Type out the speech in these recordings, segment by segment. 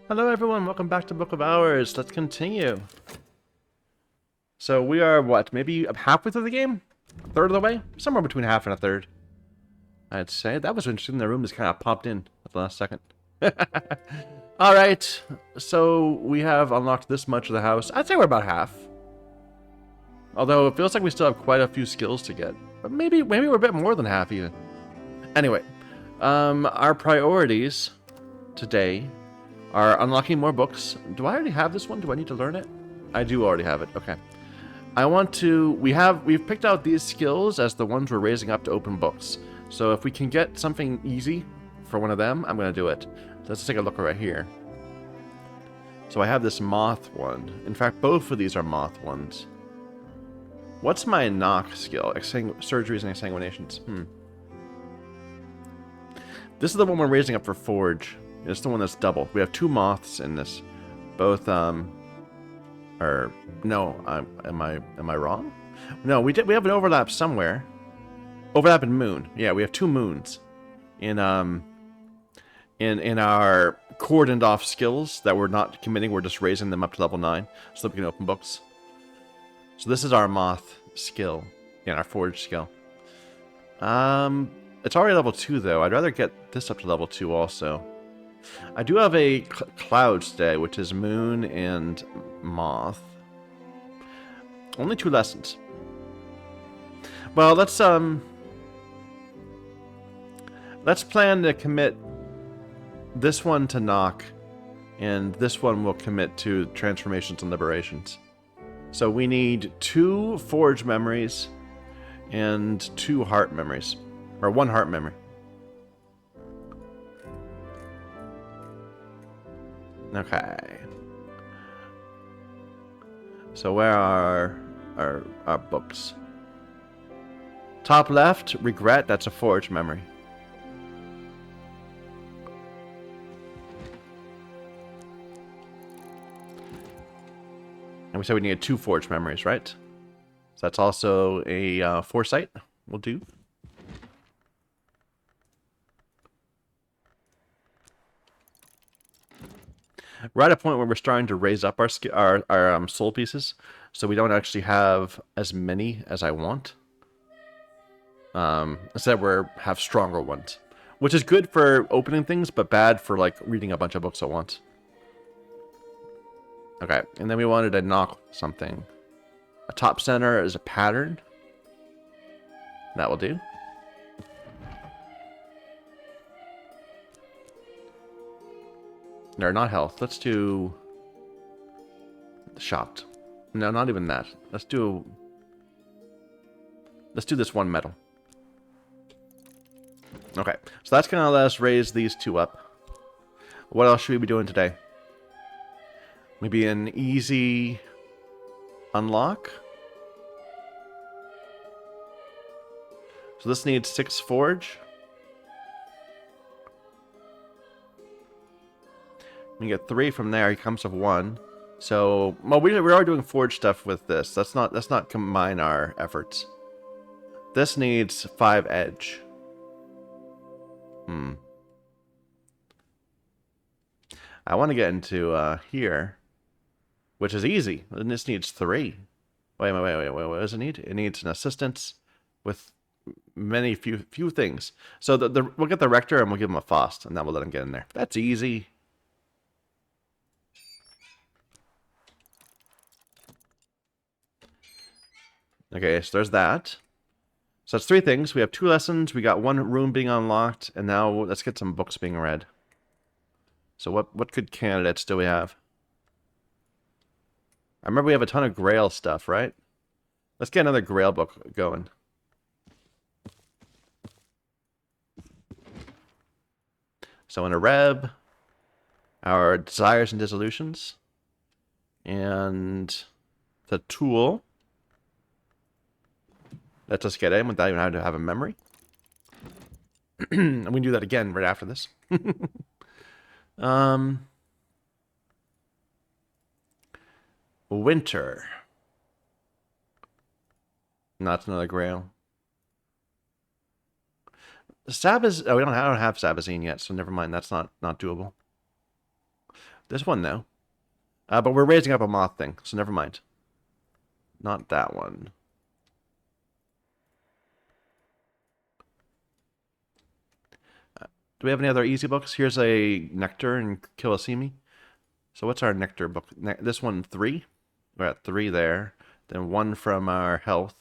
Hello everyone, welcome back to Book of Hours. Let's continue. So we are, what, maybe halfway through the game? A third of the way? Somewhere between half and a third. I'd say. That was interesting, the room just kind of popped in at the last second. Alright, so we have unlocked this much of the house. I'd say we're about half. Although it feels like we still have quite a few skills to get. But maybe we're a bit more than half even. Anyway, our priorities today are unlocking more books. Do I already have this one? Do I need to learn it? I do already have it. Okay. I want to... We've picked out these skills as the ones we're raising up to open books. So if we can get something easy for one of them, I'm going to do it. So let's take a look right here. So I have this moth one. In fact, both of these are moth ones. What's my knock skill? Surgeries and exsanguinations. This is the one we're raising up for Forge. It's the one that's double. We have two moths in this. Both, no, am I wrong? No, we have an overlap somewhere. Overlap in moon. Yeah, we have two moons in our cordoned off skills that we're not committing. We're just raising them up to level 9 so that we can open books. So this is our moth skill. Yeah, our forge skill. It's already level 2 though. I'd rather get this up to level 2 also. I do have a cloud stay, which is moon and moth. Only 2 lessons. Well, let's plan to commit this one to knock, and this one will commit to transformations and liberations. So we need 2 forge memories and 2 heart memories, or 1 heart memory. Okay. So where are our books? Top left, regret, that's a forge memory. And we said we needed 2 forge memories, right? So that's also a foresight. We'll do. We're at a point where we're starting to raise up our soul pieces, so we don't actually have as many as I want. Instead, we have stronger ones, which is good for opening things, but bad for like reading a bunch of books at once. Okay, and then we wanted to knock something. A top center is a pattern. That will do. No, not health. Let's do shocked. No, not even that. Let's do this one metal. Okay, so that's gonna let us raise these 2 up. What else should we be doing today? Maybe an easy unlock. So this needs 6 forge. We get 3 from there. He comes with 1. So, well, we are doing forge stuff with this. Let's not combine our efforts. This needs 5 edge. I want to get into here, which is easy. And this needs 3. Wait. What does it need? It needs an assistance with few things. So we'll get the rector and we'll give him a Faust, and that will let him get in there. That's easy. Okay, so there's that. So that's 3 things. We have 2 lessons. We got 1 room being unlocked, and now let's get some books being read. So what good candidates do we have? I remember we have a ton of Grail stuff, right? Let's get another Grail book going. So in a Reb, our Desires and Dissolutions, and the tool lets us get in without even having to have a memory. And we can do that again right after this. Winter. Not another Grail. Sabaz. Oh, I don't have Sabazine yet, so never mind. That's not doable. This one, though. But we're raising up a moth thing, so never mind. Not that one. Do we have any other easy books? Here's a Nectar and Kilisimi. So what's our Nectar book? This one, 3. We're at 3 there. Then 1 from our health.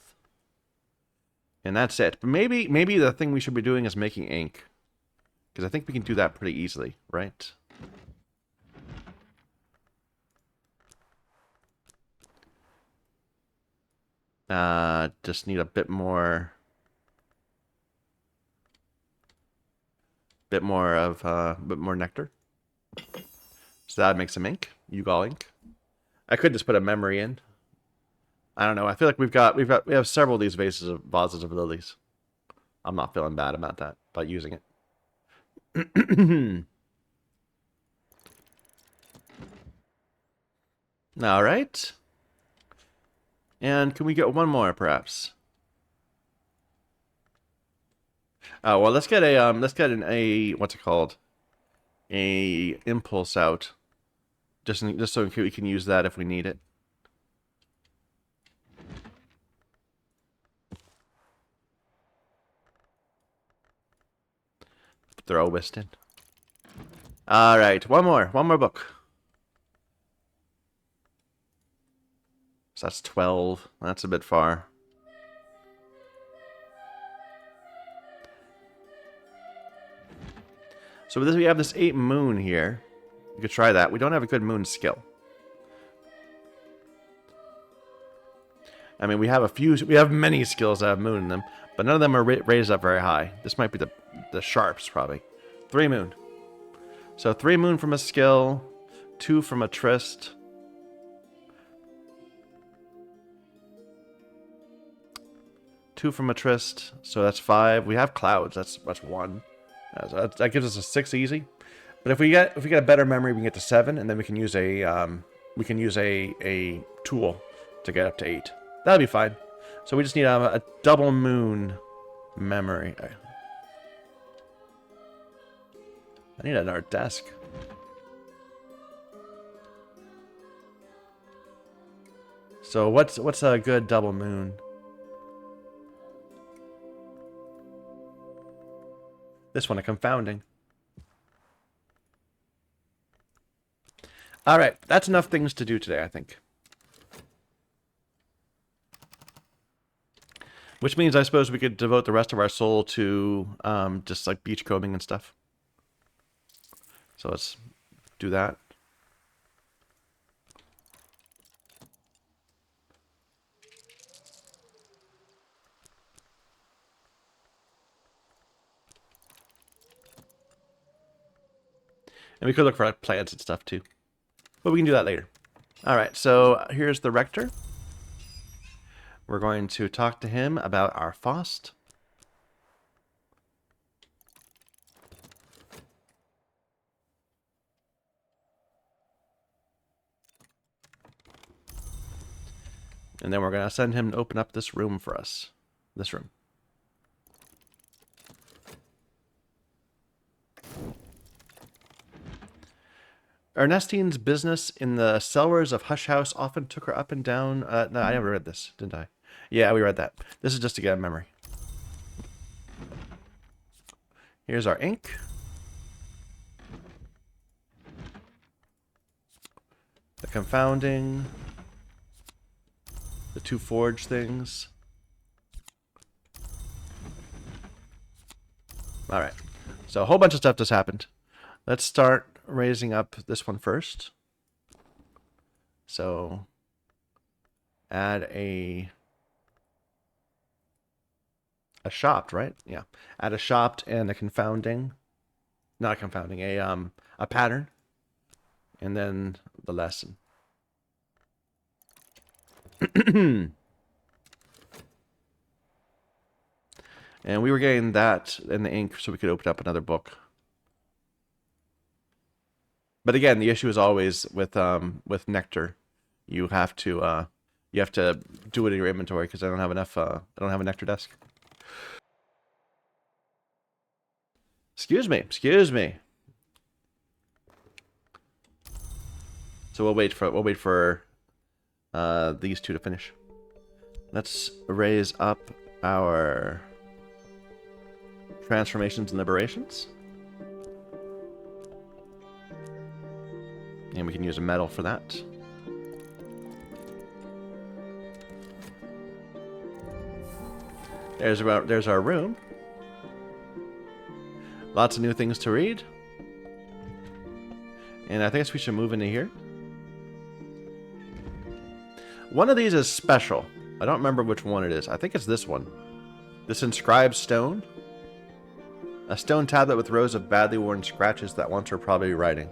And that's it. But maybe the thing we should be doing is making ink. Because I think we can do that pretty easily, right? Just need a bit more nectar. So that makes some ink. Yugal ink. I could just put a memory in. I don't know. I feel like we have several of these vases of lilies. I'm not feeling bad about that, about using it. All right. And can we get one more, perhaps? Oh well, let's get a what's it called? A impulse out, just so we can use that if we need it. Throw Whiston. All right, one more book. So that's 12. That's a bit far. So with this, we have this 8 moon here. You could try that. We don't have a good moon skill. I mean, we have many skills that have moon in them, but none of them are raised up very high. This might be the sharps, probably. 3 moon. So 3 moon from a skill, 2 from a tryst. From a tryst, so that's 5. We have clouds. That's 1. That gives us a 6 easy. But if we get a better memory, we can get to 7, and then we can use a tool to get up to 8. That'll be fine. So we just need a double moon memory. I need another desk. So what's a good double moon? This one, a confounding. All right, that's enough things to do today, I think. Which means I suppose we could devote the rest of our soul to just like beachcombing and stuff. So let's do that. And we could look for plants and stuff too. But we can do that later. Alright, so here's the Rector. We're going to talk to him about our Faust. And then we're going to send him to open up this room for us. This room. Ernestine's business in the cellars of Hush House often took her up and down. No, I never read this, didn't I? Yeah, we read that. This is just to get a memory. Here's our ink. The confounding. The 2 forge things. Alright. So a whole bunch of stuff just happened. Let's start raising up this one first. So add a shopped, right? Yeah. Add a shopped and a confounding. Not a confounding, a pattern. And then the lesson. And we were getting that in the ink so we could open up another book. But again, the issue is always with nectar. You have to do it in your inventory because I don't have enough. I don't have a nectar desk. Excuse me. So we'll wait for these two to finish. Let's raise up our transformations and liberations. And we can use a medal for that. There's our room. Lots of new things to read. And I think we should move into here. One of these is special. I don't remember which one it is. I think it's this one. This inscribed stone. A stone tablet with rows of badly worn scratches that once were probably writing.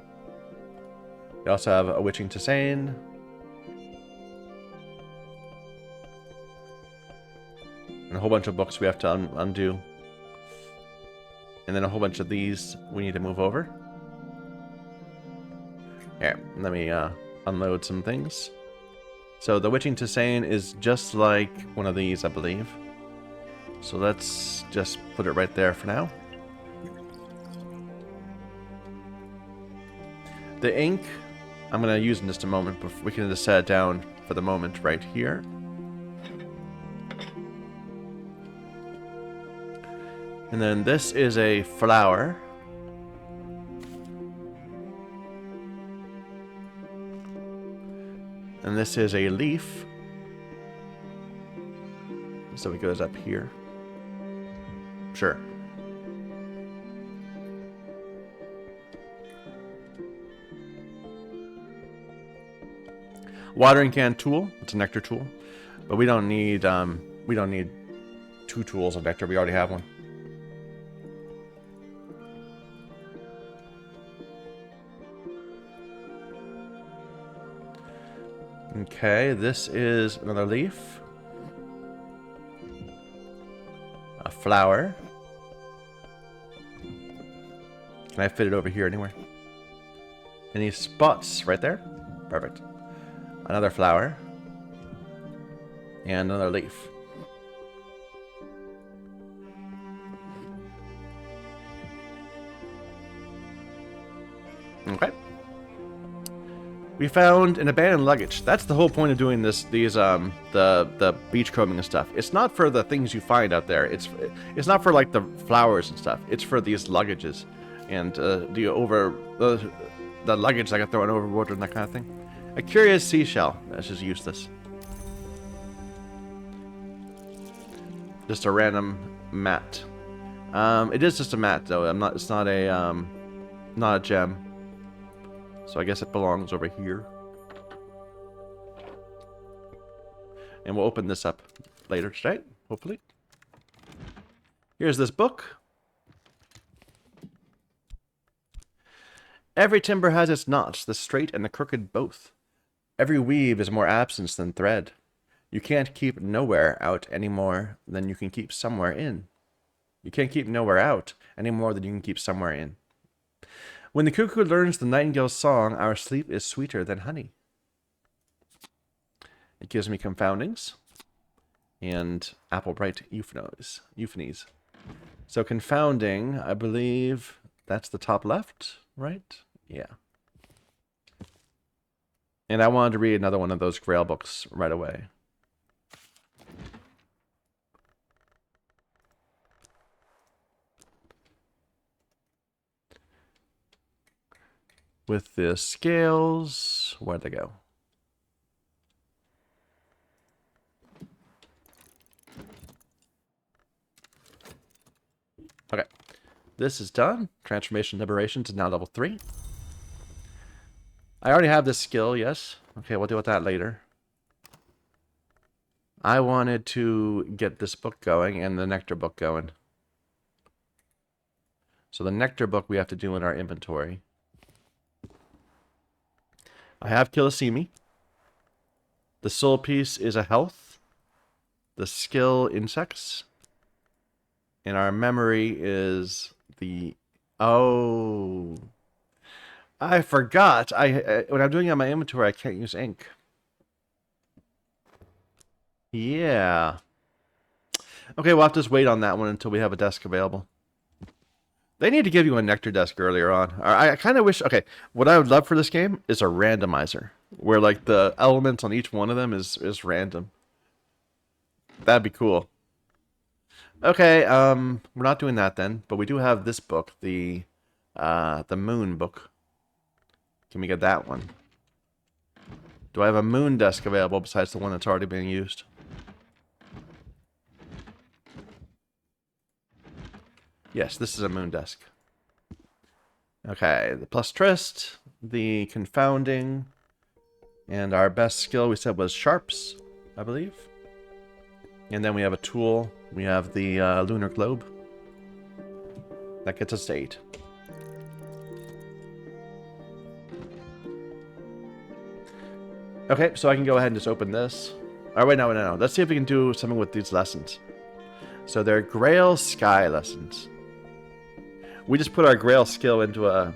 We also have a Witching Tisane. And a whole bunch of books we have to undo. And then a whole bunch of these we need to move over. Here, let me unload some things. So the Witching Tisane is just like one of these, I believe. So let's just put it right there for now. The ink, I'm going to use in just a moment, but we can just set it down for the moment right here. And then this is a flower. And this is a leaf. So it goes up here. Sure. Watering can tool. It's a nectar tool, but we don't need two tools of nectar. We already have one. Okay, this is another leaf. A flower. Can I fit it over here anywhere? Any spots right there? Perfect. Another flower. And another leaf. Okay. We found an abandoned luggage. That's the whole point of doing this. The beach combing and stuff. It's not for the things you find out there. It's not for like the flowers and stuff. It's for these luggages, and the luggage that got thrown overboard and that kind of thing. A curious seashell. That's just useless. Just a random mat. It is just a mat though. It's not a gem. So I guess it belongs over here. And we'll open this up later today, hopefully. Here's this book. Every timber has its knots, the straight and the crooked both. Every weave is more absence than thread. You can't keep nowhere out any more than you can keep somewhere in. You can't keep nowhere out any more than you can keep somewhere in. When the cuckoo learns the nightingale's song, our sleep is sweeter than honey. It gives me confoundings and Applebright euphonies. So confounding, I believe that's the top left, right? Yeah. And I wanted to read another one of those Grail books right away. With the scales, where'd they go? Okay, this is done. Transformation Liberations is now level 3. I already have this skill, yes. Okay, we'll deal with that later. I wanted to get this book going and the Nectar book going. So the Nectar book we have to do in our inventory. I have Kilisimi. The soul piece is a health. The skill insects. And our memory is the... Oh. I forgot. When I'm doing it on my inventory, I can't use ink. Yeah. Okay, we'll have to just wait on that one until we have a desk available. They need to give you a nectar desk earlier on. I kind of wish. Okay, what I would love for this game is a randomizer, where like the elements on each one of them is random. That'd be cool. Okay, we're not doing that then, but we do have this book, the moon book. Can we get that one? Do I have a moon desk available besides the one that's already being used? Yes, this is a moon desk. Okay, the plus Trist, the confounding, and our best skill we said was sharps, I believe. And then we have a tool. We have the lunar globe. That gets us to 8. Okay, so I can go ahead and just open this. Oh, wait, no. Let's see if we can do something with these lessons. So they're Grail Sky lessons. We just put our Grail skill into a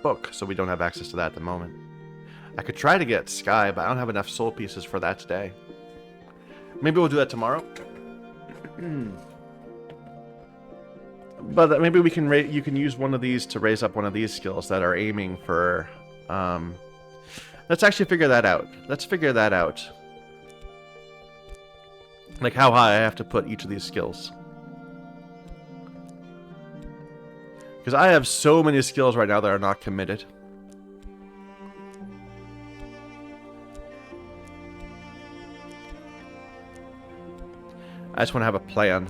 book, so we don't have access to that at the moment. I could try to get Sky, but I don't have enough soul pieces for that today. Maybe we'll do that tomorrow. But maybe we can you can use one of these to raise up one of these skills that are aiming for. Let's actually figure that out. Let's figure that out. Like how high I have to put each of these skills. Because I have so many skills right now that are not committed. I just want to have a plan.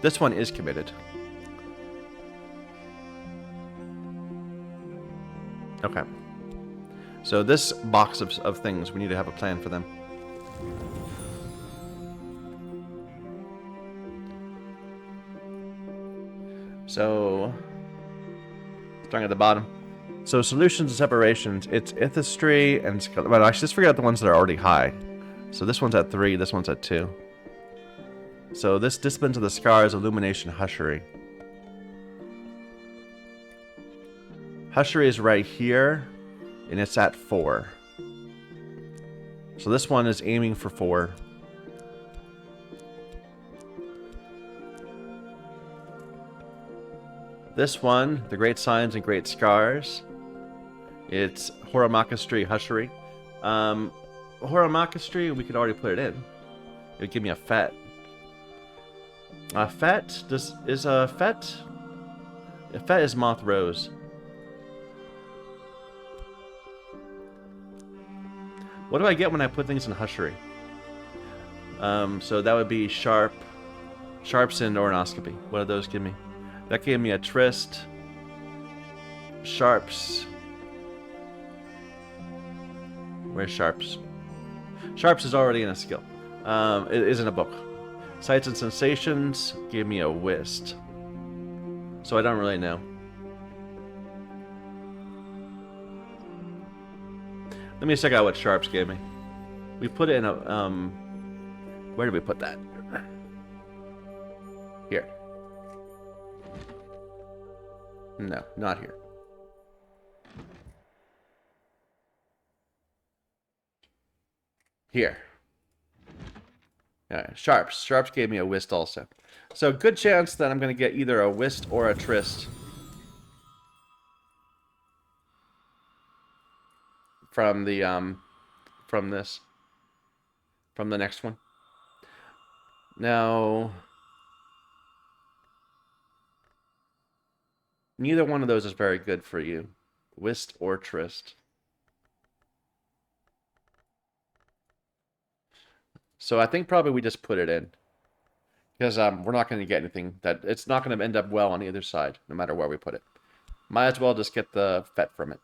This one is committed. Okay. So this box of things, we need to have a plan for them. So, starting at the bottom. So solutions and separations, it's Ithistry and... Well, actually, let's figure out the ones that are already high. So this one's at 3, this one's at 2. So this Disciplines of the Scars, Illumination, Hushery. Hushery is right here, and it's at 4. So this one is aiming for 4. This one, the Great Signs and Great Scars, it's Horamakastri Hushery. Horamakastri, we could already put it in. It would give me a Fet. A Fet? Is a Fet? A Fet is Moth Rose. What do I get when I put things in Hushery? So that would be Sharps and Ornoscopy. What do those give me? That gave me a Trist. Sharps. Where's Sharps? Sharps is already in a skill. It is in a book. Sights and Sensations gave me a Whist. So I don't really know. Let me check out what Sharps gave me. We put it in a... where did we put that? Here. No, not here. Here. Alright, Sharps. Sharps gave me a Whist also. So good chance that I'm going to get either a Whist or a Trist. From the, from this. From the next one. Now... neither one of those is very good for you. Whist or Trist. So I think probably we just put it in. Because we're not going to get anything that... it's not going to end up well on either side, no matter where we put it. Might as well just get the Fet from it.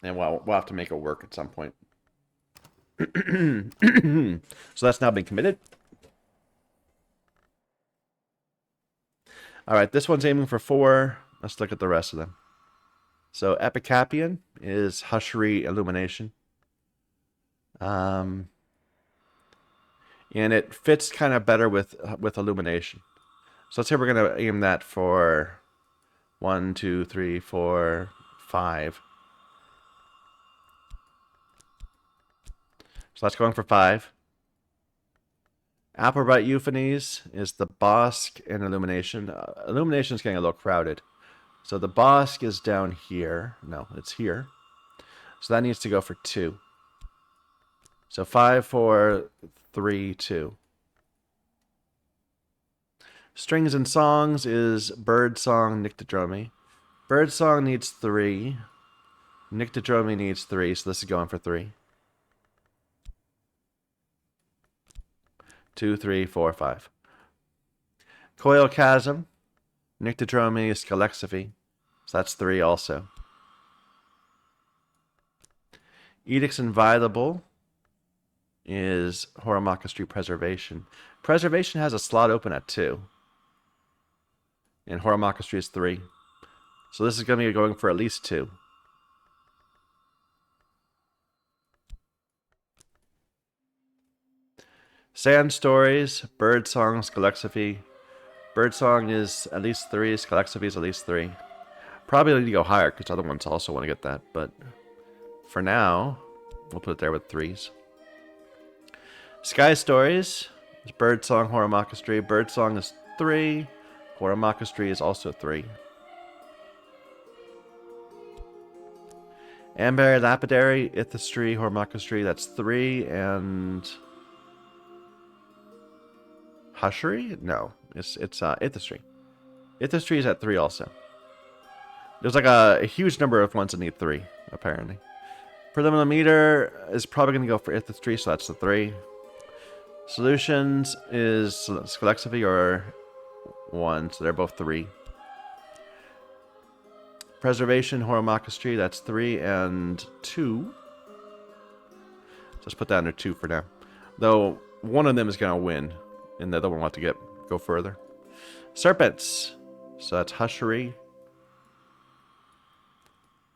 And we'll have to make it work at some point. So that's now been committed. Alright, this one's aiming for 4. Let's look at the rest of them. So Epicapian is Hushery Illumination. And it fits kind of better with Illumination. So let's say we're going to aim that for 1, 2, 3, 4, 5. So that's going for 5. Applewhite Euphonies is the Bosque and Illumination. Illumination's getting a little crowded. So the Bosque is down here. No, it's here. So that needs to go for 2. So 5, 4, 3, 2. Strings and Songs is Birdsong, Nyctodromy. Birdsong needs 3. Nyctodromy needs 3, so this is going for 3. 2, 3, 4, 5. Coil Chasm, Nyctodromy, Skelexiphy. So that's 3 also. Edicts Inviolable is Horamaka Preservation. Preservation has a slot open at 2. And Horamaka is 3. So this is going to be going for at least 2. Sand Stories, Birdsong, Skelexiphy. Birdsong is at least 3, Skelexiphy is at least 3. Probably need to go higher because other ones also want to get that, but for now, we'll put it there with 3s. Sky Stories is Birdsong, Horamaka. Birdsong is 3. Horamaka is also 3. Amber Lapidary, Ithistry, Horamaka, that's 3, and Hushery? No, it's Ithistry. Ithistry is at 3 also. There's like a huge number of ones that need 3, apparently. Preliminary Meter is probably going to go for Ithistry, so that's the 3. Solutions is Skelexiphy or 1, so they're both 3. Preservation, Horamaka, that's 3 and 2. Just put that under 2 for now. Though one of them is going to win, and the other one will have to go further. Serpents, so that's Hushery.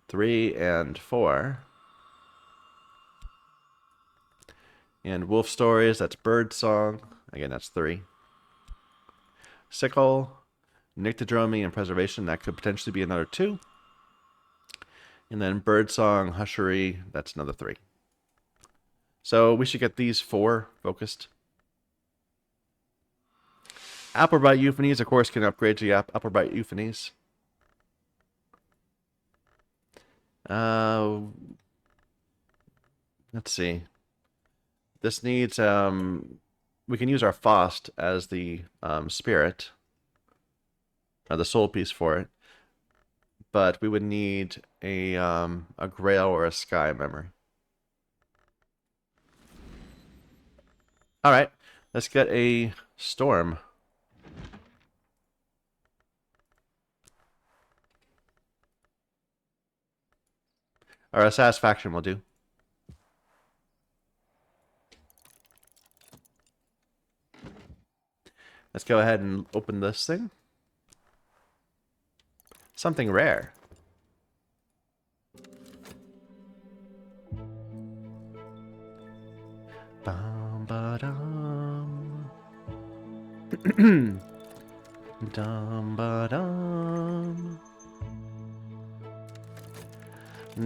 3 and 4. And Wolf Stories, that's Birdsong. Again, that's 3. Sickle, Nyctodromy, and Preservation, that could potentially be another 2. And then Birdsong, Hushery, that's another 3. So we should get these 4 focused. Applewhite Euphonies, of course, can upgrade to Applewhite Euphonies. Let's see. This needs, we can use our Faust as the spirit, or the soul piece for it. But we would need a Grail or a Sky memory. Alright, let's get a Storm. Or a Satisfaction will do. Let's go ahead and open this thing. Something rare. Bum ba dum. Dum ba dum.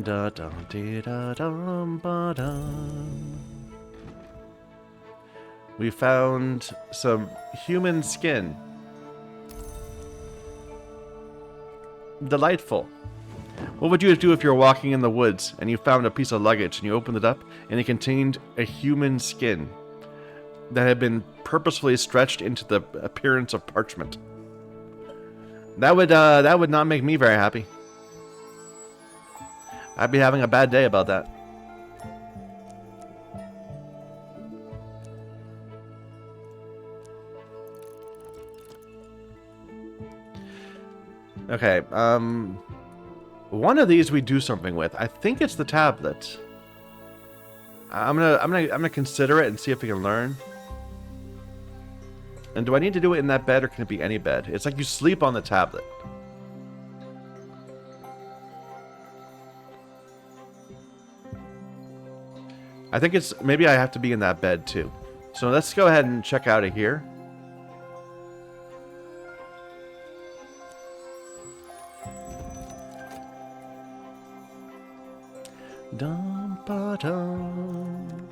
Da dum dee da dum ba dum. We found some human skin. Delightful. What would you do if you're walking in the woods and you found a piece of luggage and you opened it up and it contained a human skin that had been purposefully stretched into the appearance of parchment? That would not make me very happy. I'd be having a bad day about that. Okay, one of these we do something with. I think it's the tablet. I'm gonna consider it and see if we can learn. And do I need to do it in that bed or can it be any bed? It's like you sleep on the tablet. I think it's maybe I have to be in that bed too. So let's go ahead and check out of here. Dum ba dum.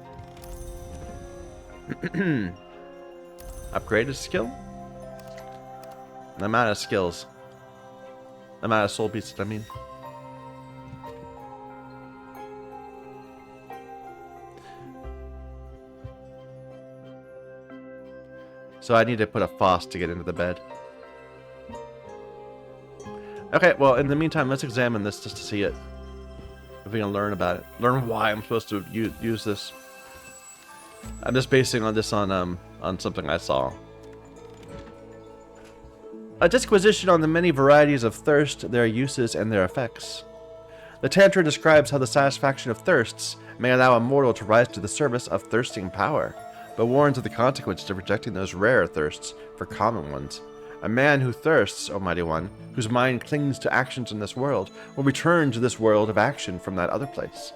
Upgraded skill? I'm out of skills. I'm out of soul pieces, I mean. So I need to put a Foss to get into the bed. Okay, well, in the meantime, let's examine this just to see it. If we can learn about it. Learn why I'm supposed to use this. I'm just basing on this on something I saw. A disquisition on the many varieties of thirst, their uses, and their effects. The Tantra describes how the satisfaction of thirsts may allow a mortal to rise to the service of thirsting power, but warns of the consequences of rejecting those rare thirsts for common ones. A man who thirsts, O Mighty One, whose mind clings to actions in this world, will return to this world of action from that other place.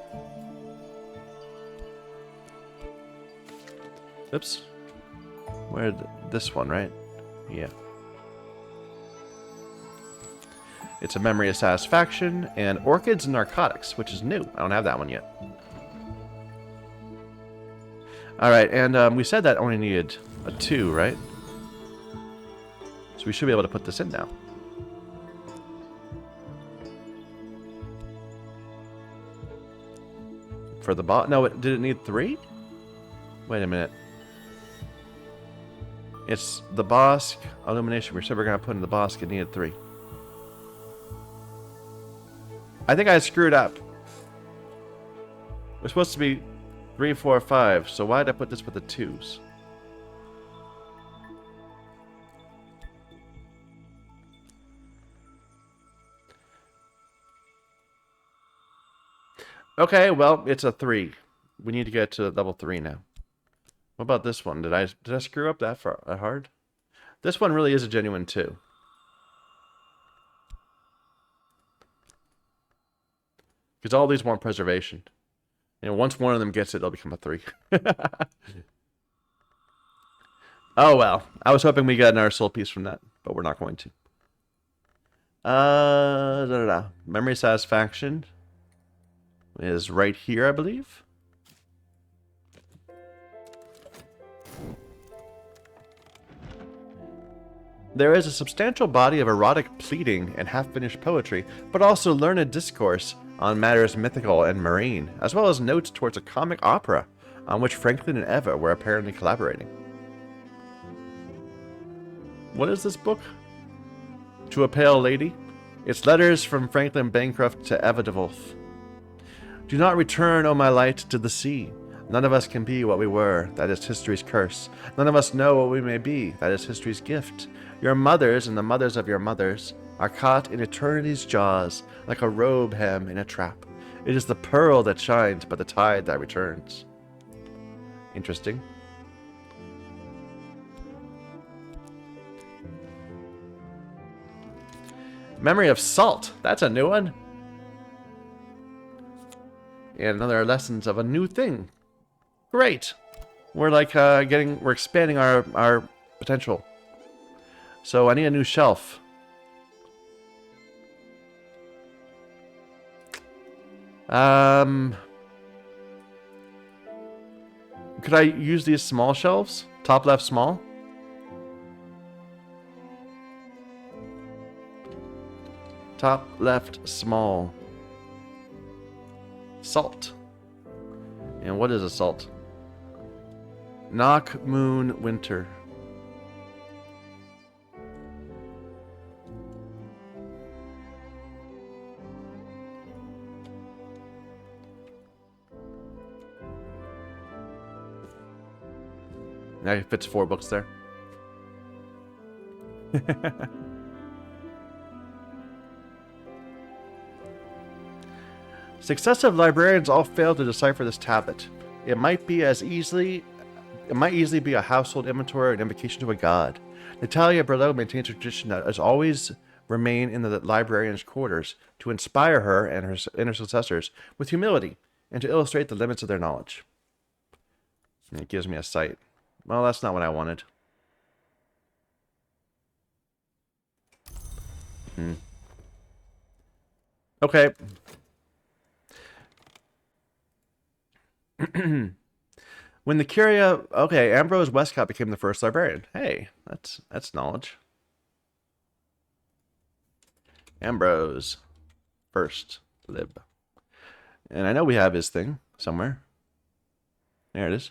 Oops. Where'd this one, right? Yeah. It's a memory of satisfaction, and orchids and narcotics, which is new. I don't have that one yet. Alright, and we said that only needed a 2, right? So we should be able to put this in now. For the boss? No, did it need 3? Wait a minute. It's the Bosk illumination. We said we're going to put in the Bosk. It needed 3. I think I screwed up. We're supposed to be 3, 4, 5. So why did I put this with the 2s? Okay, well, it's a 3. We need to get to level 3 now. What about this one? Did I screw up that hard? This one really is a genuine 2. Because all these want preservation. You know, once one of them gets it, it'll become a 3. Oh well. I was hoping we got another soul piece from that, but we're not going to. Memory satisfaction is right here, I believe. There is a substantial body of erotic pleading and half-finished poetry, but also learned discourse on matters mythical and marine, as well as notes towards a comic opera on which Franklin and Eva were apparently collaborating. What is this book? To a Pale Lady? It's letters from Franklin Bancroft to Eva DeWolf. Do not return, O my light, to the sea. None of us can be what we were, that is history's curse. None of us know what we may be, that is history's gift. Your mothers and the mothers of your mothers are caught in eternity's jaws, like a robe hem in a trap. It is the pearl that shines, but the tide that returns. Interesting. Memory of Salt. That's a new one. And another lessons of a new thing. Great. We're like we're expanding our potential. So I need a new shelf. Could I use these small shelves? Top left small? Top left small. Salt. And what is a salt? Knock Moon Winter. Now it fits 4 books there. Successive librarians all failed to decipher this tablet. It might easily be a household inventory or an invocation to a god. Natalia Berlot maintains a tradition that has always remained in the librarian's quarters to inspire her and her successors with humility and to illustrate the limits of their knowledge. And it gives me a sight. Well, that's not what I wanted. Okay. When the Curia... Okay, Ambrose Westcott became the first librarian. Hey, that's knowledge. Ambrose. First lib. And I know we have his thing somewhere. There it is.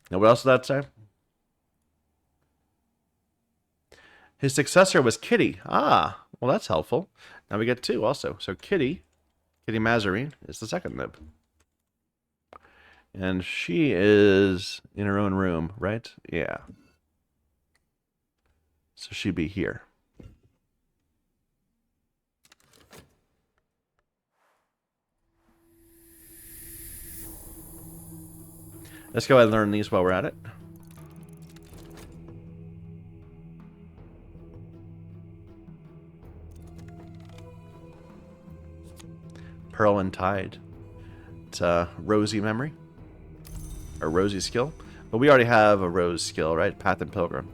Now, what else did that say? His successor was Kitty. Ah, well, that's helpful. Now we get 2 also. So Kitty Mazarine, is the second nib. And she is in her own room, right? Yeah. So she'd be here. Let's go ahead and learn these while we're at it. Pearl and Tide. It's a Rosy memory. Or Rosy skill. But we already have a Rose skill, right? Path and Pilgrim.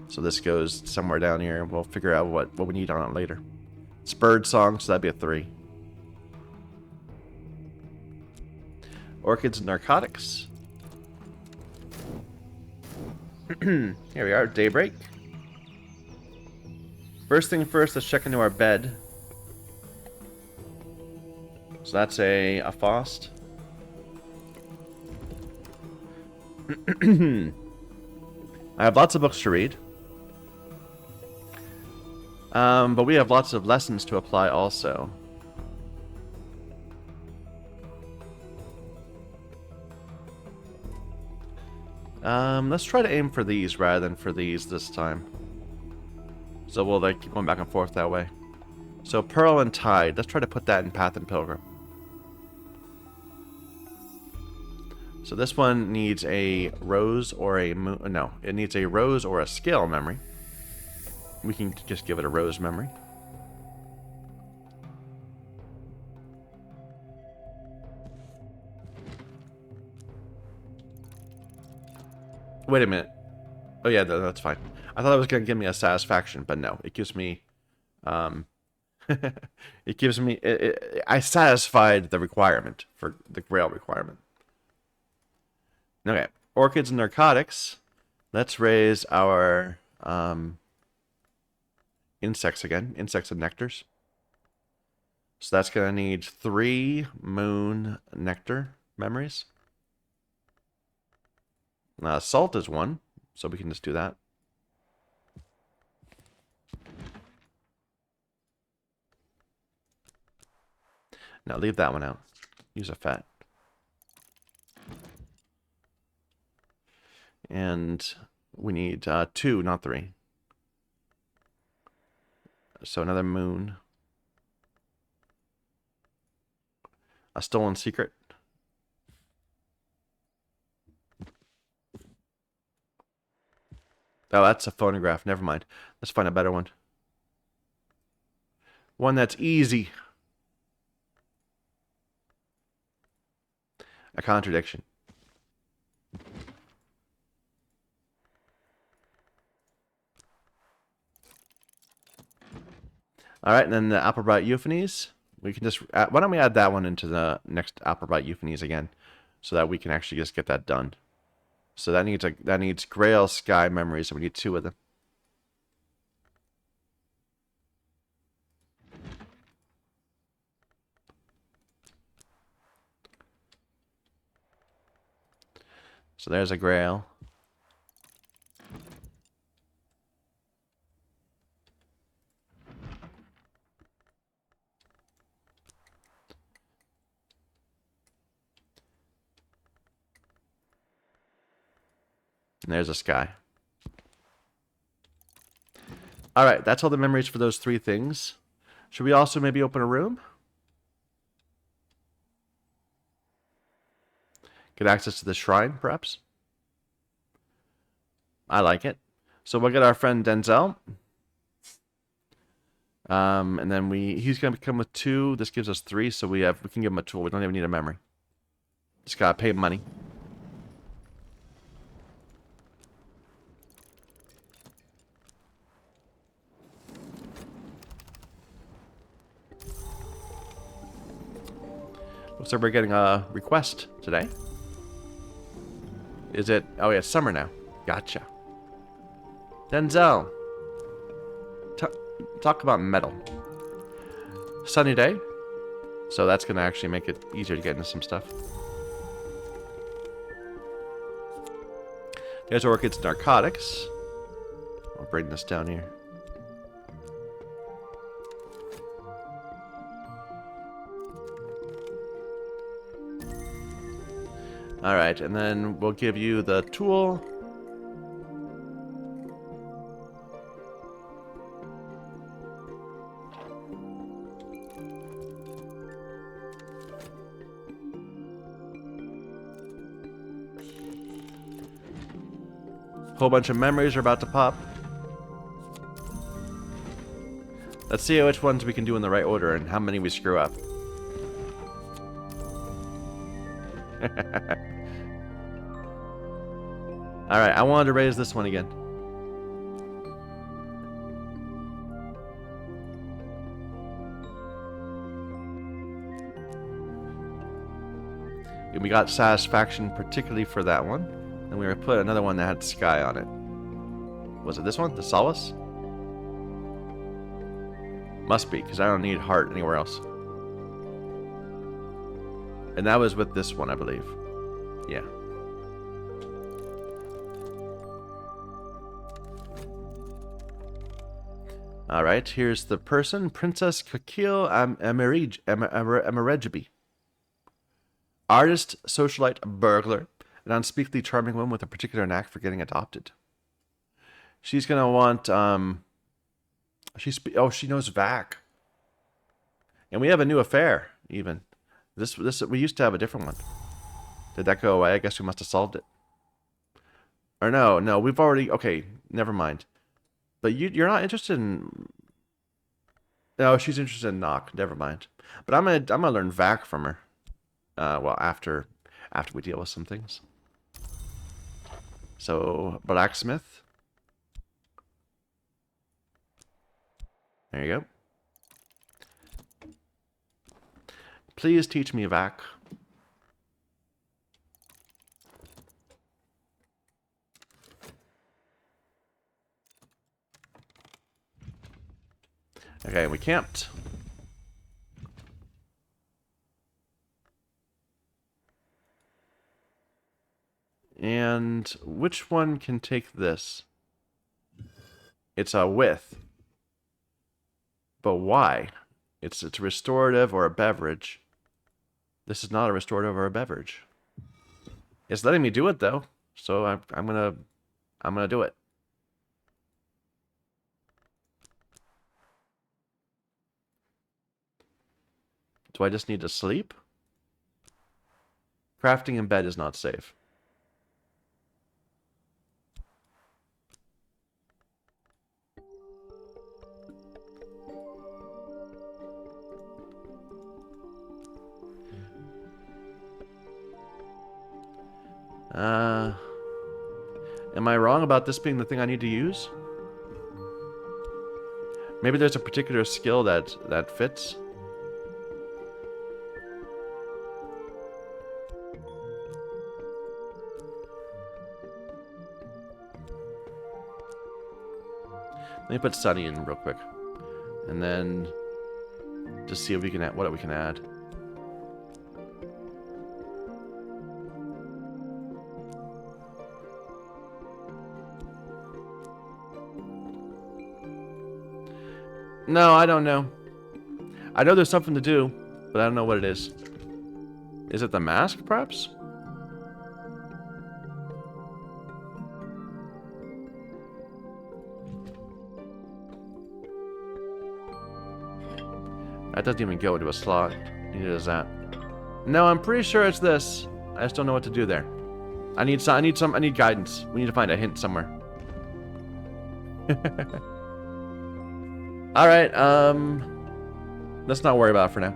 So this goes somewhere down here. We'll figure out what we need on it later. It's Bird Song, so that'd be a 3. Orchids and Narcotics. Here we are, Daybreak. First thing first, let's check into our bed. So that's a Faust. I have lots of books to read. But we have lots of lessons to apply also. Let's try to aim for these rather than for these this time. So we'll like keep going back and forth that way. So Pearl and Tide, let's try to put that in Path and Pilgrim. So this one needs a rose or a moon. No, it needs a rose or a scale memory. We can just give it a rose memory. Wait a minute. Oh yeah, that's fine. I thought it was going to give me a satisfaction, but no. It gives me... it gives me... I satisfied the requirement for the Grail requirement. Okay. Orchids and Narcotics. Let's raise our insects again. Insects and nectars. So that's going to need 3 moon nectar memories. Salt is 1, so we can just do that. Now leave that one out. Use a fat. And we need 2, not 3. So another moon. A stolen secret. Oh, that's a phonograph. Never mind. Let's find a better one. One that's easy. A contradiction. All right, and then the Applebright Euphonies. We can just add, why don't we add that one into the next Applebright Euphonies again, so that we can actually just get that done. So that needs Grail Sky memories, so we need 2 of them. So there's a Grail. And there's a Sky. Alright, that's all the memories for those 3 things. Should we also maybe open a room? Get access to the shrine, perhaps? I like it. So we'll get our friend Denzel. And then he's going to come with 2. This gives us 3, so we can give him a tool. We don't even need a memory. Just got to pay money. Looks like we're getting a request today. Is it? Oh yeah, it's summer now. Gotcha. Denzel. Talk about metal. Sunny day. So that's going to actually make it easier to get into some stuff. There's Orchid's narcotics. I'll bring this down here. Alright, and then we'll give you the tool. Whole bunch of memories are about to pop. Let's see which ones we can do in the right order and how many we screw up. Alright, I wanted to raise this one again. And we got satisfaction particularly for that one. And we were put another one that had sky on it. Was it this one? The Solace? Must be, because I don't need heart anywhere else. And that was with this one, I believe. Yeah. Alright, here's the person. Princess Kakil Amarejibi. Artist, socialite, burglar. An unspeakably charming woman with a particular knack for getting adopted. She's going to want... she knows Vac. And we have a new affair, even. We used to have a different one. Did that go away? I guess we must have solved it. Or no, we've already... Okay, never mind. But you're not interested in... No, she's interested in Nock. Never mind. But I'm gonna learn Vac from her. Well, after we deal with some things. So, blacksmith. There you go. Please teach me Vac. Okay, we camped. And which one can take this? It's a with. But why? It's a restorative or a beverage. This is not a restorative or a beverage. It's letting me do it though, so I'm gonna do it. Do I just need to sleep? Crafting in bed is not safe. Am I wrong about this being the thing I need to use? Maybe there's a particular skill that fits. Let me put Sunny in real quick, and then just see if we can add, what we can add. No, I don't know. I know there's something to do, but I don't know what it is. Is it the mask, perhaps? That doesn't even go into a slot. Neither does that. No, I'm pretty sure it's this. I just don't know what to do there. I need guidance. We need to find a hint somewhere. Alright, let's not worry about it for now.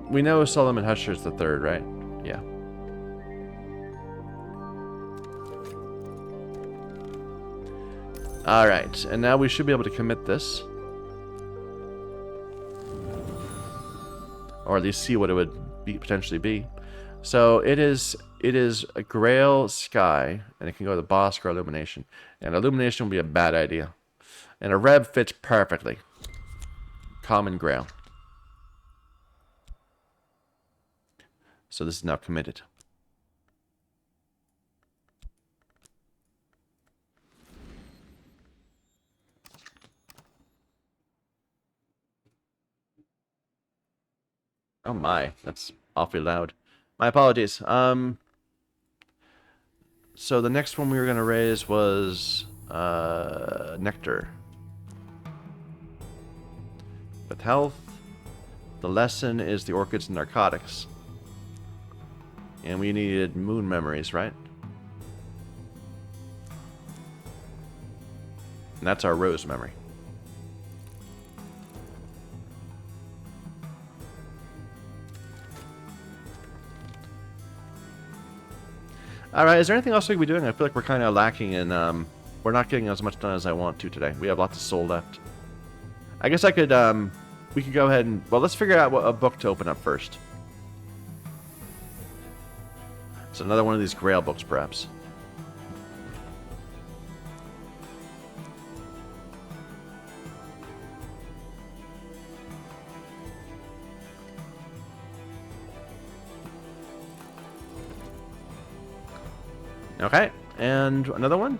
We know Solomon Husher's the third, right? Yeah. Alright, and now we should be able to commit this. or at least see what it would potentially be. So it is a Grail Sky, and it can go to Bosk or Illumination. And Illumination would be a bad idea. And a Reb fits perfectly. Common Grail. So this is now committed. Oh my, that's awfully loud. My apologies. So the next one we were going to raise was Nectar. With health, the lesson is the orchids and narcotics. And we needed moon memories, right? And that's our rose memory. Alright, is there anything else we could be doing? I feel like we're kind of lacking in, we're not getting as much done as I want to today. We have lots of soul left. I guess I could, we could go ahead and, well, let's figure out what a book to open up first. So another one of these Grail books, perhaps. Okay, and another one?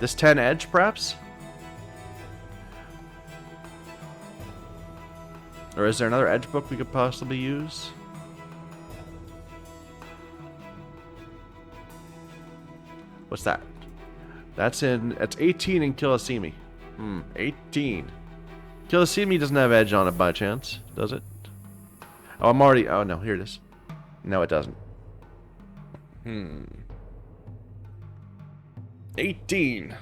This 10 edge, perhaps? Or is there another edge book we could possibly use? What's that? It's 18 in Kilisimi. 18. Kilisimi doesn't have edge on it by chance, does it? Oh, oh no, here it is. No, it doesn't. 18.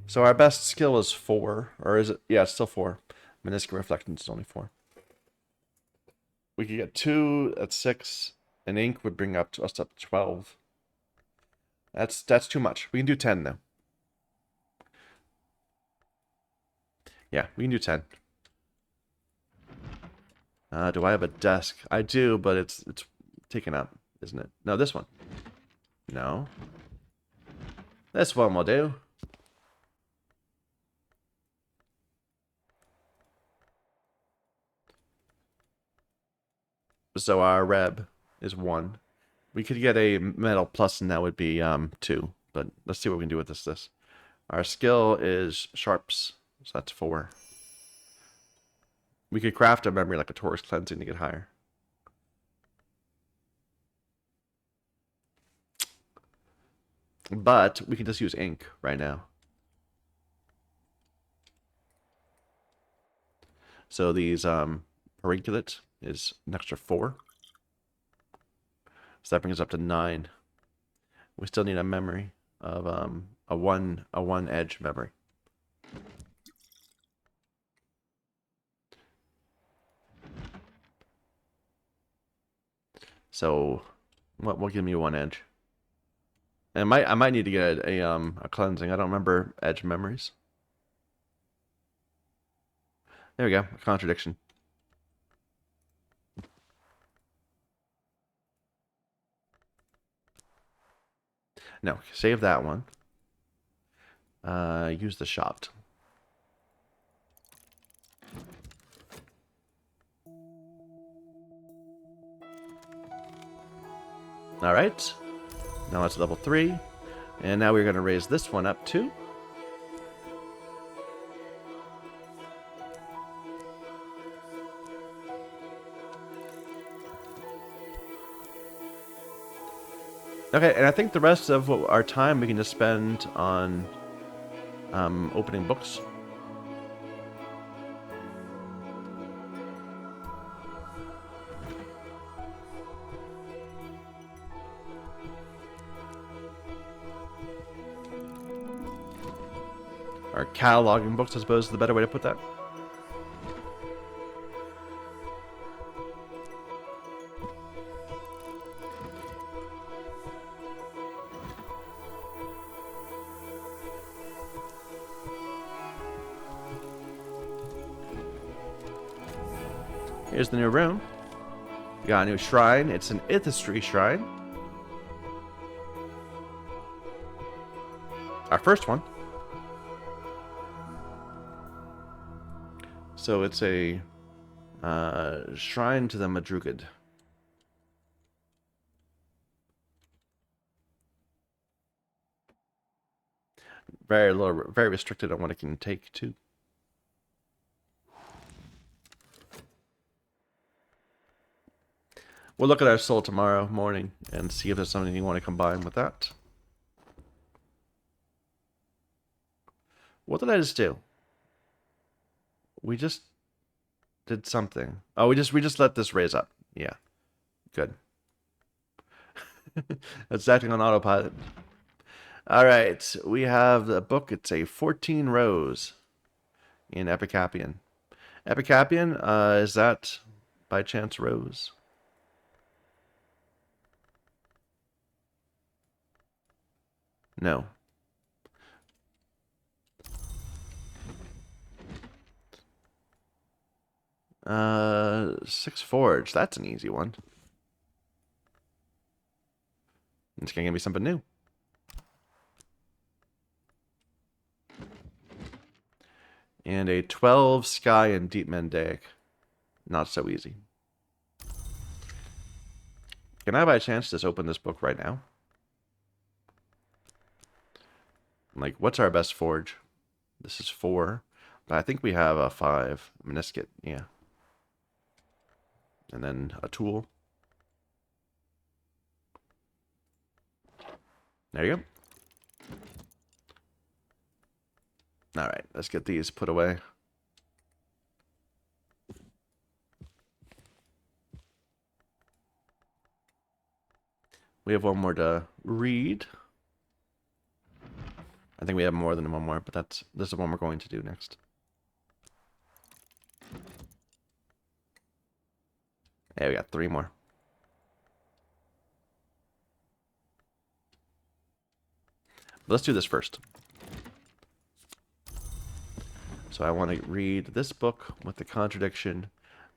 So our best skill is 4, or is it? Yeah, it's still 4. Meniscus reflectance is only 4. We could get 2 at 6, and ink would bring us up to 12. That's too much. We can do 10 though. Yeah, we can do 10. Do I have a desk? I do, but it's taken up, isn't it? No, this one. No. This one will do. So our Reb is 1. We could get a metal plus, and that would be 2. But let's see what we can do with this. Our skill is sharps, so that's 4. We could craft a memory like a Taurus cleansing to get higher. But we can just use ink right now. So these Periculate is an extra 4. So that brings us up to 9. We still need a memory of a one edge memory. So what will give me 1 edge? And I might need to get a cleansing. I don't remember edge memories. There we go. A contradiction. No, save that one. Use the shot. Alright. Now it's level 3. And now we're going to raise this one up too. Okay, and I think the rest of our time we can just spend on opening books. Or cataloging books, I suppose is the better way to put that. Here's the new room. We got a new shrine. It's an Ithistry shrine. Our first one. So it's a shrine to the Madrugad. Very little, very restricted on what it can take too. We'll look at our soul tomorrow morning and see if there's something you want to combine with that. What did I just do? We just did something. Oh, we just let this raise up. Yeah. Good. It's acting on autopilot. All right. We have the book. It's a 14 rows in Epicapian. Epicapian, is that by chance Rose? No. Six Forge. That's an easy one. It's gonna give me something new. And a 12 Sky and Deep Mendaic. Not so easy. Can I by chance just open this book right now? Like, what's our best forge? This is 4. But I think we have a 5. Meniscate, yeah. And then a tool. There you go. Alright, let's get these put away. We have one more to read. I think we have more than one more, but this is the one we're going to do next. Yeah, we got 3 more. Let's do this first. So I want to read this book with the contradiction.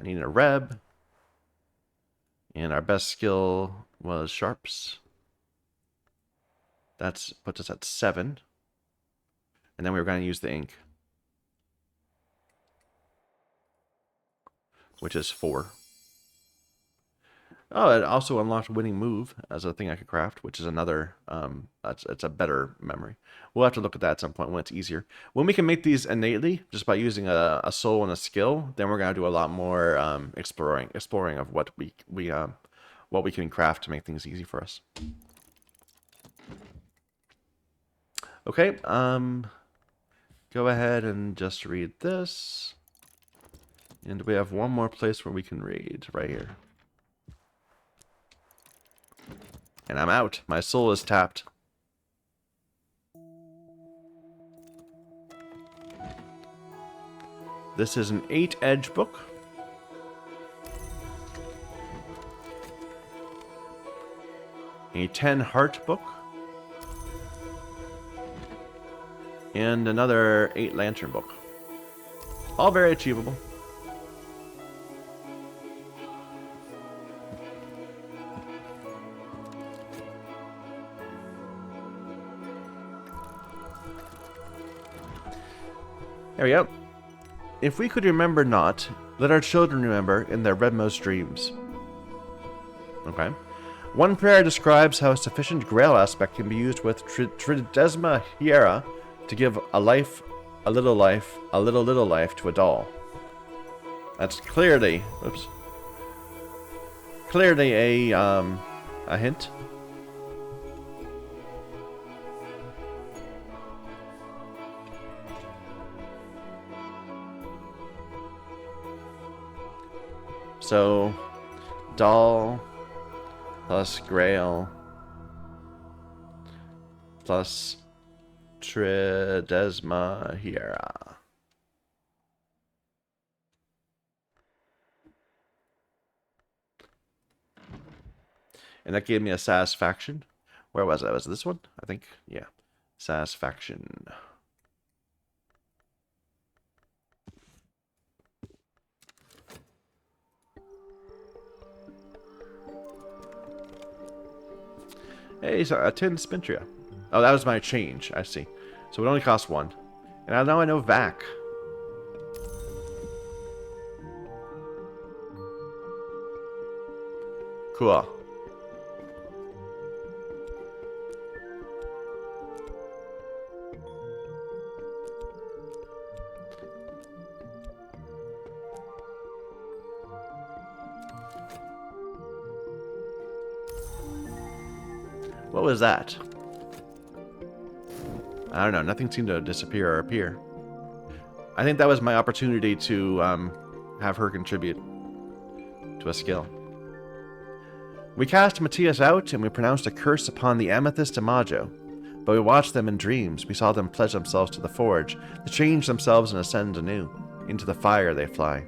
I need a reb. And our best skill was sharps. That puts us at 7. And then we were going to use the ink, which is 4. Oh, it also unlocked winning move as a thing I could craft, which is another, it's a better memory. We'll have to look at that at some point when it's easier. When we can make these innately, just by using a soul and a skill, then we're going to do a lot more exploring of what we can craft to make things easy for us. Okay, go ahead and just read this. And we have one more place where we can read, right here. And I'm out. My soul is tapped. This is an 8-edge book. A 10-heart book. And another 8-lantern book. All very achievable. There we go. If we could remember not, let our children remember in their redmost dreams. Okay. One prayer describes how a sufficient grail aspect can be used with Tridesma Hiera to give a life, a little life to a doll. That's clearly, oops, clearly a hint. So, doll plus grail plus Tridesma Hiera. And that gave me a satisfaction. Where was that? Was it this one? I think. Yeah. Satisfaction. Hey, so a tin Spintria. Oh, that was my change. I see. So it only costs 1. And now I know Vac. Cool. What was that? I don't know. Nothing seemed to disappear or appear. I think that was my opportunity to have her contribute to a skill. We cast Matthias out, and we pronounced a curse upon the Amethyst Imago. But we watched them in dreams. We saw them pledge themselves to the forge, to change themselves and ascend anew. Into the fire they fly.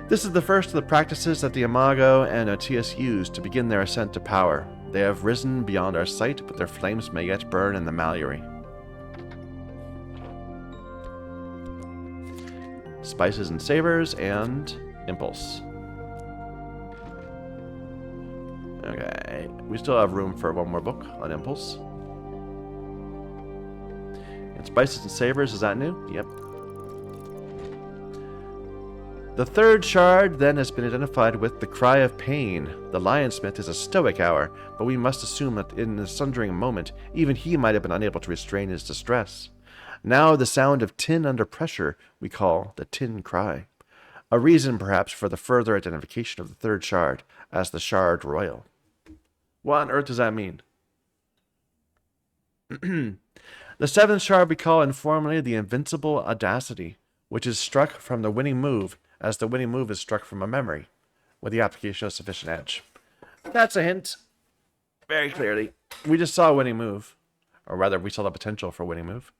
This is the first of the practices that the Imago and Matthias used to begin their ascent to power. They have risen beyond our sight, but their flames may yet burn in the Mallery. Spices and Savors, and Impulse. Okay, we still have room for one more book on Impulse. And Spices and Savors, is that new? Yep. The third shard then has been identified with the Cry of Pain. The Lionsmith is a stoic hour, but we must assume that in the sundering moment, even he might have been unable to restrain his distress. Now the sound of tin under pressure we call the Tin Cry. A reason, perhaps, for the further identification of the third shard as the Shard Royal. What on earth does that mean? The seventh shard we call informally the Invincible Audacity, which is struck from the winning move, as the winning move is struck from a memory, with the application of sufficient edge. That's a hint. Very clearly. We just saw a winning move. Or rather, we saw the potential for a winning move.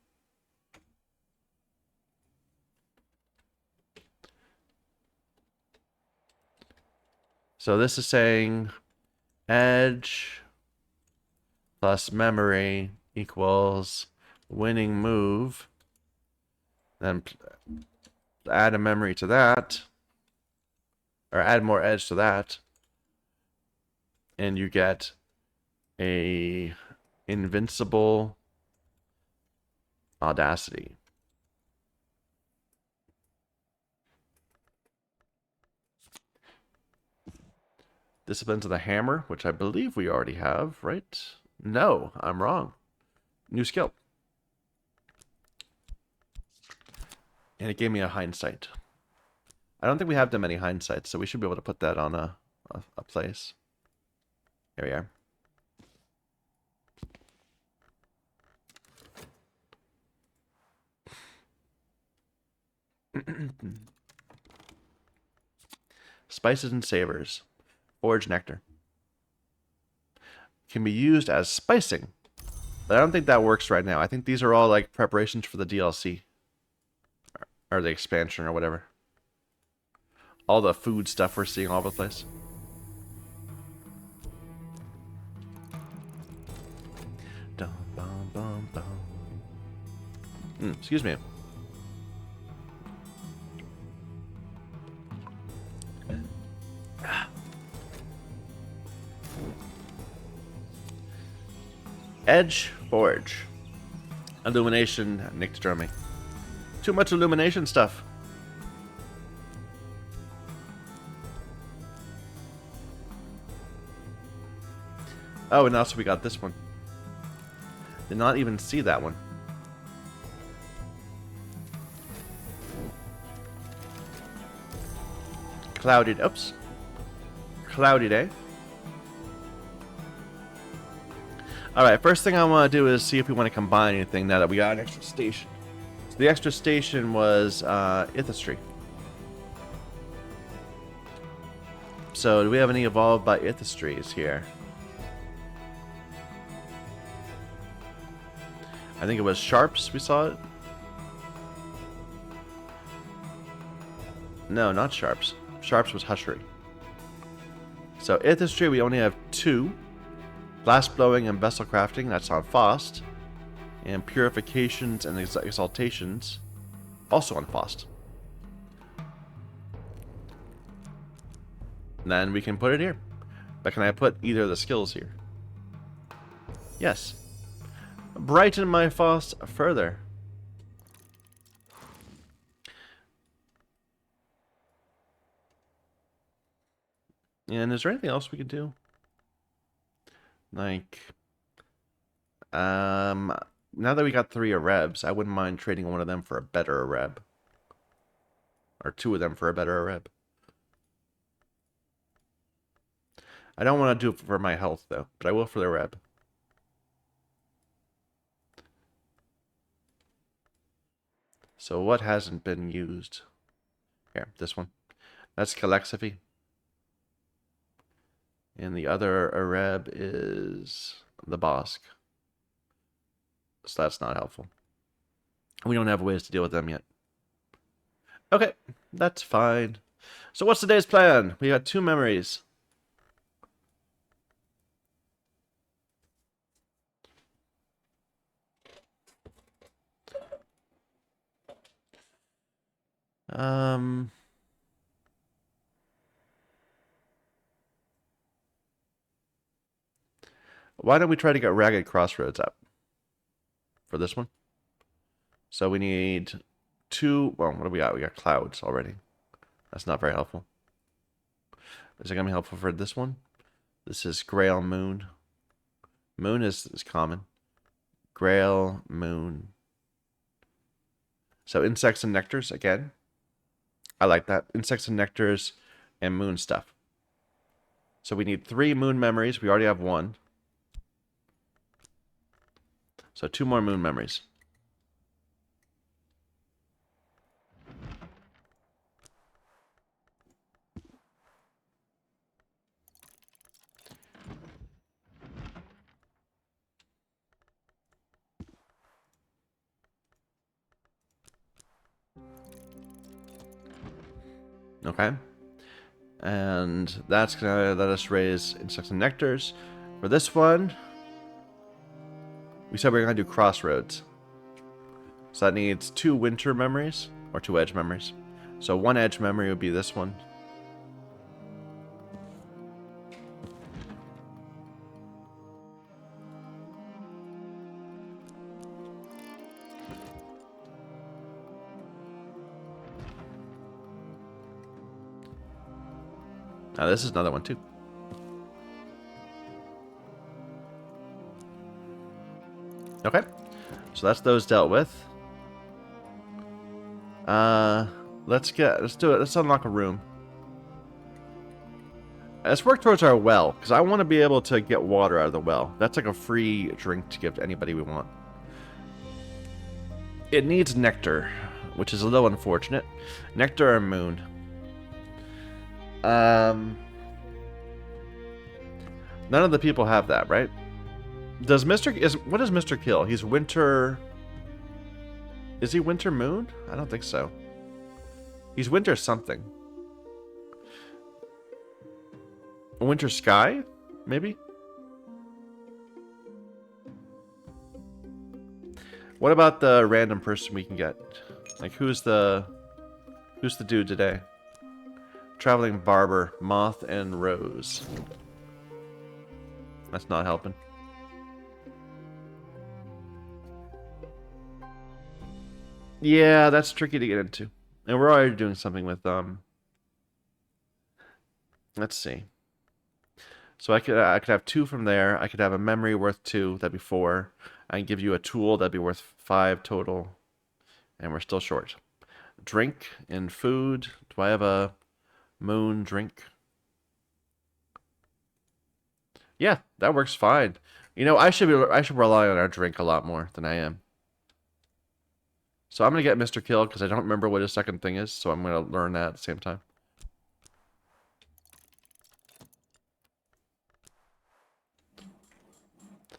So this is saying edge plus memory equals winning move. Then add a memory to that, or add more edge to that, and you get a invincible audacity. Disciplines of the Hammer, which I believe we already have, right? No, I'm wrong. New skill. And it gave me a hindsight. I don't think we have that many hindsights, so we should be able to put that on a place. Here we are. Spices and Savors. Forge Nectar. Can be used as spicing. But I don't think that works right now. I think these are all like preparations for the DLC. Or the expansion or whatever. All the food stuff we're seeing all over the place. Dum, bum, bum, bum. Excuse me. Edge Forge. Illumination Nicked Drumming. Too much illumination stuff. Oh, and also we got this one. Did not even see that one. Clouded, oops. Cloudy day. Alright, first thing I want to do is see if we want to combine anything now that we got an extra station. So the extra station was Ithistry. So do we have any evolved by Ithistries here? I think it was Sharps we saw it. No, not Sharps. Sharps was Hushery. So Ithistry we only have 2. Glass Blowing and Vessel Crafting, that's on Faust. And Purifications and Exaltations, also on Faust. Then we can put it here. But can I put either of the skills here? Yes. Brighten my Foss further. And is there anything else we could do? Like, now that we got 3 Arebs, I wouldn't mind trading one of them for a better Areb. Or 2 of them for a better Areb. I don't want to do it for my health, though, but I will for the Areb. So what hasn't been used? Here, this one. That's Calexifi. And the other Areb is the Bosk. So that's not helpful. We don't have ways to deal with them yet. Okay, that's fine. So what's today's plan? We got 2 memories. Why don't we try to get Ragged Crossroads up for this one? So we need 2, well, what do we got? We got clouds already. That's not very helpful. Is it going to be helpful for this one? This is Grail Moon. Moon is common. Grail Moon. So insects and nectars again. I like that. Insects and nectars and moon stuff. So we need 3 moon memories. We already have 1. So 2 more moon memories. Okay. And that's going to let us raise insects and nectars. For this one, we said we were going to do crossroads. So that needs 2 winter memories, or 2 edge memories. So 1 edge memory would be this one. Now this is another one too. Okay, so that's those dealt with. Let's do it. Let's unlock a room. Let's work towards our well, because I want to be able to get water out of the well. That's like a free drink to give to anybody we want. It needs nectar, which is a little unfortunate. Nectar or moon. None of the people have that, right? What is Mr. Kill? He's winter. Is he winter moon? I don't think so. He's winter something. Winter sky? Maybe? What about the random person we can get? Like, who's the dude today? Traveling barber, moth and rose. That's not helping. Yeah, that's tricky to get into. And we're already doing something with let's see. So I could have 2 from there. I could have a memory worth 2, that'd be 4. I can give you a tool, that'd be worth 5 total. And we're still short. Drink and food. Do I have a moon drink? Yeah, that works fine. You know, I should rely on our drink a lot more than I am. So I'm gonna get Mr. Kill because I don't remember what his second thing is, so I'm gonna learn that at the same time.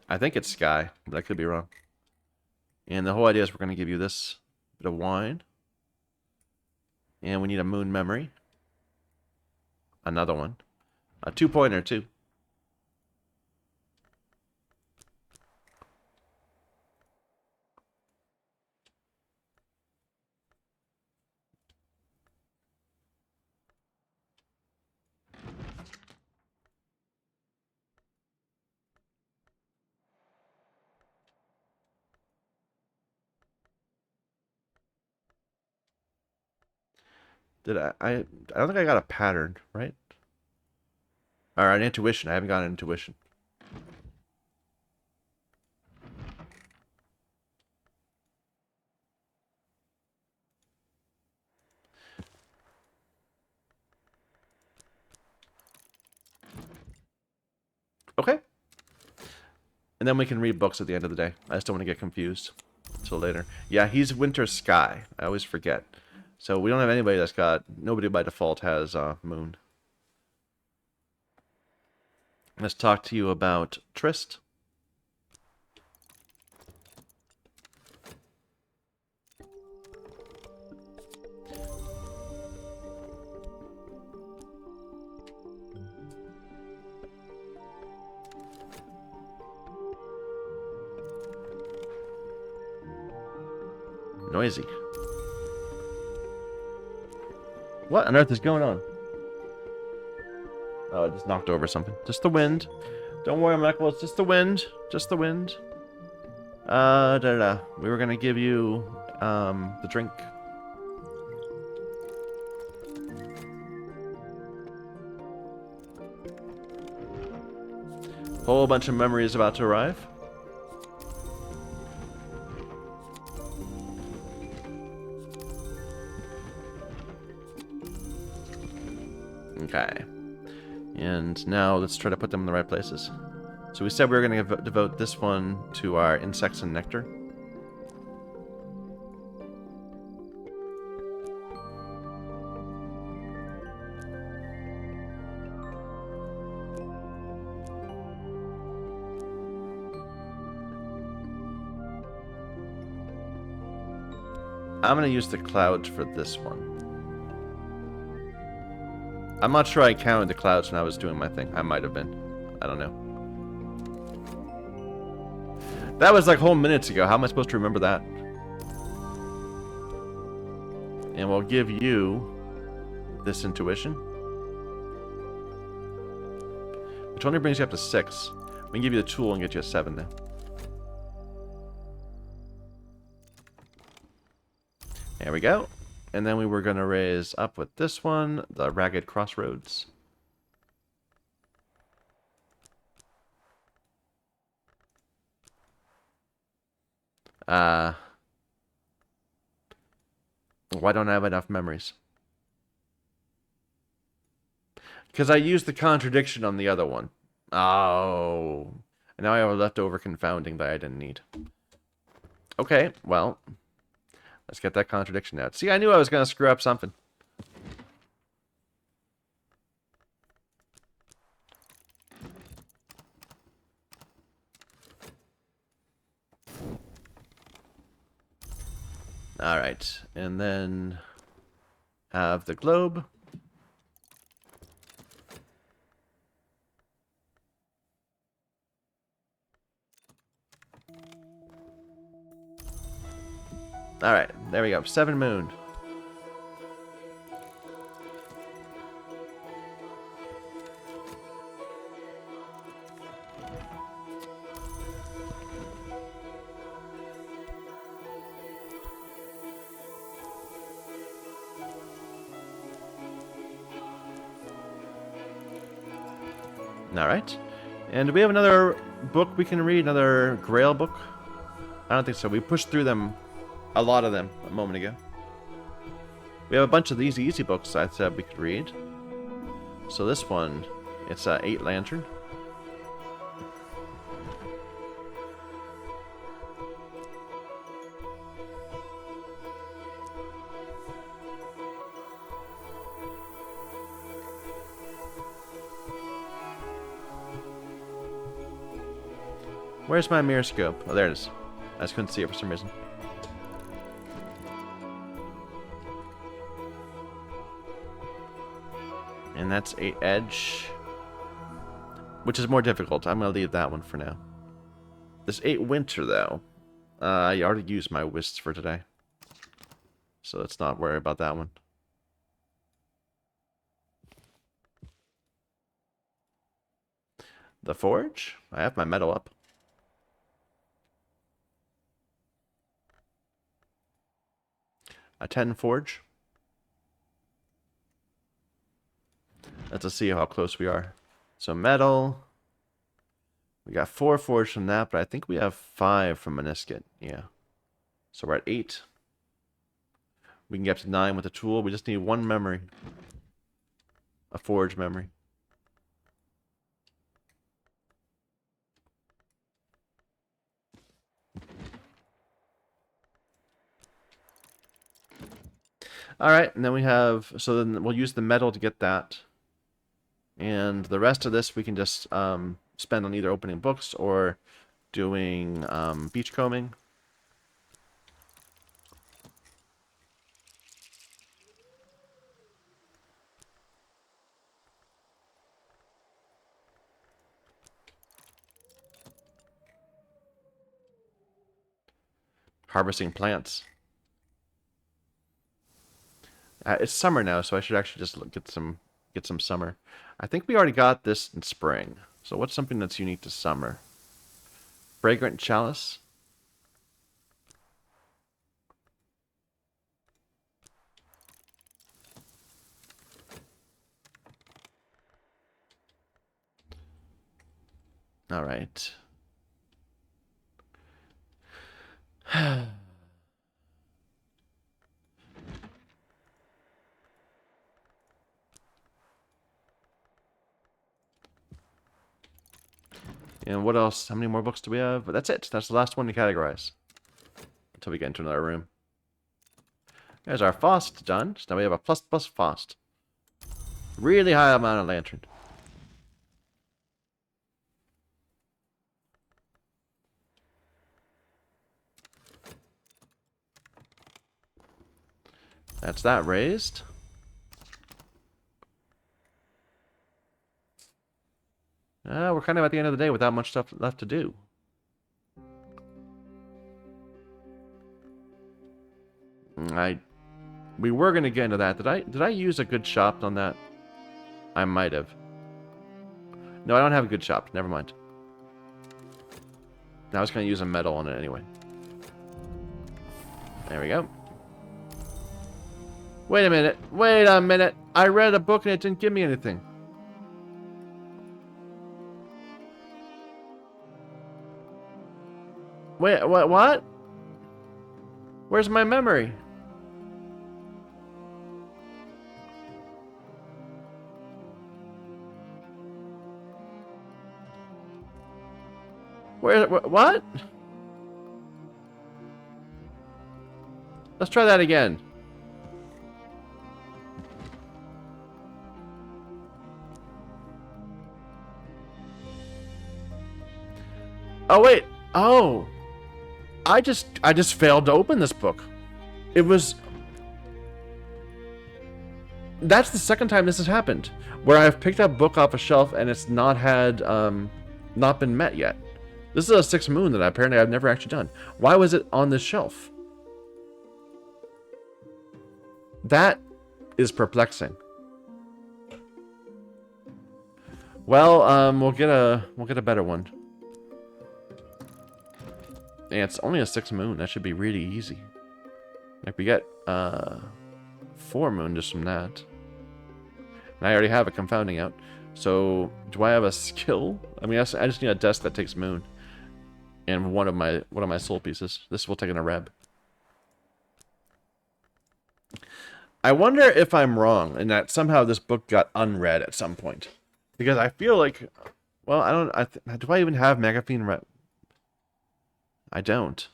I think it's Sky, but I could be wrong. And the whole idea is we're gonna give you this bit of wine. And we need a moon memory. Another one. A 2-pointer too. Did I don't think I got a pattern, right? Or an intuition. I haven't got an intuition. Okay. And then we can read books at the end of the day. I just don't want to get confused until later. Yeah, he's Winter Sky. I always forget. So we don't have anybody that's got... Nobody by default has Moon. Let's talk to you about Trist. Noisy. What on earth is going on? Oh, I just knocked over something. Just the wind. Don't worry, Michael. It's just the wind. Just the wind. We were gonna give you, the drink. Whole bunch of memories about to arrive. Okay. And now let's try to put them in the right places. So we said we were going to devote this one to our insects and nectar. I'm going to use the clouds for this one. I'm not sure I counted the clouds when I was doing my thing. I might have been. I don't know. That was like whole minutes ago. How am I supposed to remember that? And we'll give you this intuition, which only brings you up to 6. We can give you the tool and get you a 7 now. There we go. And then we were going to raise up with this one, the Ragged Crossroads. Why don't I have enough memories? Because I used the contradiction on the other one. Oh. And now I have a leftover confounding that I didn't need. Okay, well... Let's get that contradiction out. See, I knew I was going to screw up something. Alright, and then have the globe. Alright, there we go. 7 moon. Alright. And do we have another book we can read? Another Grail book? I don't think so. We pushed through them. A lot of them a moment ago. We have a bunch of these easy books I said we could read. So this one, it's 8 Lantern. Where's my mirror scope? Oh, there it is. I just couldn't see it for some reason. And that's 8 Edge, which is more difficult. I'm going to leave that one for now. This 8 Winter, though. I already used my Whists for today. So let's not worry about that one. The Forge? I have my metal up. A 10 Forge. Let's see how close we are. So metal. We got 4 forged from that, but I think we have 5 from Meniscate. Yeah. So we're at 8. We can get up to 9 with the tool. We just need 1 memory. A forged memory. Alright, and then we have... So then we'll use the metal to get that. And the rest of this we can just spend on either opening books or doing beachcombing. Harvesting plants. It's summer now, so I should actually just get some summer. I think we already got this in spring. So what's something that's unique to summer? Fragrant chalice. All right. And what else? How many more books do we have? But that's it. That's the last one to categorize. Until we get into another room. There's our Faust done. So now we have a plus Faust. Really high amount of lantern. That's that raised. We're kind of at the end of the day without much stuff left to do. We were gonna get into that. Did I use a good shop on that? I might have. No, I don't have a good shop. Never mind. I was gonna use a metal on it anyway. There we go. Wait a minute. Wait a minute. I read a book and it didn't give me anything. Wait, what? Where's my memory? What? Let's try that again. Oh, wait. Oh. I just failed to open this book. It was... That's the second time this has happened. Where I've picked up a book off a shelf and it's not had, not been met yet. This is a 6 moon that apparently I've never actually done. Why was it on this shelf? That is perplexing. Well, we'll get a better one. Yeah, it's only a 6 moon. That should be really easy. Like we get 4 moon just from that. And I already have a confounding out. So do I have a skill? I mean, I just need a desk that takes moon. And one of my soul pieces. This will take an Areb. I wonder if I'm wrong and that somehow this book got unread at some point. Because I feel like, well, I don't. Do I even have Magaphine read? I don't.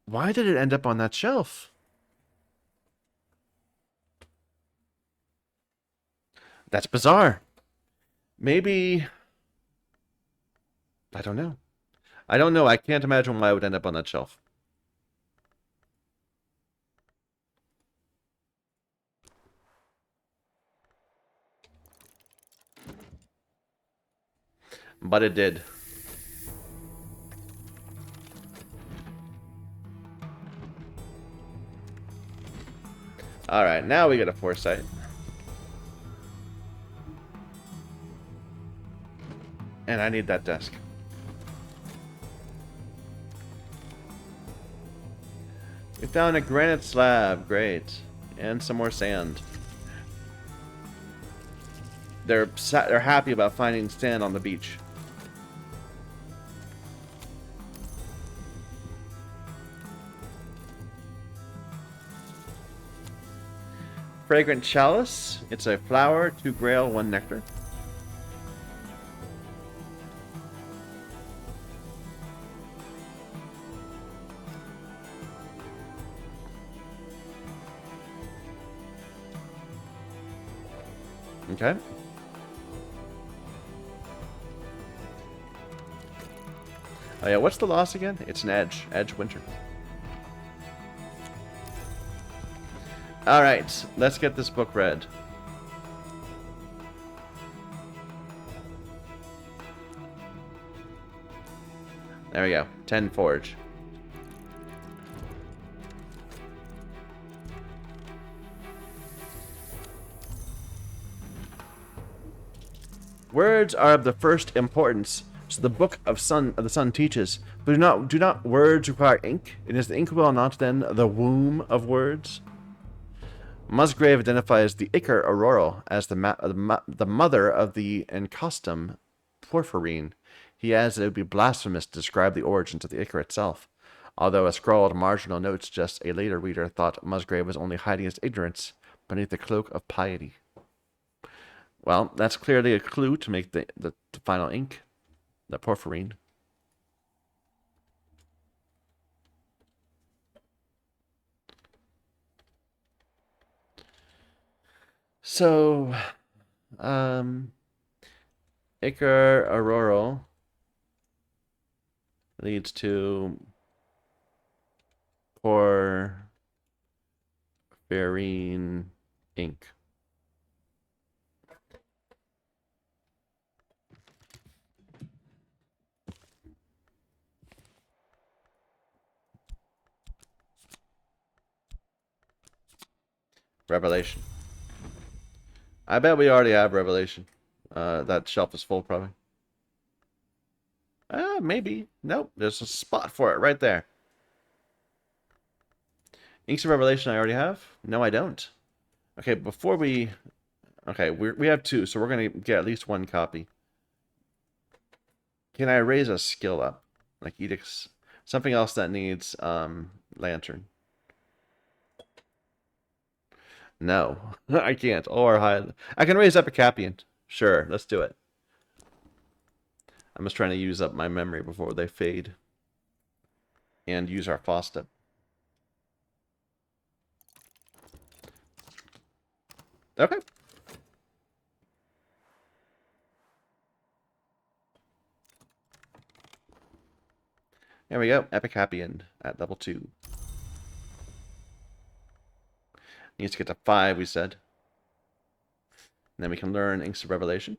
Why did it end up on that shelf? That's bizarre. Maybe... I don't know. I don't know. I can't imagine why it would end up on that shelf. But it did. Alright, now we get a foresight. And I need that desk. We found a granite slab. Great. And some more sand. they're happy about finding sand on the beach. Fragrant chalice. It's a flower, 2 grail, 1 nectar. Okay. Oh yeah, what's the loss again? It's an edge. Edge winter. Alright, let's get this book read. There we go. 10 forge. Words are of the first importance, so the book of the sun teaches. But do not words require ink? And is the ink well not then the womb of words? Musgrave identifies the Ichor Auroral as the mother of the Encostum Porphyrin. He adds that it would be blasphemous to describe the origins of the Ichor itself, although a scrawled marginal note suggests a later reader thought Musgrave was only hiding his ignorance beneath the cloak of piety. Well, that's clearly a clue to make the final ink, the Porphyrin. So, Ichor Auroral leads to Porphyrin ink. Revelation. I bet we already have Revelation. That shelf is full, probably. Maybe. Nope. There's a spot for it right there. Inks of Revelation I already have? No, I don't. Okay, before we... Okay, we have 2, so we're going to get at least 1 copy. Can I raise a skill up? Like edicts? Something else that needs lantern. No, I can't. Or I can raise up a Capian. Sure, let's do it. I'm just trying to use up my memory before they fade. And use our Fosta. Okay. There we go. Epic Happy-End at level 2. Needs to get to 5, we said. And then we can learn Inks of Revelation.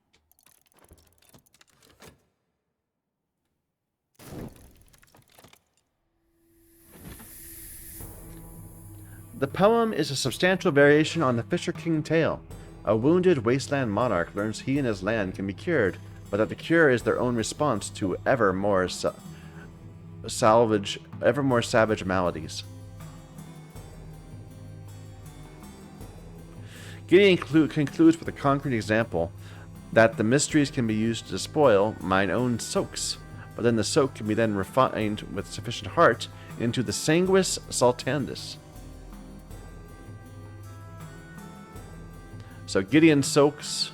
The poem is a substantial variation on the Fisher King tale. A wounded wasteland monarch learns he and his land can be cured, but that the cure is their own response to ever more savage maladies. Gideon concludes with a concrete example that the mysteries can be used to despoil mine own soaks, but then the soak can be then refined with sufficient heart into the sanguis sultandis. So Gideon soaks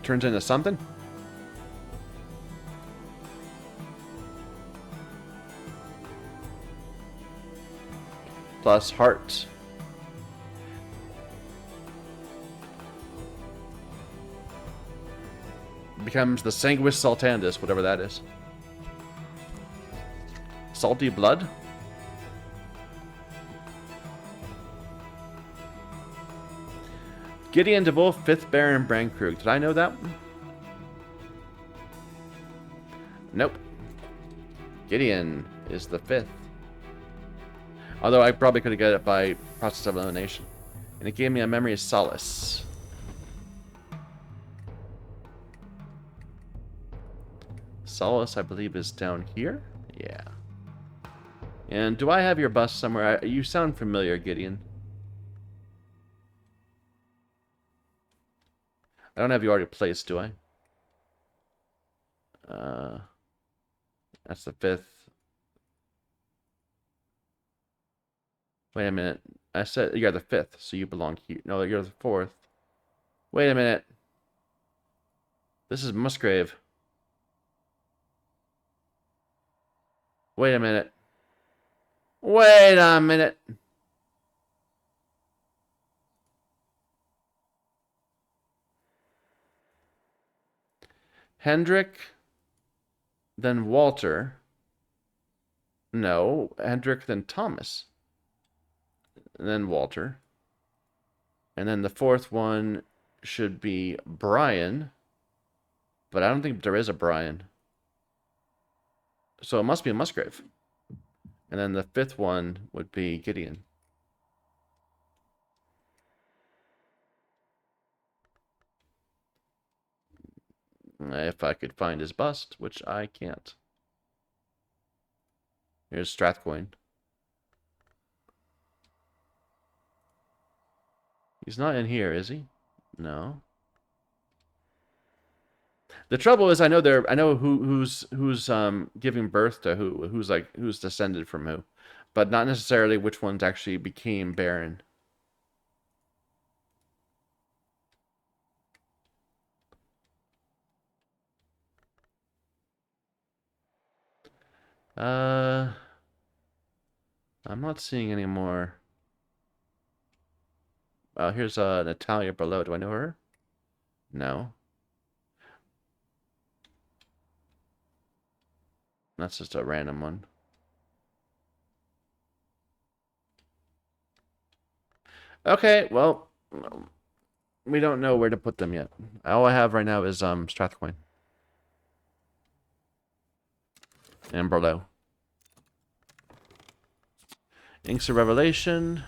turns into something. Plus heart. Becomes the sanguis sultandis, whatever that is. Salty blood? Gideon de Wolf, 5th Baron Brankrug. Did I know that one? Nope. Gideon is the 5th. Although I probably could have got it by process of elimination. And it gave me a memory of solace. Solace, I believe, is down here? Yeah. And do I have your bust somewhere? You sound familiar, Gideon. I don't have you already placed, do I? That's the 5th. Wait a minute. I said you're the 5th, so you belong here. No, you're the 4th. Wait a minute. This is Musgrave. Wait a minute. Wait a minute. Hendrik, then Walter. No, Hendrik, then Thomas. And then Walter. And then the 4th one should be Brian. But I don't think there is a Brian. So it must be a Musgrave. And then the 5th one would be Gideon. If I could find his bust, which I can't. Here's Strathcoin. He's not in here, is he? No. The trouble is, I know who's giving birth to who's descended from who, but not necessarily which ones actually became Baron. I'm not seeing any more. Here's Natalia below. Do I know her? No. That's just a random one. Okay, well, we don't know where to put them yet. All I have right now is Strathcoin and Bordeaux. Inks of Revelation.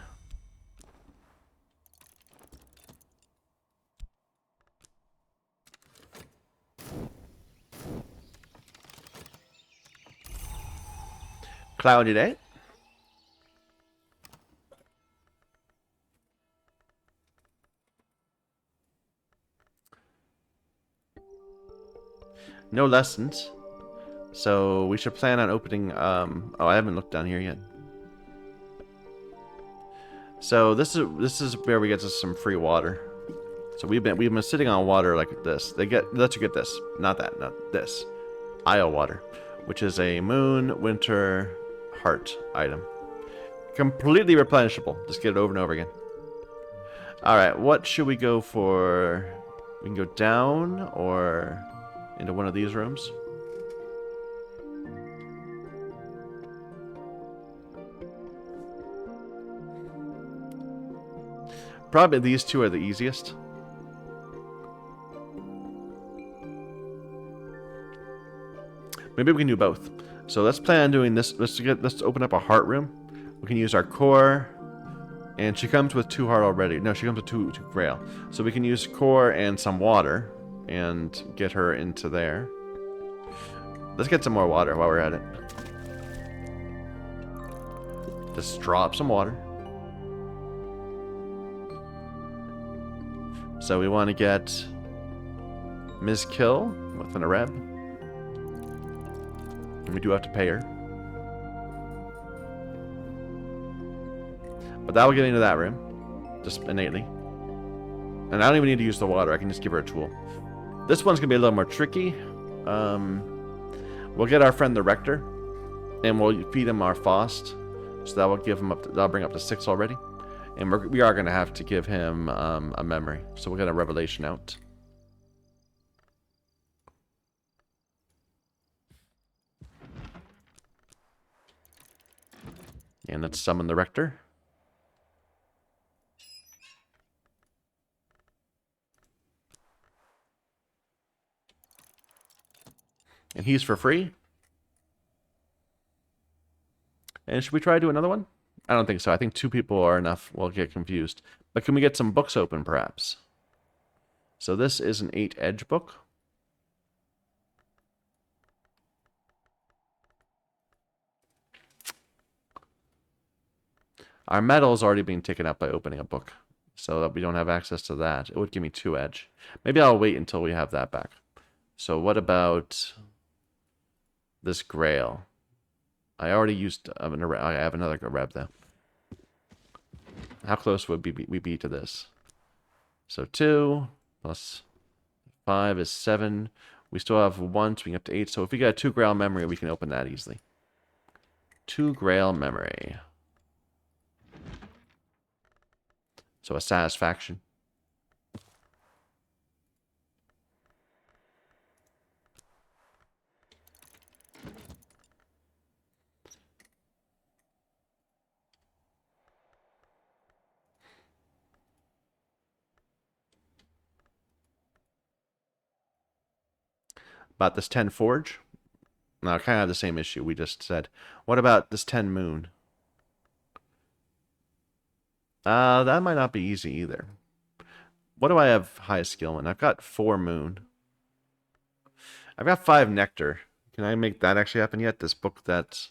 Cloudy Day. No lessons. So we should plan on opening oh, I haven't looked down here yet. So this is where we get to some free water. So we've been sitting on water like this. Let you get this. Not that, not this. Isle water, which is a moon winter heart item. Completely replenishable. Just get it over and over again. Alright, what should we go for? We can go down or into one of these rooms. Probably these two are the easiest. Maybe we can do both. So let's plan on doing this. Let's open up a heart room. We can use our core. And she comes with 2 heart already. No, she comes with two grail. So we can use core and some water and get her into there. Let's get some more water while we're at it. Just drop some water. So we want to get Ms. Kill with an Areb. And we do have to pay her. But that will get into that room. Just innately. And I don't even need to use the water. I can just give her a tool. This one's going to be a little more tricky. We'll get our friend the Rector. And we'll feed him our Faust. So that will give him up. That'll bring up to 6 already. And we are going to have to give him a memory. So we'll get a Revelation out. And let's summon the Rector. And he's for free. And should we try to do another one? I don't think so. I think 2 people are enough. We'll get confused. But can we get some books open, perhaps? So this is an 8 edge book. Our metal is already being taken up by opening a book, so that we don't have access to that. It would give me 2 edge. Maybe I'll wait until we have that back. So what about this Grail? I already used I have another Reb though. How close would we be to this? So 2 plus 5 is 7. We still have 1, so we can get up to 8. So if we got 2 Grail memory, we can open that easily. 2 Grail memory. So a satisfaction. About this 10 Forge. Now, I kind of have the same issue we just said. What about this 10 Moon? That might not be easy either. What do I have highest skill in? I've got 4 Moon. I've got 5 Nectar. Can I make that actually happen yet? This book that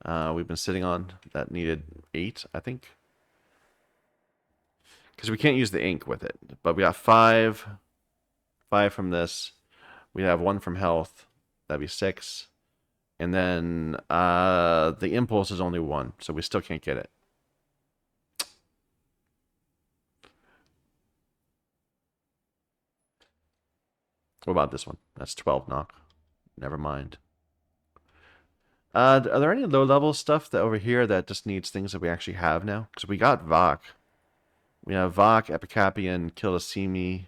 we've been sitting on that needed 8, I think. Because we can't use the ink with it. But we got 5. 5 from this. We have 1 from health. That'd be 6. And then the impulse is only 1, so we still can't get it. What about this one? That's 12 knock. Never mind. Are there any low-level stuff that over here that just needs things that we actually have now? Because we got Vok. We have Vok, Epicapian, Kilisimi,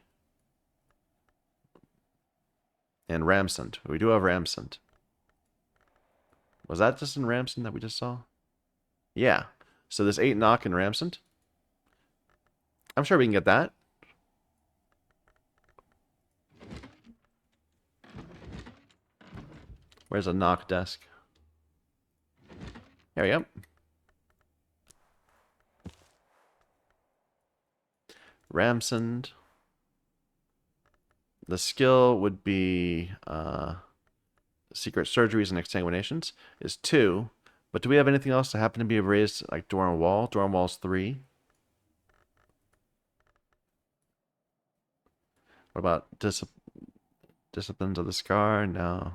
and Ramsund. We do have Ramsund. Was that just in Ramsund that we just saw? Yeah. So this 8 knock in Ramsund. I'm sure we can get that. Where's a knock desk? There we go. Ramsund. The skill would be secret surgeries and exsanguinations is 2. But do we have anything else that happen to be raised like Doran Wall? Doran Wall's 3. What about Disciplines of the Scar? No.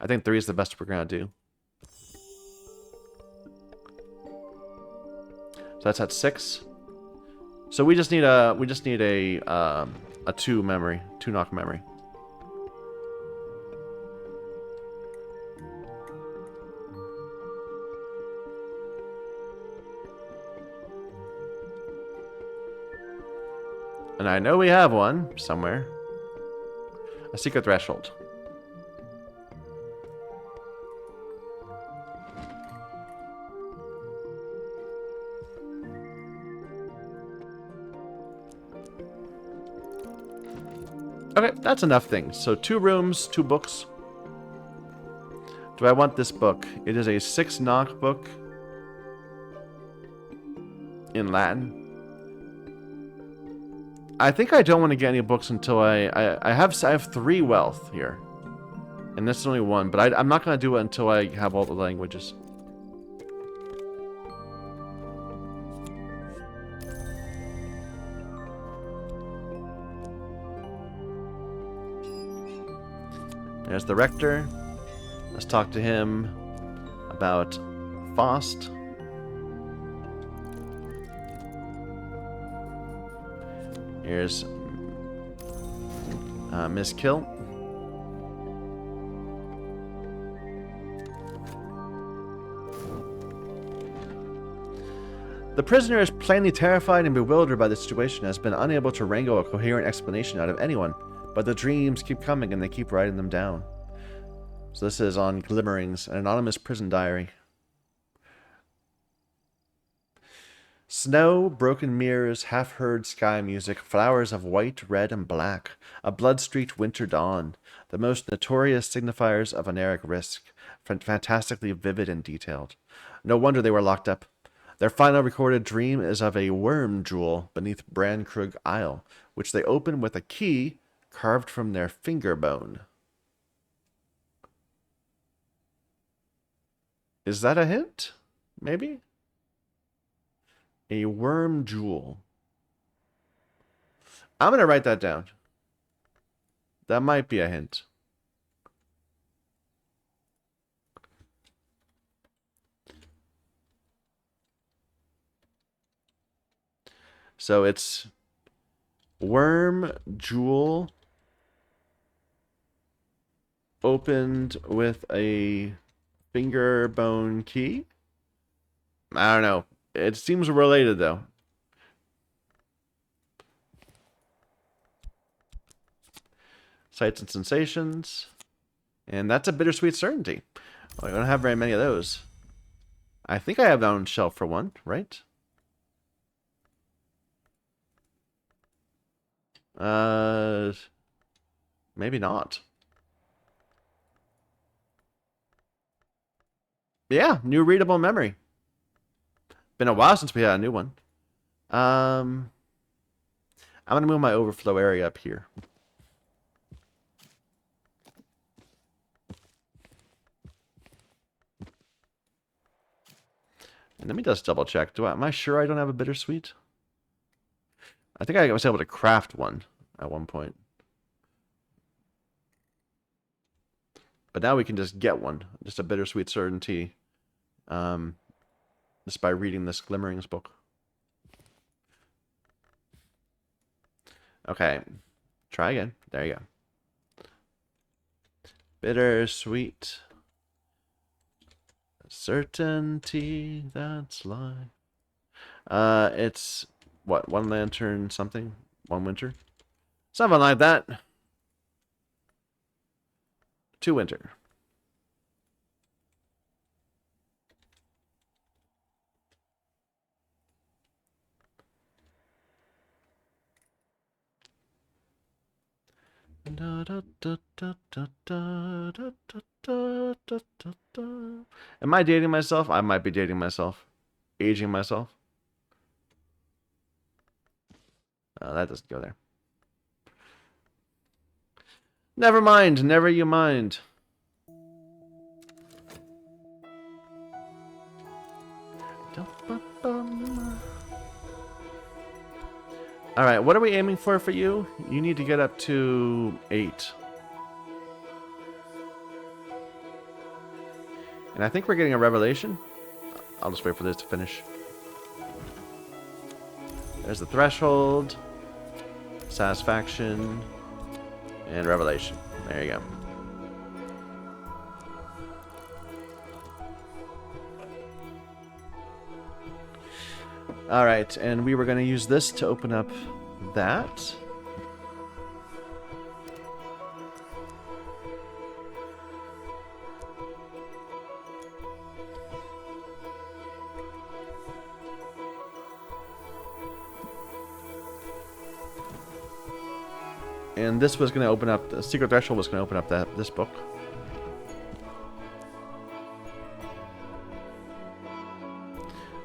I think 3 is the best we're gonna do. So that's at 6. So we just need a 2 memory, 2 knock memory. And I know we have one somewhere. A secret threshold. Okay, that's enough things. So 2 rooms, 2 books. Do I want this book? It is a 6 knock book in Latin. I think I don't want to get any books until I have 3 wealth here, and this is only 1. But I'm not going to do it until I have all the languages. There's the rector. Let's talk to him about Faust. Here's Miss Kill. The prisoner is plainly terrified and bewildered by the situation, has been unable to wrangle a coherent explanation out of anyone, but the dreams keep coming and they keep writing them down. So this is on Glimmerings, an anonymous prison diary. Snow, broken mirrors, half-heard sky music, flowers of white, red, and black, a blood-streaked winter dawn, the most notorious signifiers of Anaric risk, fantastically vivid and detailed. No wonder they were locked up. Their final recorded dream is of a worm jewel beneath Brankrug Isle, which they open with a key carved from their finger bone. Is that a hint? Maybe? A worm jewel. I'm going to write that down. That might be a hint. So it's worm jewel opened with a finger bone key. I don't know. It seems related though. Sights and sensations. And that's a bittersweet certainty. Well, I don't have very many of those. I think I have that on shelf for one, right? Maybe not. Yeah, new readable memory. Been a while since we had a new one. I'm gonna move my overflow area up here. And let me just double check. Am I sure I don't have a bittersweet? I think I was able to craft one at one point. But now we can just get one. Just a bittersweet certainty. Just by reading this Glimmerings book. Okay. Try again. There you go. Bittersweet certainty, that's life. It's what, one lantern something? One winter? Something like that. Two winter. Am I dating myself? I might be dating myself. Aging myself. That doesn't go there. Never mind. Never you mind. Alright, what are we aiming for you? You need to get up to 8. And I think we're getting a revelation. I'll just wait for this to finish. There's the threshold. Satisfaction. And revelation. There you go. Alright, and we were going to use this to open up that. And this was going to open up, the Secret Threshold was going to open up this book.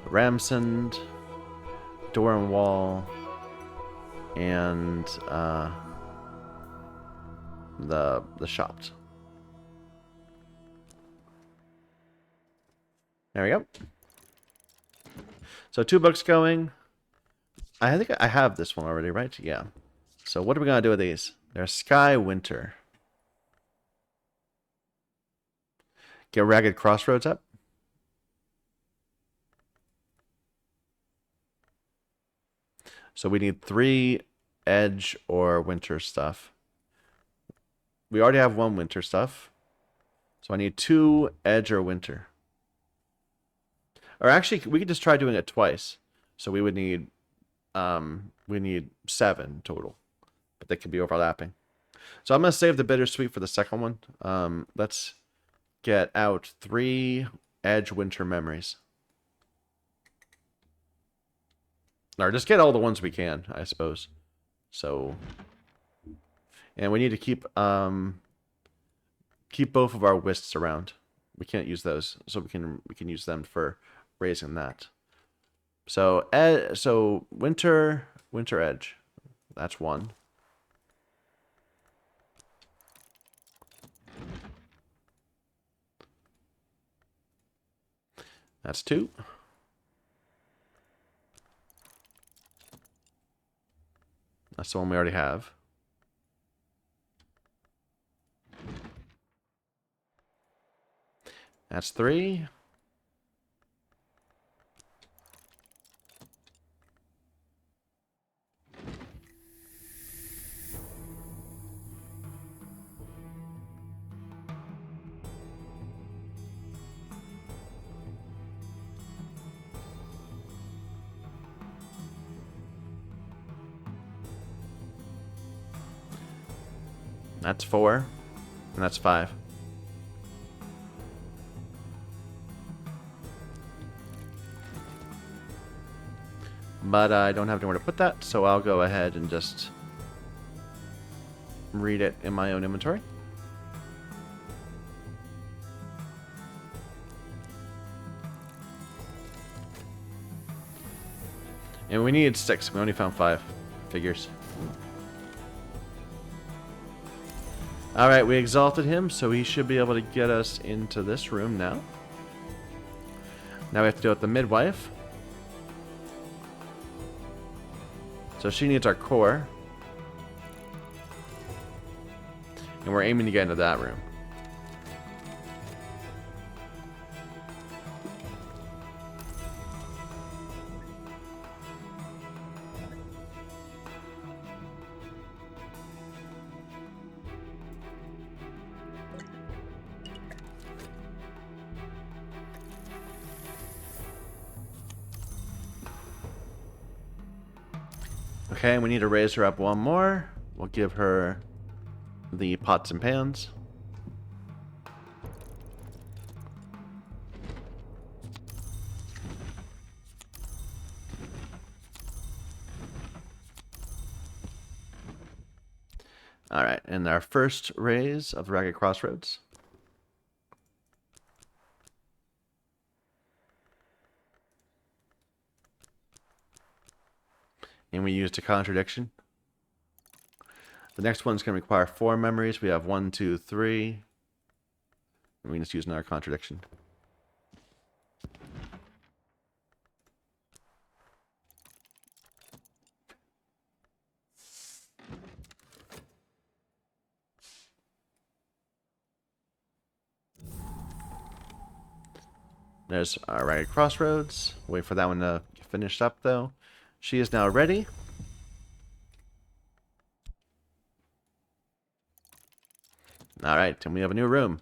Ramsond, Door and Wall, and the Shopped. There we go. So 2 books going. I think I have this one already, right? Yeah. So what are we going to do with these? They're Sky Winter. Get Ragged Crossroads up. So we need 3 Edge or Winter stuff. We already have 1 Winter stuff. So I need 2 Edge or Winter. Or actually, we could just try doing it twice. So we would need 7 total. But they could be overlapping. So I'm going to save the bittersweet for the second one. Let's get out 3 Edge Winter memories. Or just get all the ones we can, I suppose. So, and we need to keep both of our wisps around. We can't use those, so we can use them for raising that. So winter Edge, that's 1. That's 2. That's the one we already have. That's 3. That's 4. And that's 5. But I don't have anywhere to put that, so I'll go ahead and just read it in my own inventory. And we needed 6. We only found 5 figures. Alright, we exalted him, so he should be able to get us into this room now. Now we have to deal with the midwife. So she needs our core. And we're aiming to get into that room. Okay, we need to raise her up 1 more. We'll give her the pots and pans. Alright, and our first raise of the Ragged Crossroads. And we used a contradiction. The next one's going to require 4 memories. We have 1, 2, 3. And we can just use another contradiction. There's our Ragged Crossroads. Wait for that one to finish up, though. She is now ready. Alright, and we have a new room.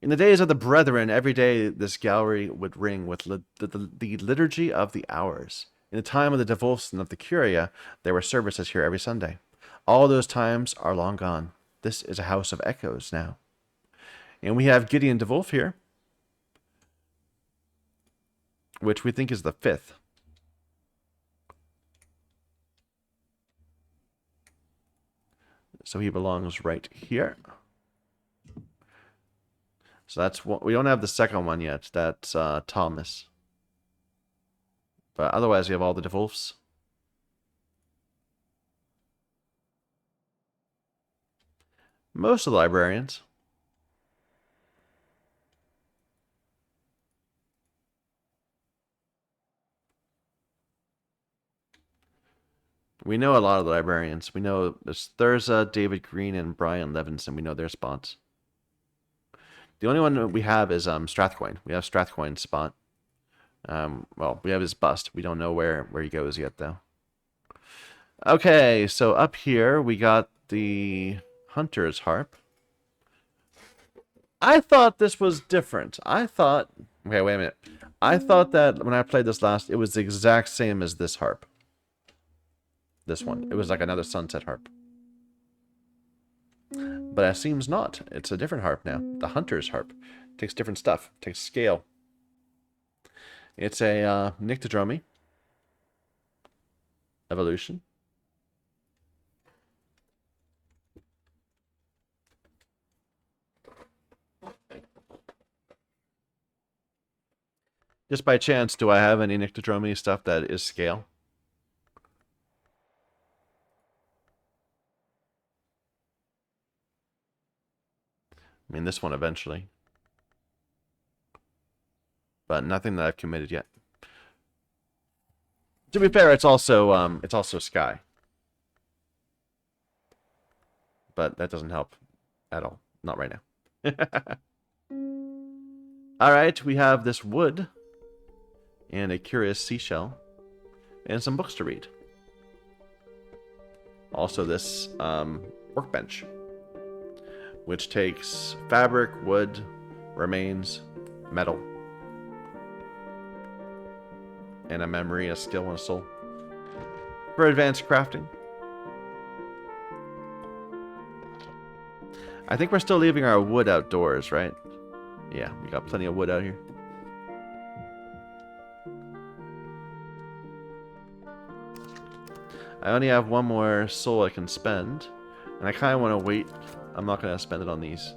In the days of the Brethren, every day this gallery would ring with the liturgy of the hours. In the time of the Devulfs and of the Curia, there were services here every Sunday. All those times are long gone. This is a house of echoes now. And we have Gideon Devulf here, which we think is the 5th. So he belongs right here. So that's what we don't have the second one yet. That's Thomas. But otherwise, we have all the Devulfs. Most of the librarians. We know a lot of the librarians. We know there's Thurza, David Green, and Brian Levinson. We know their spots. The only one that we have is Strathcoin. We have Strathcoin's spot. Well, we have his bust. We don't know where he goes yet, though. Okay, so up here we got the Hunter's Harp. I thought this was different. I thought... Okay, wait a minute. I thought that when I played this last, it was the exact same as this harp. This one. It was like another Sunset Harp. But it seems not. It's a different harp now. The Hunter's Harp. Takes different stuff. Takes scale. It's a Nyctodromy evolution. Just by chance, do I have any Nyctodromy stuff that is scale? I mean, this one eventually. but nothing that I've committed yet. To be fair, it's also Sky, but that doesn't help at all. Not right now. All right, we have this wood and a curious seashell and some books to read. Also, this workbench, which takes fabric, wood, remains, metal, and a memory, a skill, and a soul for advanced crafting. I think we're still leaving our wood outdoors, right? Yeah, we got plenty of wood out here. I only have one more soul I can spend, and I kind of want to wait. I'm not going to spend it on these.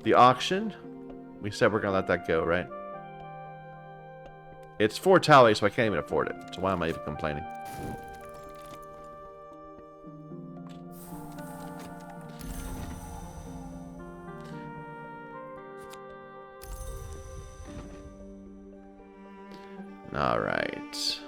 The auction, we said we're going to let that go, right? It's 4 tally, so I can't even afford it. So why am I even complaining? All right.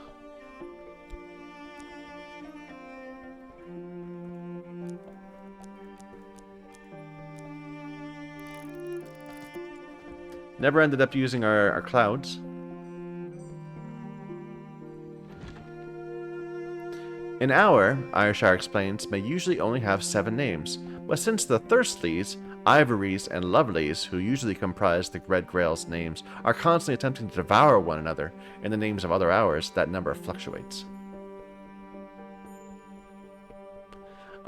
Never ended up using our clouds. An hour, Irishar explains, may usually only have 7 names, but since the Thirstleys, Ivories, and Lovelies, who usually comprise the Red Grail's names, are constantly attempting to devour one another in the names of other hours, that number fluctuates.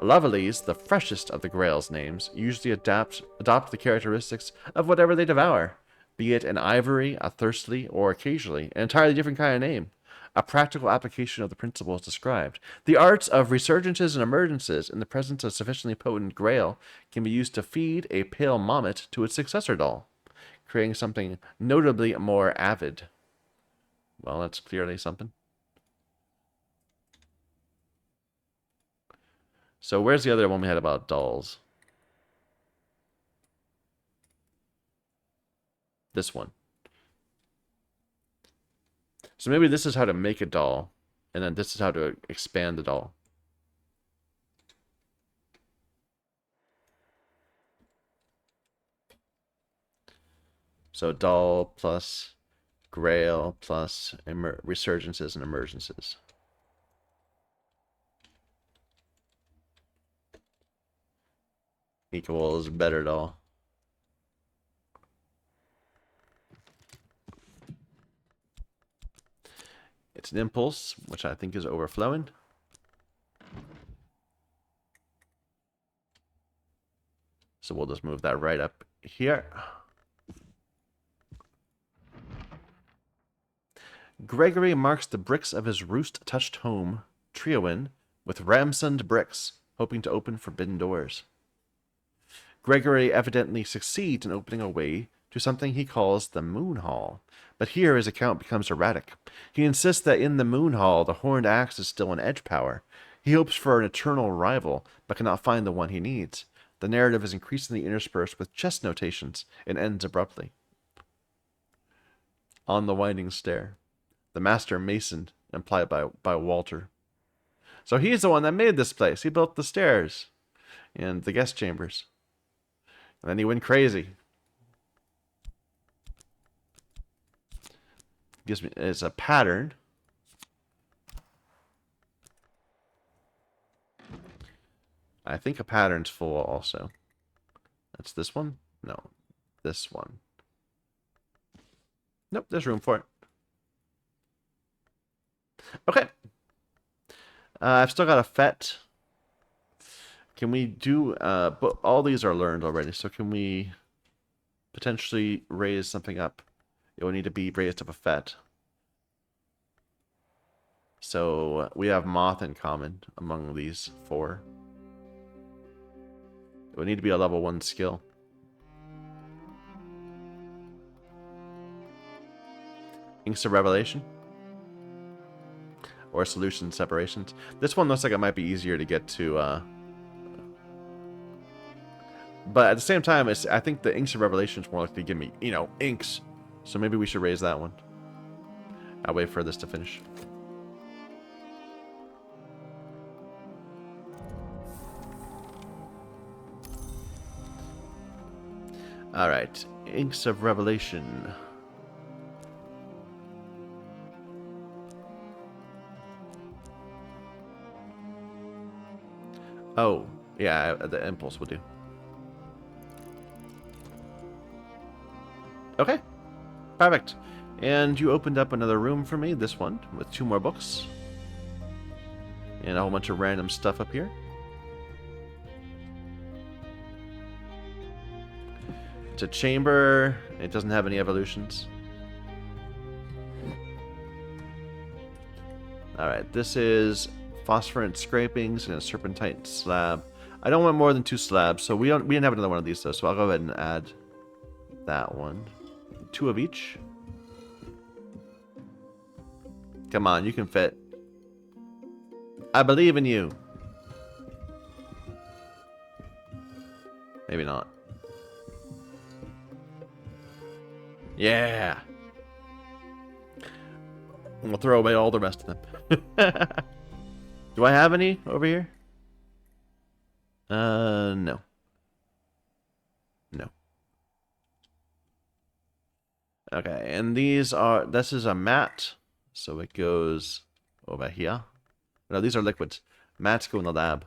Lovelies, the freshest of the Grail's names, usually adopt the characteristics of whatever they devour, be it an Ivory, a Thirstly, or occasionally an entirely different kind of name. A practical application of the principles described. The arts of resurgences and emergences in the presence of sufficiently potent Grail can be used to feed a pale Mommet to its successor doll, creating something notably more avid. Well, that's clearly something. So where's the other one we had about dolls? This one. So maybe this is how to make a doll, and then this is how to expand the doll. So doll plus Grail plus resurgences and emergences. Equals better doll. It's an impulse, which I think is overflowing. So we'll just move that right up here. Gregory marks the bricks of his roost-touched home, Triowin, with ramsoned bricks, hoping to open forbidden doors. Gregory evidently succeeds in opening a way to something he calls the Moon Hall, but here his account becomes erratic. He insists that in the Moon Hall the horned axe is still an edge power. He hopes for an eternal rival, but cannot find the one he needs. The narrative is increasingly interspersed with chess notations and ends abruptly. On the winding stair. The master mason, implied by Walter. So he's the one that made this place. He built the stairs and the guest chambers. And then he went crazy. Gives me it's a pattern. I think a pattern's full also. That's this one? No. This one. Nope, there's room for it. Okay. I've still got a FET. Can we do... but all these are learned already, so can we potentially raise something up? It will need to be raised up a FET. So we have Moth in common among these 4. It would need to be a level 1 skill. Inks of Revelation. Or Solution Separations. This one looks like it might be easier to get to... But at the same time, I think the Inks of Revelation is more likely to give me, inks. So maybe we should raise that one. I'll wait for this to finish. Alright. Inks of Revelation. Oh, yeah, the impulse will do. Okay, perfect. And you opened up another room for me, this one, with 2 more books. And a whole bunch of random stuff up here. It's a chamber. It doesn't have any evolutions. Alright, this is phosphorant scrapings and a serpentine slab. I don't want more than 2 slabs, so we didn't have another one of these though, so I'll go ahead and add that one. 2 of each. Come on, you can fit. I believe in you. Maybe not. Yeah. We'll throw away all the rest of them. Do I have any over here? No. No. Okay, and this is a mat, so it goes over here. No, these are liquids. Mats go in the lab.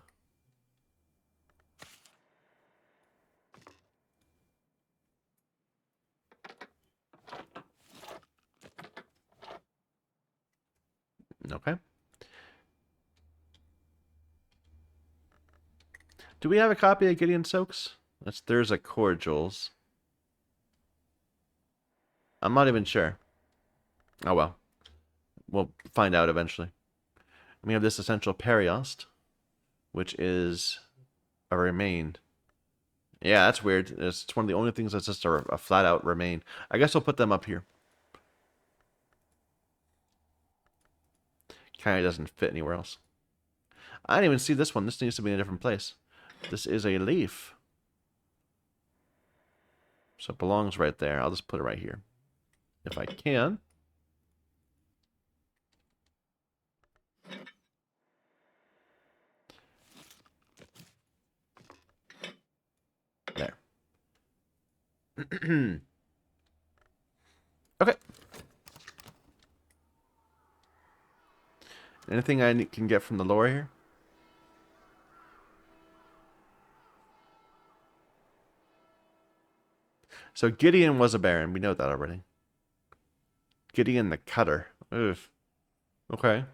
Okay. Do we have a copy of Gideon Soaks? There's a cordials. I'm not even sure. Oh well. We'll find out eventually. We have this essential periost, which is a remain. Yeah, that's weird. It's one of the only things that's just a flat out remain. I guess we'll put them up here. Kind of doesn't fit anywhere else. I didn't even see this one. This needs to be in a different place. This is a leaf. So it belongs right there. I'll just put it right here. If I can. There. Okay. Anything I can get from the lore here? So Gideon was a baron. We know that already. Gideon the Cutter. Ugh. Okay.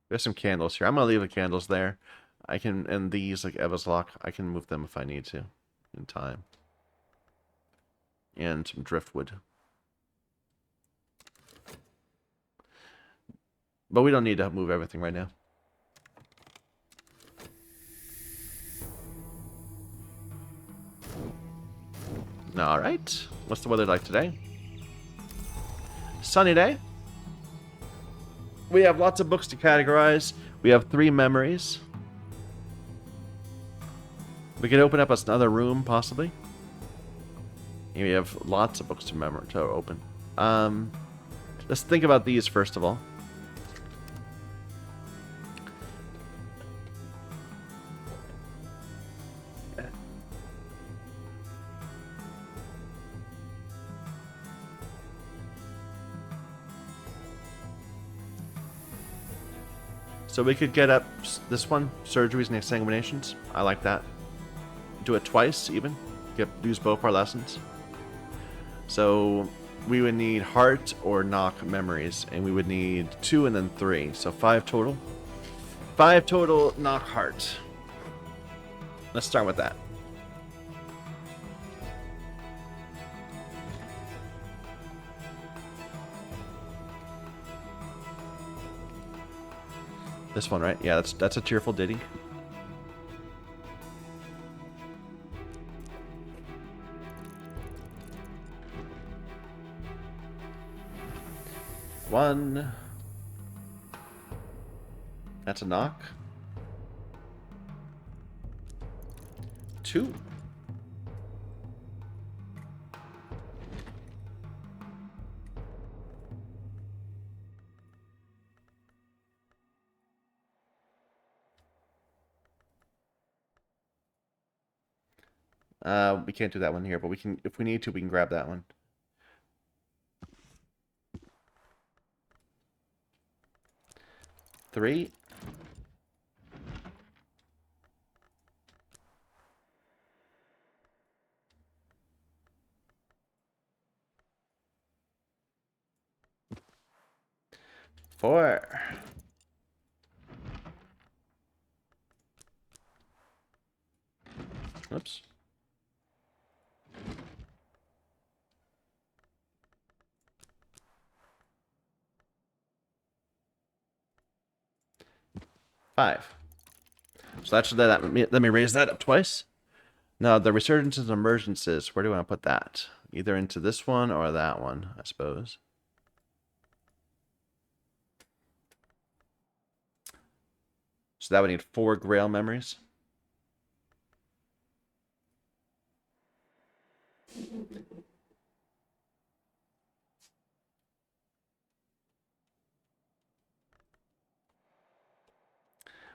There's some candles here. I'm gonna leave the candles there. I can, and these like Eva's Lock, I can move them if I need to in time. And some driftwood. But we don't need to move everything right now. Alright. What's the weather like today? Sunny day. We have lots of books to categorize. We have 3 memories. We could open up another room, possibly. And we have lots of books to open. Let's think about these first of all. So we could get up this one, surgeries and examinations. I like that. Do it twice even. Use both our lessons. So we would need heart or knock memories, and we would need 2 and then 3. So 5 total. 5 total knock heart. Let's start with that. This one, right? Yeah, that's a cheerful ditty. 1. That's a knock. 2. We can't do that one here, but we can, if we need to, we can grab that one. Three. Four. Oops. Five. So that should let me raise that up twice. Now the resurgences and emergences, where do I want to put that? Either into this one or that one, I suppose. So that would need 4 Grail memories.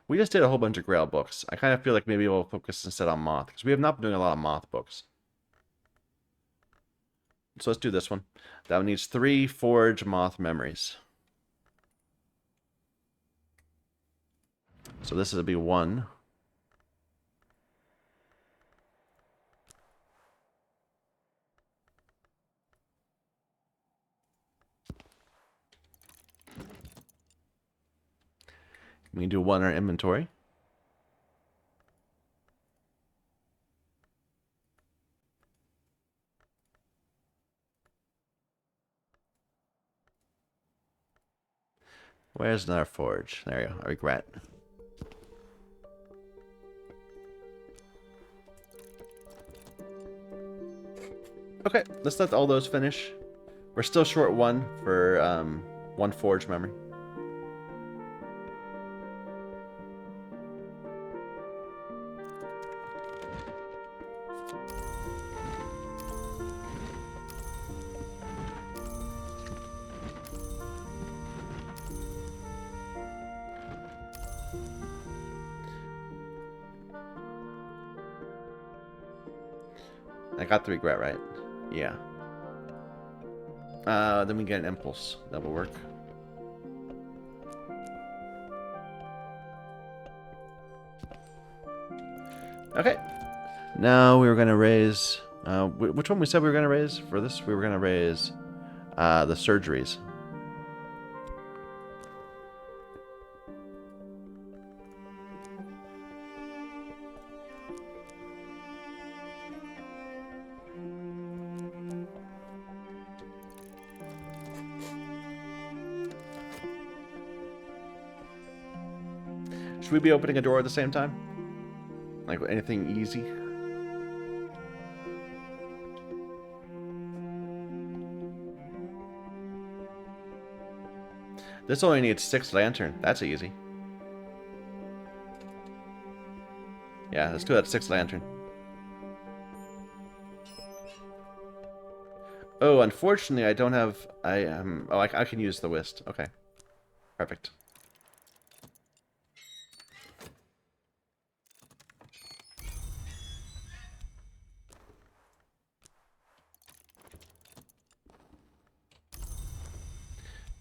We just did a whole bunch of Grail books. I kind of feel like maybe we'll focus instead on Moth, because we have not been doing a lot of Moth books. So let's do this one. That one needs 3 Forge Moth memories. So this will be 1. We can do 1 in our inventory. Where's another forge? There you go. I regret. Okay, let's let all those finish. We're still short 1 for 1 forge memory. I got the regret right. Yeah. Then we get an impulse. That will work. Okay. Now we were going to raise... which one we said we were going to raise for this? We were going to raise the surgeries. Should we be opening a door at the same time? Like anything easy? This only needs 6 lantern. That's easy. Yeah, let's do that 6 lantern. Oh, unfortunately, I don't have... oh, I can use the whist. Okay. Perfect.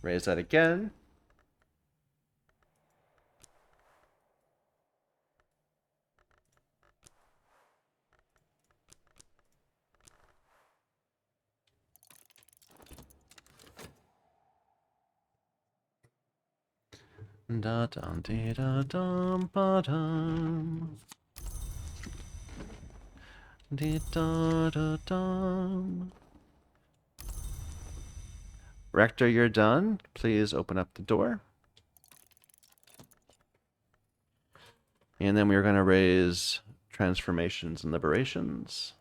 Raise that again. Da dum dee da dum ba dum. Dee da da dum. Rector, you're done. Please open up the door. And then we're going to raise transformations and liberations.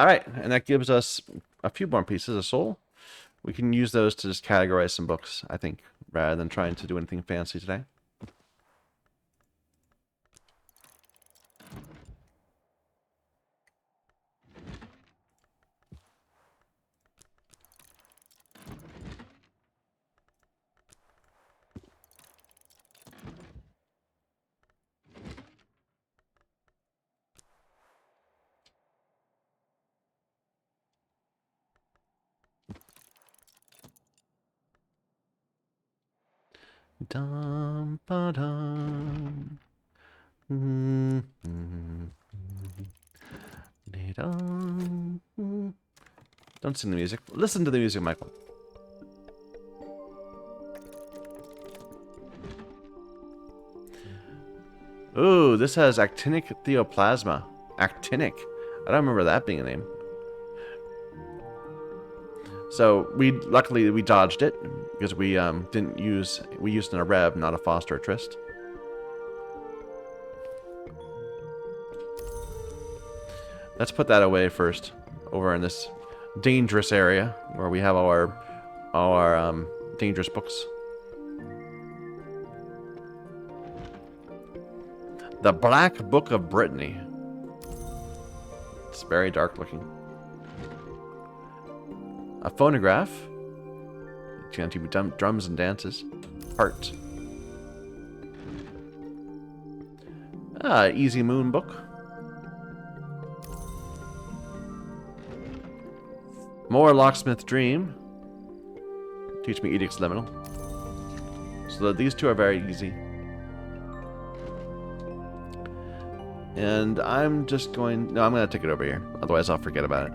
Alright, and that gives us a few more pieces of soul. We can use those to just categorize some books, I think, rather than trying to do anything fancy today. Dum ba dum. Don't sing the music. Listen to the music, Michael. Ooh, this has actinic theoplasma. Actinic. I don't remember that being a name. So luckily we dodged it because we used an Areb, not a Foster or Trist. Let's put that away first, over in this dangerous area where we have our dangerous books. The Black Book of Brittany. It's very dark looking. A phonograph. Chanting drums and dances. Heart. Easy Moon book. More Locksmith Dream. Teach me Edicts Liminal. So these two are very easy. And I'm just going... No, I'm going to take it over here. Otherwise, I'll forget about it.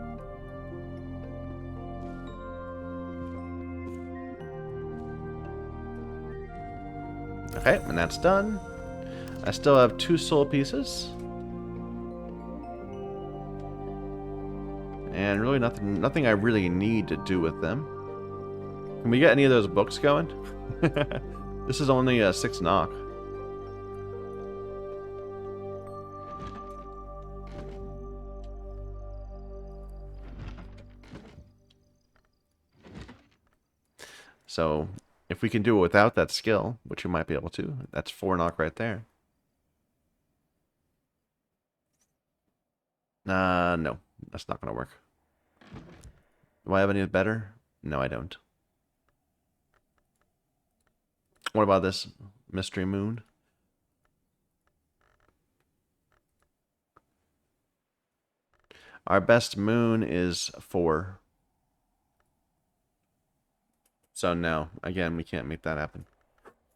Okay, and that's done. I still have 2 soul pieces. And really nothing I really need to do with them. Can we get any of those books going? This is only a 6 knock. So, if we can do it without that skill, which we might be able to, that's 4 knock right there. No. That's not going to work. Do I have any better? No, I don't. What about this Mystery Moon? Our best moon is 4. So no, again, we can't make that happen.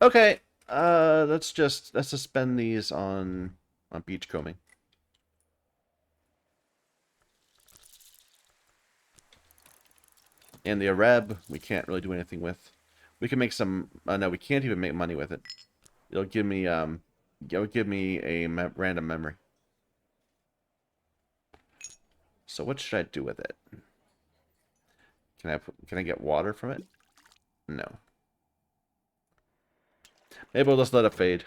Okay, let's just spend these on beachcombing. And the Areb, we can't really do anything with. We can make some. No, we can't even make money with it. It'll give me a random memory. So what should I do with it? Can I get water from it? No. Maybe we'll just let it fade.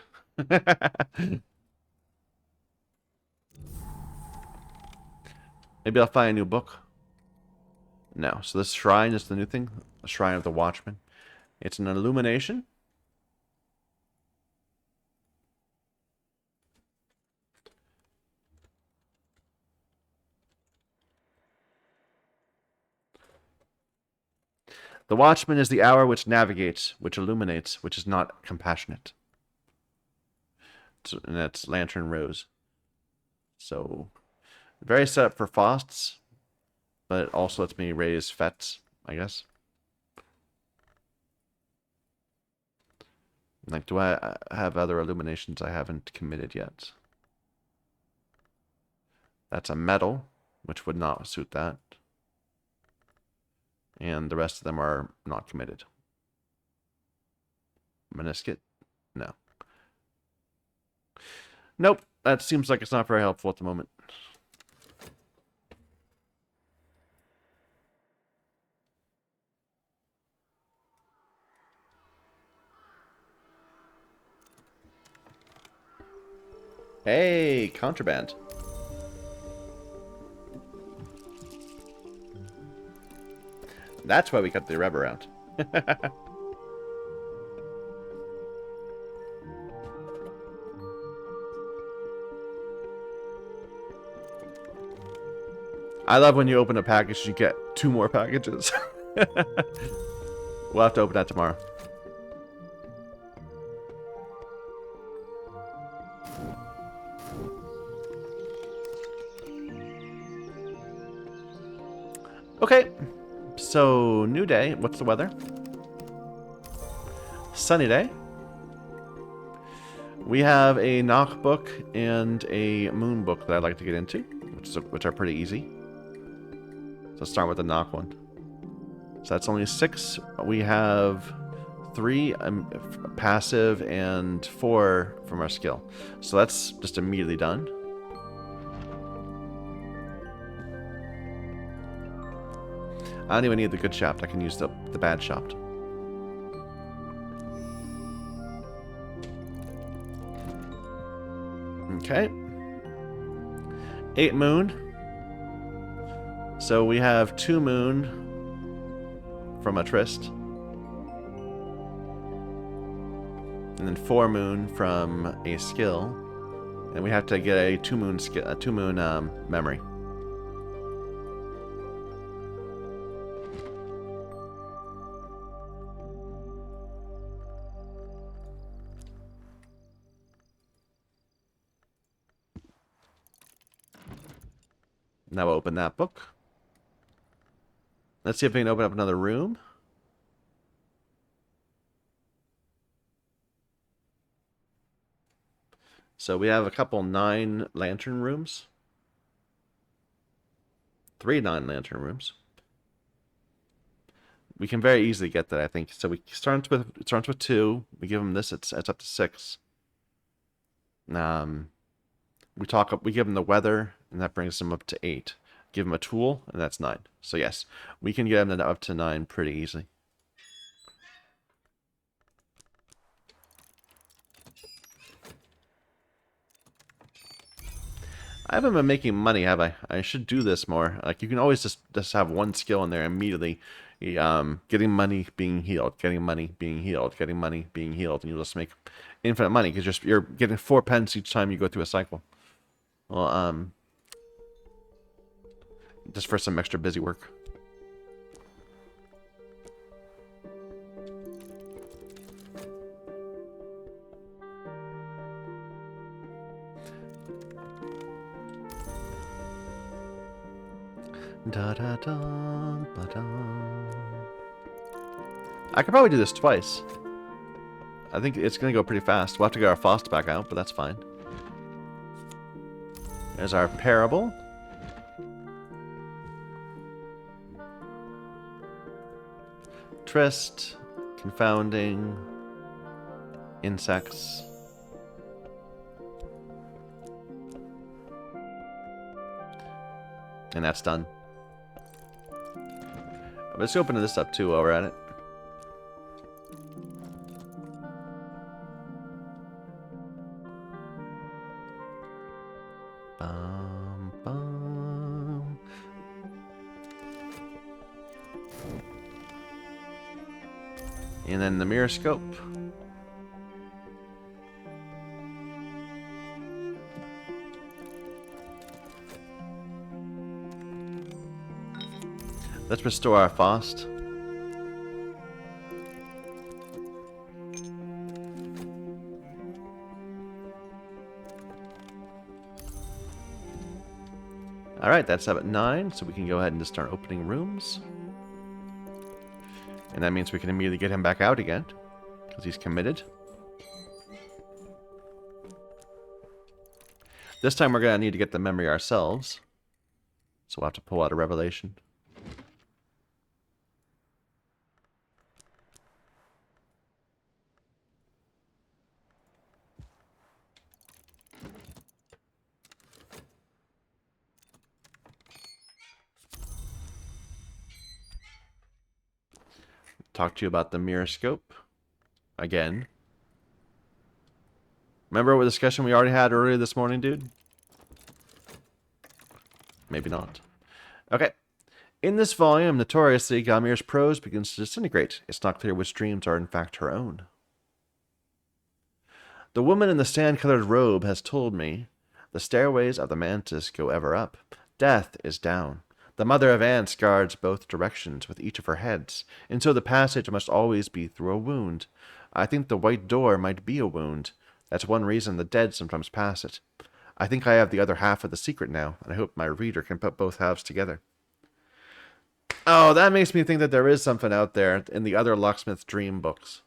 Maybe I'll find a new book. No. So this shrine is the new thing. The Shrine of the Watchman. It's an illumination. The Watchman is the hour which navigates, which illuminates, which is not compassionate. And that's Lantern Rose. So, very set up for Fasts, but it also lets me raise Fets, I guess. Like, do I have other illuminations I haven't committed yet? That's a metal, which would not suit that. And the rest of them are not committed. Meniscate? No. Nope. That seems like it's not very helpful at the moment. Hey, contraband. That's why we kept the Reb around. I love when you open a package, you get 2 more packages. We'll have to open that tomorrow. Okay, so new day. What's the weather? Sunny day. We have a Nock book and a Moon book that I'd like to get into, which are pretty easy. So let's start with the Nock one. So that's only 6. We have 3 passive and 4 from our skill. So that's just immediately done. I don't even need the good shaft. I can use the bad shaft. Okay. 8 moon. So we have 2 moon from a Trist. And then 4 moon from a skill. And we have to get a 2 moon skill, a 2 moon memory. Now we'll open that book. Let's see if we can open up another room. So we have a couple 9 lantern rooms. 3 9 lantern rooms. We can very easily get that, I think. So we start with 2. We give them this. It's up to 6. We give them the weather, and that brings them up to 8. Give them a tool, and that's 9. So yes, we can get them up to 9 pretty easily. I haven't been making money, have I? I should do this more. Like, you can always just have one skill in there immediately. Getting money, being healed. Getting money, being healed. Getting money, being healed. And you'll just make infinite money because you're getting 4 pence each time you go through a cycle. Well, just for some extra busy work. Da da da ba da. I could probably do this twice. I think it's gonna go pretty fast. We'll have to get our Faust back out, but that's fine. There's our Parable. Trist. Confounding. Insects. And that's done. Let's open this up too while we're at it. Bum, bum. And then the mirror scope. Let's restore our Faust. Alright, that's up at 9, so we can go ahead and just start opening rooms. And that means we can immediately get him back out again, because he's committed. This time we're going to need to get the memory ourselves. So we'll have to pull out a Revelation. Talk to you about the mirror scope again. Remember what discussion we already had earlier this morning, dude? Maybe not. Okay. In this volume, notoriously, Galmir's prose begins to disintegrate. It's not clear which dreams are in fact her own. The woman in the sand-colored robe has told me, the stairways of the mantis go ever up. Death is down. The mother of ants guards both directions with each of her heads, and so the passage must always be through a wound. I think the white door might be a wound. That's one reason the dead sometimes pass it. I think I have the other half of the secret now, and I hope my reader can put both halves together. Oh, that makes me think that there is something out there in the other Locksmith Dream books.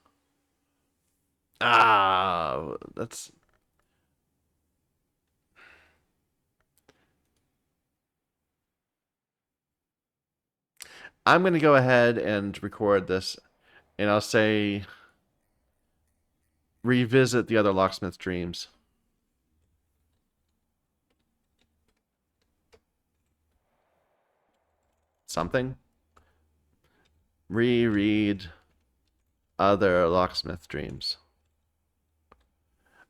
Ah, that's... I'm going to go ahead and record this, and I'll say revisit the other Locksmith Dreams. Something. Reread other Locksmith Dreams.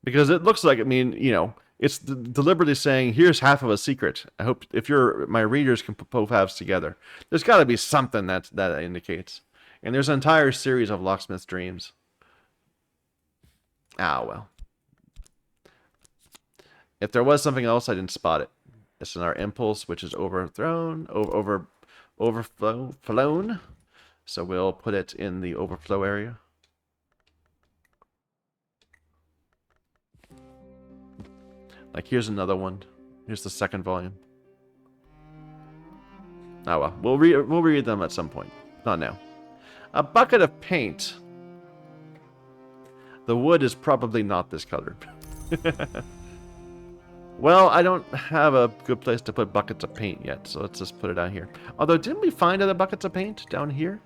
Because it looks like, I mean, you know, it's deliberately saying, here's half of a secret. I hope if my readers can put both halves together. There's got to be something that indicates. And there's an entire series of Locksmith Dreams. Ah, well. If there was something else, I didn't spot it. It's in our impulse, which is overflown. So we'll put it in the overflow area. Like, here's another one. Here's the second volume. Oh well, we'll read them at some point. Not now. A bucket of paint. The wood is probably not this color. Well, I don't have a good place to put buckets of paint yet, so let's just put it out here. Although, didn't we find other buckets of paint down here?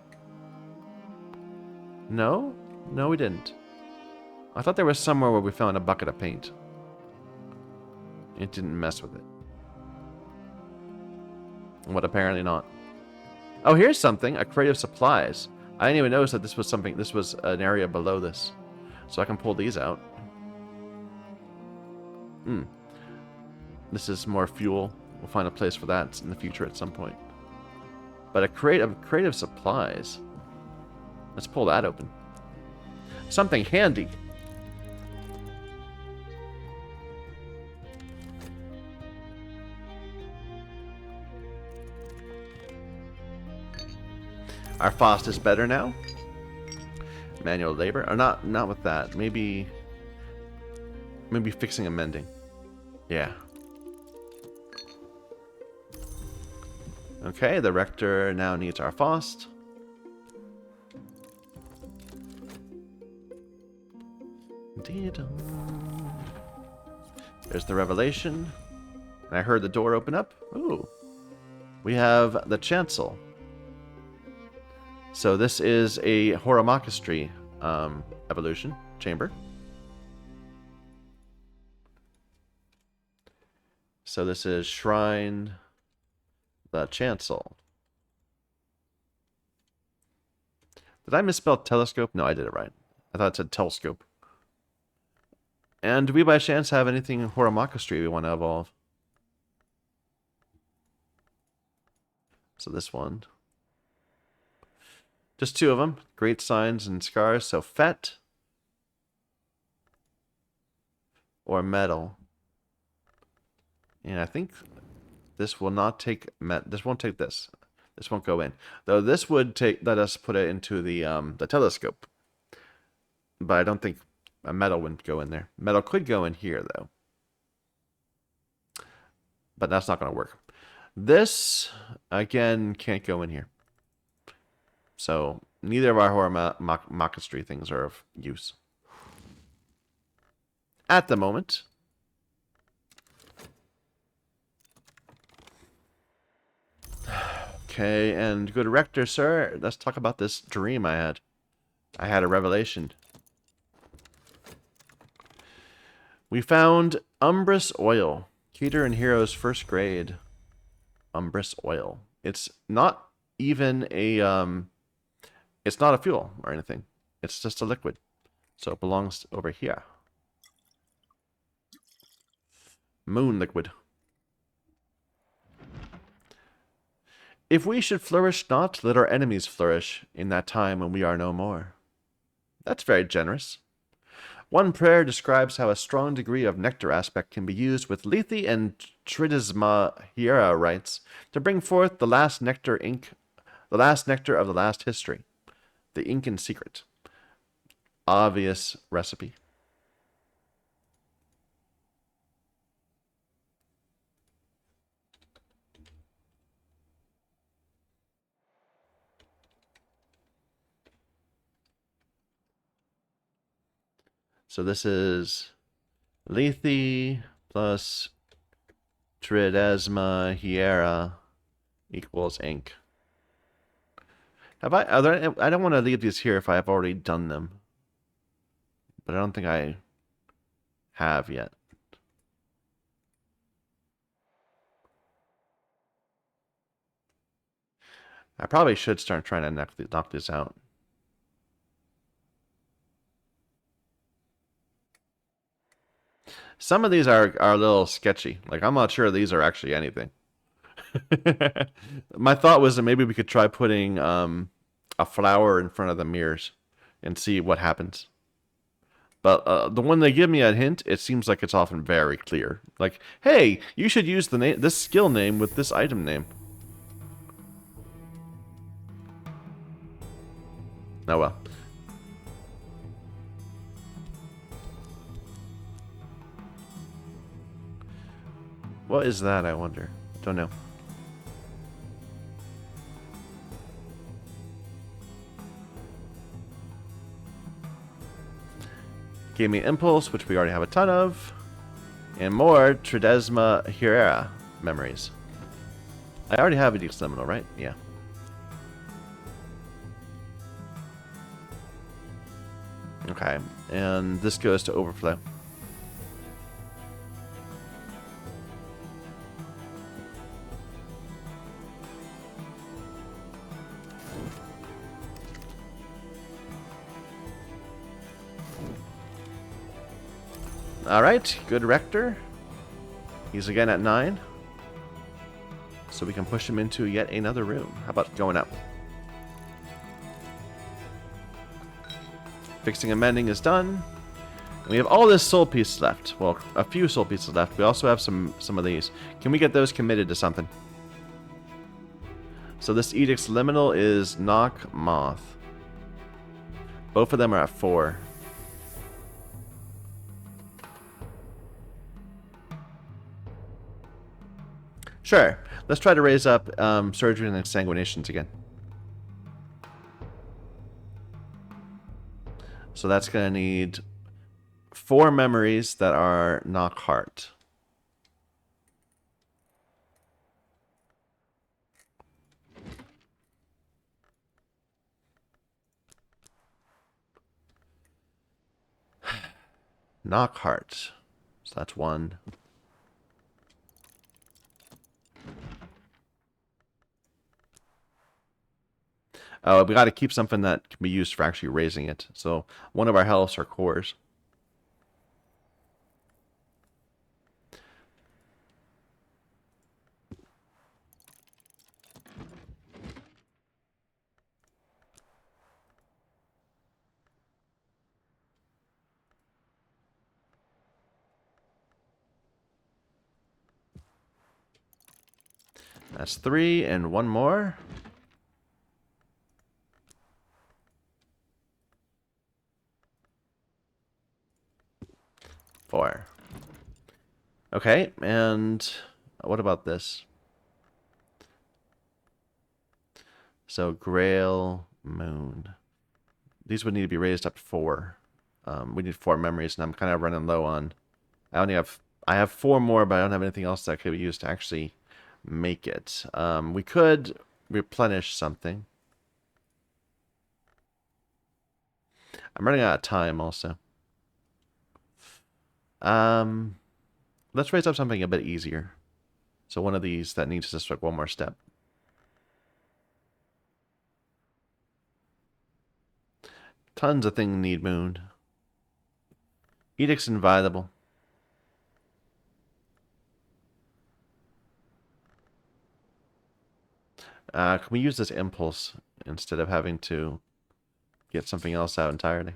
No? No, we didn't. I thought there was somewhere where we found a bucket of paint. It didn't mess with it. But apparently not. Oh, here's something. A crate of supplies. I didn't even notice that this was something. This was an area below this. So I can pull these out. This is more fuel. We'll find a place for that in the future at some point. But a crate of supplies. Let's pull that open. Something handy. Our Faust is better now. Manual labor, or not with that. Maybe fixing and mending. Yeah. Okay, the Rector now needs our Faust. There's the Revelation. And I heard the door open up. Ooh. We have the Chancel. So this is a Horomakistry evolution chamber. So this is Shrine, the Chancel. Did I misspell telescope? No, I did it right. I thought it said telescope. And do we by chance have anything Horomakistry we want to evolve? So this one. Just two of them. Great signs and scars. So Fet or metal. And I think this will not take this won't take this. This won't go in. Though this would let us put it into the telescope. But I don't think a metal wouldn't go in there. Metal could go in here though. But that's not going to work. This again can't go in here. So neither of our Horomakistry things are of use at the moment. Okay, and good Rector, sir. Let's talk about this dream I had. I had a revelation. We found Umbrous Oil. Keter and Hero's first grade. Umbrous Oil. It's not even a it's not a fuel or anything. It's just a liquid. So it belongs over here. Moon liquid. If we should flourish not, let our enemies flourish in that time when we are no more. That's very generous. One prayer describes how a strong degree of nectar aspect can be used with Lethe and Tridesma Hiera rites to bring forth the last nectar of the last history, the Incan secret. Obvious recipe. So this is Lethe plus Tridesma Hiera equals ink. I don't want to leave these here if I have already done them. But I don't think I have yet. I probably should start trying to knock this out. Some of these are a little sketchy. Like, I'm not sure these are actually anything. My thought was that maybe we could try putting a flower in front of the mirrors and see what happens. But the one they give me a hint, it seems like it's often very clear. Like, hey, you should use this skill name with this item name. Oh well. What is that, I wonder? Don't know. Gave me Impulse, which we already have a ton of. And more Tridesma Hiera memories. I already have Edict's Liminal, right? Yeah. Okay, and this goes to Overflow. Alright, good Rector. He's again at 9. So we can push him into yet another room. How about going up? Fixing and mending is done. And we have all this soul piece left. Well, a few soul pieces left. We also have some of these. Can we get those committed to something? So this Edict's Liminal is Knock Moth. Both of them are at 4. Sure. Let's try to raise up Surgery and Exsanguinations again. So that's going to need 4 memories that are Knock Heart. Knock Heart. So that's 1. Oh, we got to keep something that can be used for actually raising it. So one of our healths are cores. That's 3 and 1 more. Four. Okay, and what about this? So Grail Moon. These would need to be raised up to 4. We need 4 memories, and I'm kind of running low on. I have 4 more, but I don't have anything else that could be used to actually make it. We could replenish something. I'm running out of time also. Let's raise up something a bit easier. So one of these that needs just like one more step. Tons of things need moon. Edict's inviolable. Can we use this impulse instead of having to get something else out entirely?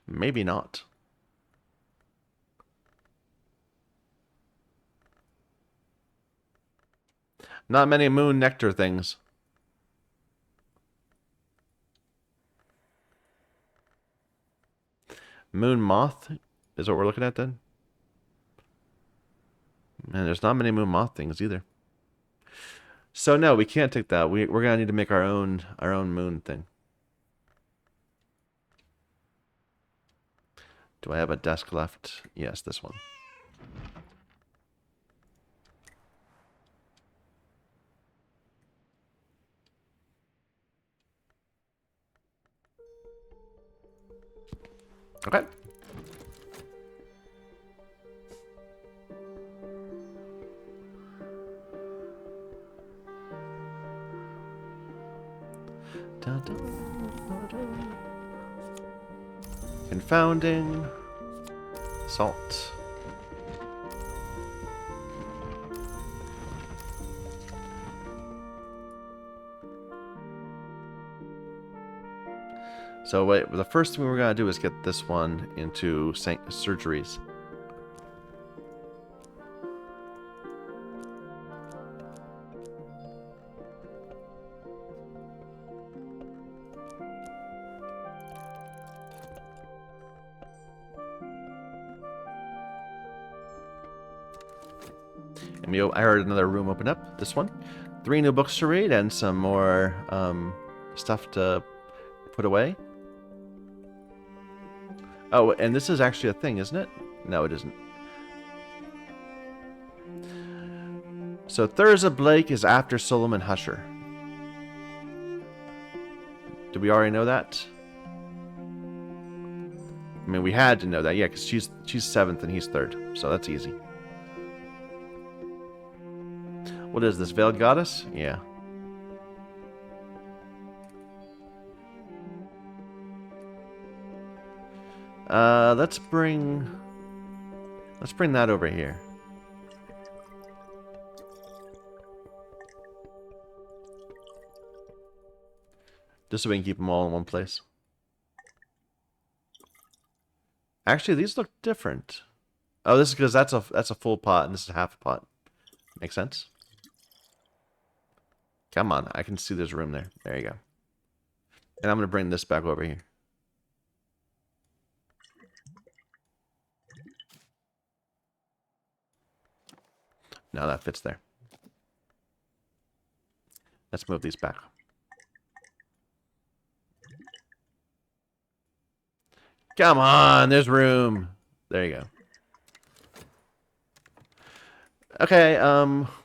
Maybe not. Not many moon nectar things. Moon moth is what we're looking at then? And there's not many moon moth things either. So no, we can't take that. We're gonna need to make our own moon thing. Do I have a desk left? Yes, this one. Okay. Confounding. Salt. So wait, the first thing we're gonna do is get this one into surgeries. And I heard another room open up. This one. 3 new books to read and some more stuff to put away. Oh, and this is actually a thing, isn't it? No, it isn't. So Thurza Blake is after Solomon Husher. Did we already know that? I mean, we had to know that, yeah, because she's 7th and he's 3rd, so that's easy. What is this, Veiled Goddess? Yeah. Let's bring that over here. Just so we can keep them all in one place. Actually, these look different. Oh, this is because that's a full pot and this is half a pot. Makes sense? Come on, I can see there's room there. There you go. And I'm going to bring this back over here. Now that fits there. Let's move these back. Come on, there's room. There you go. Okay,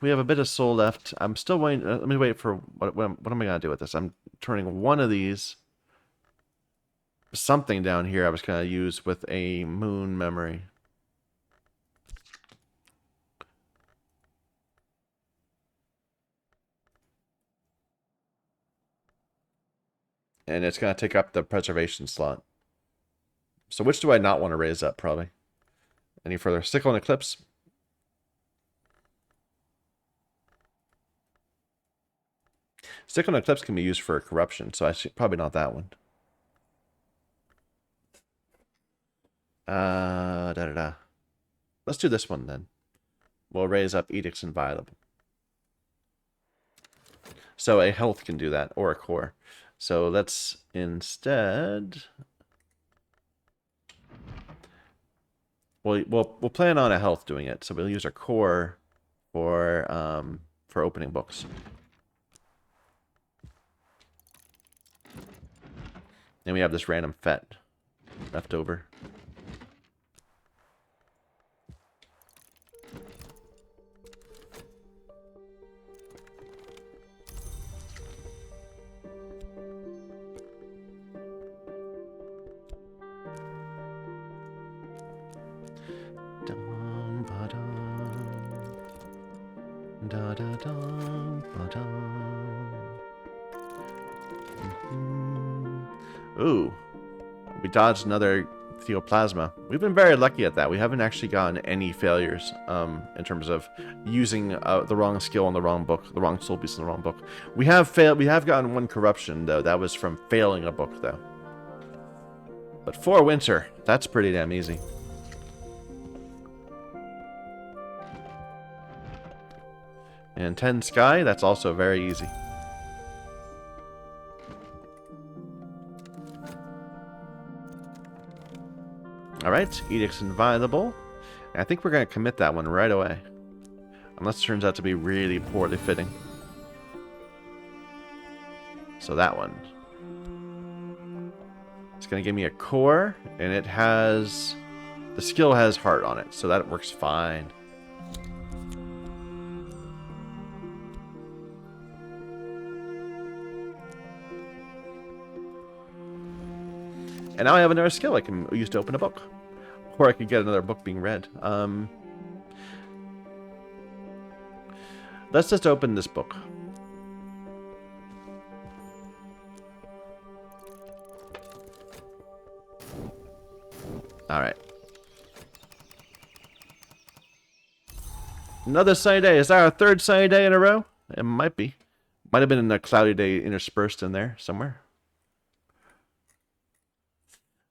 we have a bit of soul left. I'm still waiting. Let me wait for what am I gonna do with this? I'm turning one of these. Something down here I was gonna use with a moon memory. And it's gonna take up the preservation slot. So which do I not want to raise up, probably? Any further? Sickle and Eclipse. Sickle and Eclipse can be used for corruption, so probably not that one. Let's do this one then. We'll raise up Edicts Inviolable. So a health can do that, or a core. So let's instead... We'll plan on a health doing it. So we'll use our core for opening books. And we have this random fet left over. Ba-dum, ba-dum. Ooh, we dodged another Theoplasma. We've been very lucky at that. We haven't actually gotten any failures in terms of using the wrong skill in the wrong book, the wrong soul piece in the wrong book. We have failed. We have gotten one corruption though. That was from failing a book though. But 4 winter, that's pretty damn easy. And 10 sky, that's also very easy. Alright, Edict's inviolable. I think we're going to commit that one right away. Unless it turns out to be really poorly fitting. So that one. It's going to give me a core, and it has... The skill has heart on it, so that works fine. And now I have another skill I can use to open a book. Or I could get another book being read. Let's just open this book. Alright. Another sunny day. Is that our 3rd sunny day in a row? It might be. Might have been a cloudy day interspersed in there somewhere.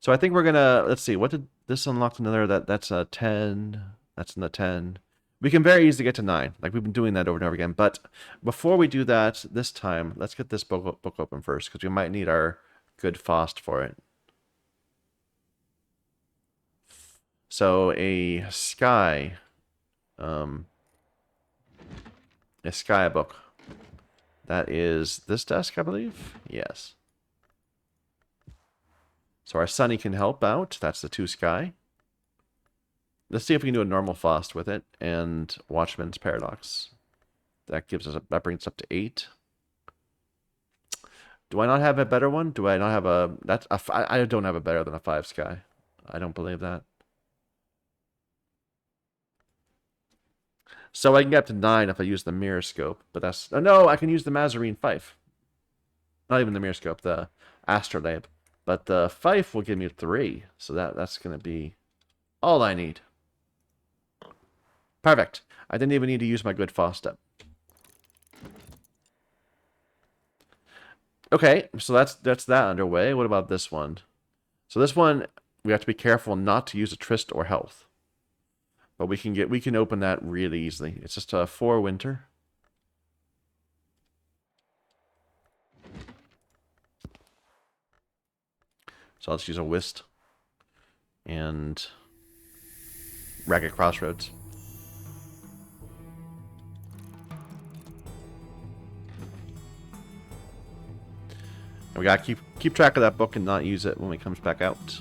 So I think we're gonna, let's see, what did this unlock another, that's a 10, that's in the 10. We can very easily get to 9, like we've been doing that over and over again. But before we do that this time, let's get this book open first, because we might need our good Faust for it. So a sky book. That is this desk, I believe? Yes. So our Sunny can help out. That's the 2 sky. Let's see if we can do a normal Faust with it and Watchman's Paradox. That gives us that brings us up to 8. Do I not have a better one? Do I not have a I don't have a better than a 5 sky. I don't believe that. So I can get up to 9 if I use the mirror scope, but that's no, I can use the Mazarine Fife. Not even the mirror scope, the astrolabe. But the Fife will give me 3, so that's going to be all I need. Perfect. I didn't even need to use my good Faust step. Okay, so that's that underway. What about this one? So this one, we have to be careful not to use a Trist or Health. But we can open that really easily. It's just a 4 winter. So let's use a Whist and Ragged Crossroads. And we gotta keep track of that book and not use it when it comes back out.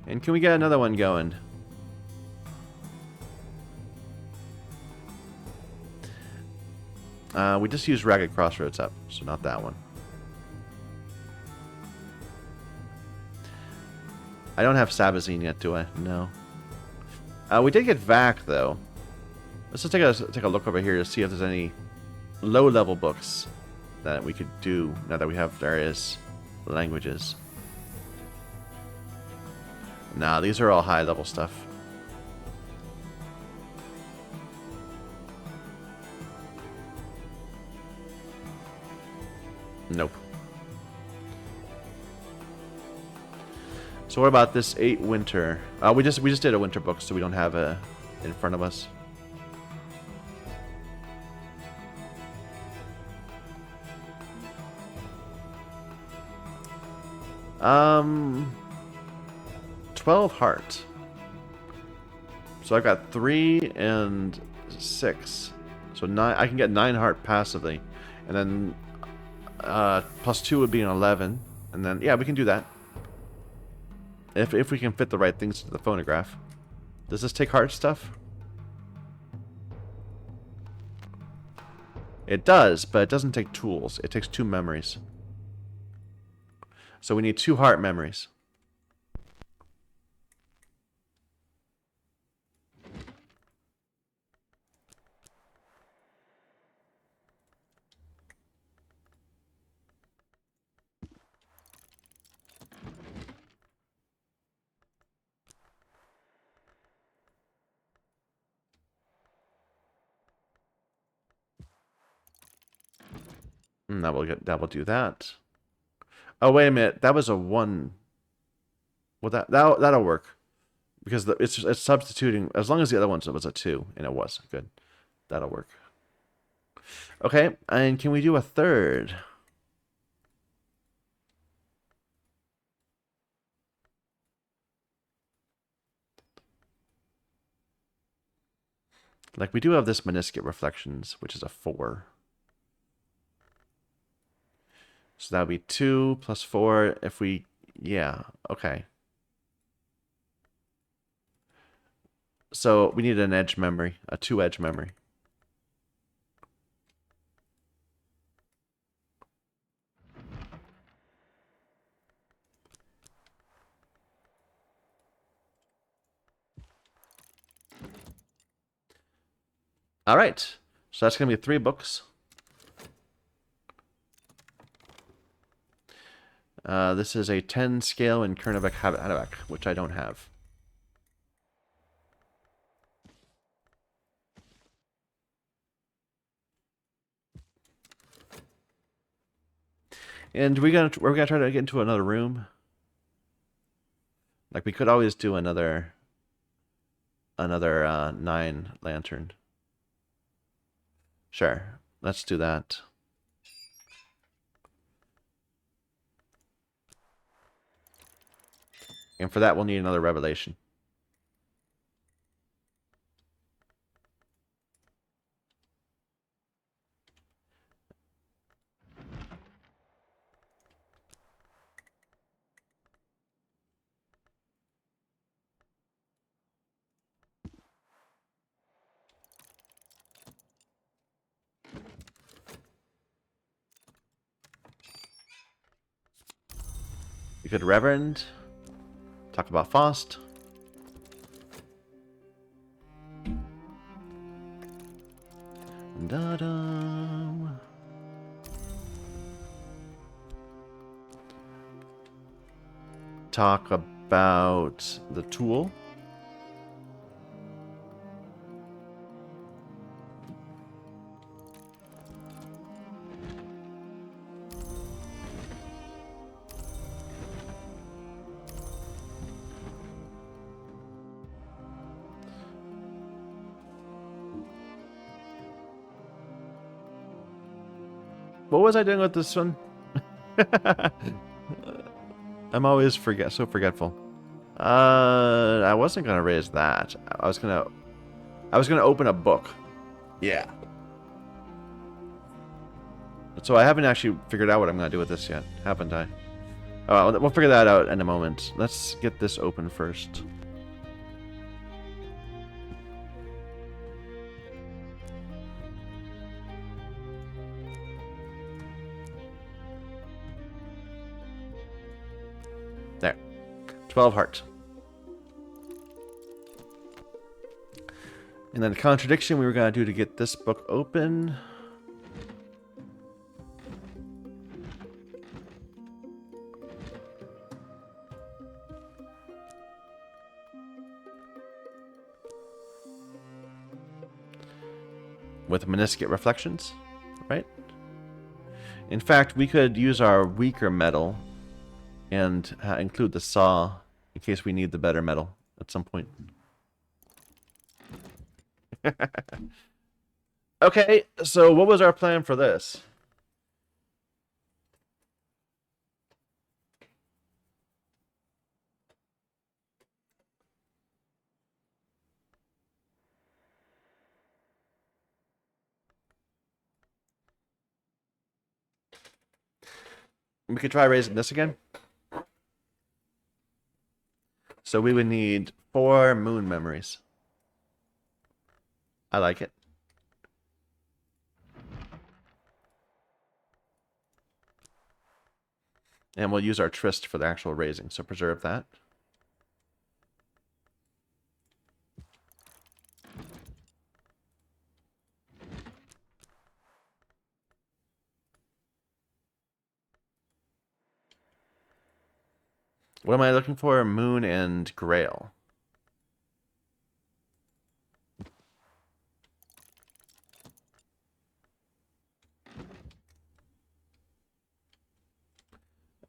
And can we get another one going? We just used Ragged Crossroads up, so not that one. I don't have Sabazine yet, do I? No. We did get Vac, though. Let's just take a look over here to see if there's any low-level books that we could do now that we have various languages. Nah, these are all high-level stuff. Nope. So what about this 8 winter? We just did a winter book, so we don't have a in front of us. Um, 12 heart. So I've got 3 and 6. So 9. I can get 9 heart passively, and then plus 2 would be an 11, and then yeah, we can do that. If we can fit the right things to the phonograph. Does this take heart stuff? It does, but it doesn't take tools. It takes 2 memories. So we need 2 heart memories. And that will do that. Oh, wait a minute. That was a 1. Well, that'll work. Because it's substituting, as long as the other one was a 2, and it was. Good. That'll work. Okay, and can we do a third? Like, we do have this Meniscate Reflections, which is a 4. So that would be 2 plus 4 if we... Yeah, okay. So we need an edge memory, a 2-edge memory. All right, so that's going to be 3 books. This is a 10 scale in Kernavik Hadavak, which I don't have. And we're gonna try to get into another room. Like, we could always do another 9 lantern. Sure, let's do that. And for that, we'll need another revelation. We could Reverend, talk about Faust. Da-da. Talk about the tool. What was I doing with this one? I'm always so forgetful. I wasn't gonna raise that. I was gonna open a book. Yeah. So I haven't actually figured out what I'm gonna do with this yet, haven't I? Oh, we'll figure that out in a moment. Let's get this open first. There. 12 heart. And then the contradiction we were going to do to get this book open. With Meniscate Reflections, right? In fact, we could use our weaker metal and include the saw in case we need the better metal at some point. Okay, so what was our plan for this? We could try raising this again. So we would need 4 moon memories. I like it. And we'll use our Trist for the actual raising, so preserve that. What am I looking for? Moon and Grail.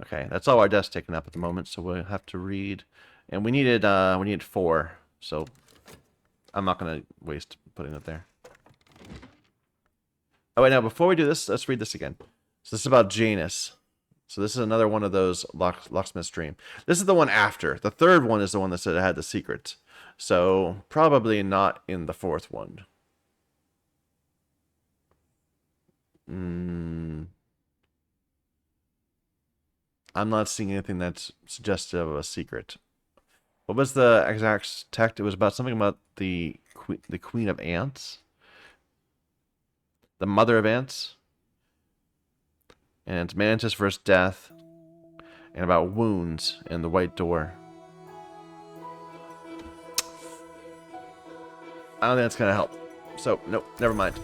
Okay, that's all our desk taken up at the moment, so we'll have to read. And we needed 4, so I'm not gonna waste putting it there. Oh wait, now before we do this, let's read this again. So this is about Janus. So this is another one of those Locksmith's Dream. This is the one after. The third one is the one that said it had the secret. So probably not in the fourth one. I'm not seeing anything that's suggestive of a secret. What was the exact text? It was about something about the Queen of Ants. The Mother of Ants. And Mantis versus Death. And about wounds and the White Door. I don't think that's going to help. So, nope, never mind.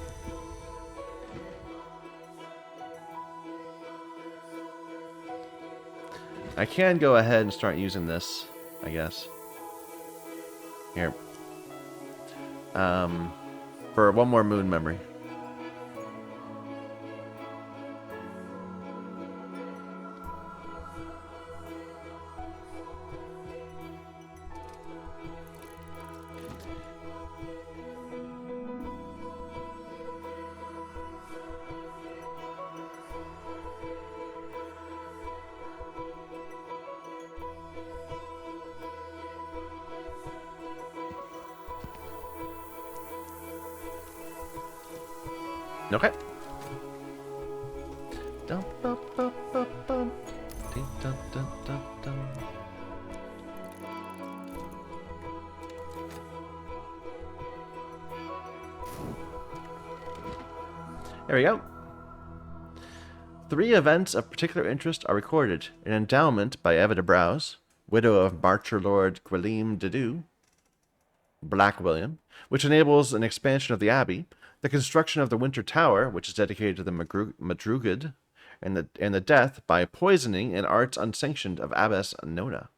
I can go ahead and start using this, I guess. Here. For one more moon memory. Okay. There we go. 3 events of particular interest are recorded. An endowment by Eva de Browse, widow of Marcher Lord Gwilym de Dew, Black William, which enables an expansion of the abbey, the construction of the Winter Tower, which is dedicated to the Madrugid, and the death by poisoning and arts unsanctioned of Abbess Nona.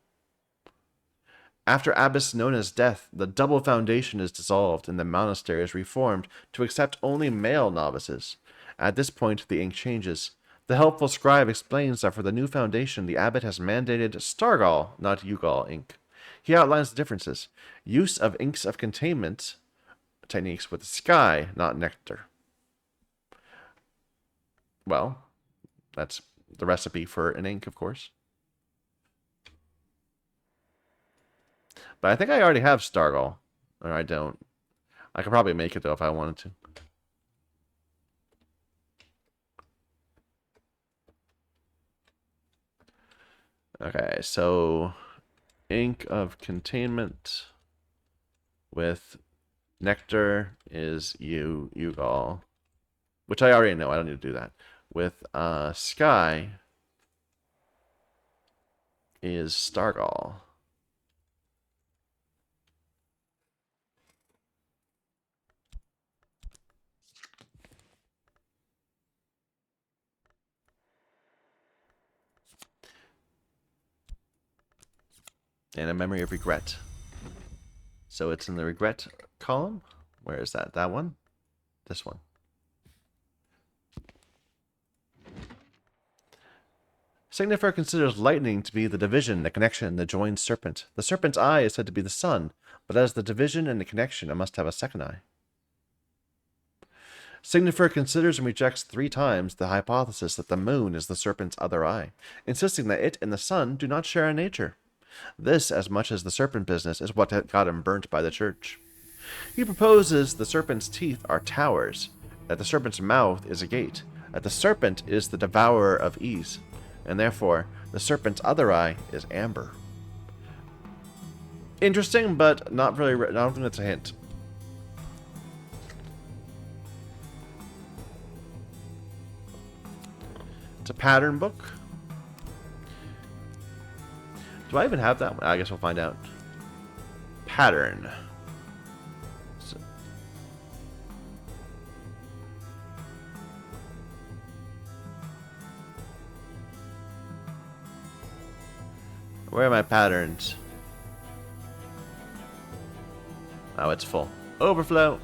After Abbess Nona's death, the double foundation is dissolved and the monastery is reformed to accept only male novices. At this point, the ink changes. The helpful scribe explains that for the new foundation, the abbot has mandated Stargall, not Ugal ink. He outlines the differences. Use of inks of containment techniques with sky, not nectar. Well, that's the recipe for an ink, of course. But I think I already have Stargall. Or I don't. I could probably make it, though, if I wanted to. Okay, so ink of containment with nectar is Ugal, which I already know. I don't need to do that. With sky is Stargall. And a memory of regret. So it's in the regret column. Where is that? That one? This one. Signifer considers lightning to be the division, the connection, the joined serpent. The serpent's eye is said to be the sun, but as the division and the connection, it must have a second eye. Signifer considers and rejects 3 times the hypothesis that the moon is the serpent's other eye, insisting that it and the sun do not share a nature. This, as much as the serpent business, is what got him burnt by the church. He proposes the serpent's teeth are towers, that the serpent's mouth is a gate, that the serpent is the devourer of ease, and therefore the serpent's other eye is amber. Interesting, but not really. I don't think that's a hint. It's a pattern book. Do I even have that one? I guess we'll find out. Pattern. So. Where are my patterns? Oh, it's full. Overflow.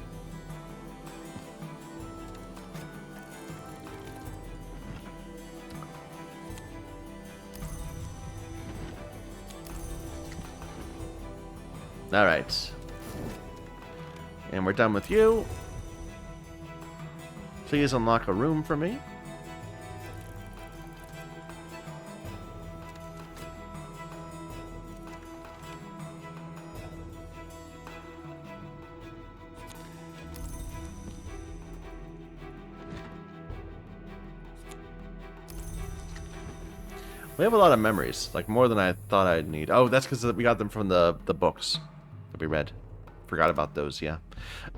Alright. And we're done with you. Please unlock a room for me. We have a lot of memories, like more than I thought I'd need. Oh, that's because we got them from the books that we read. Forgot about those, yeah.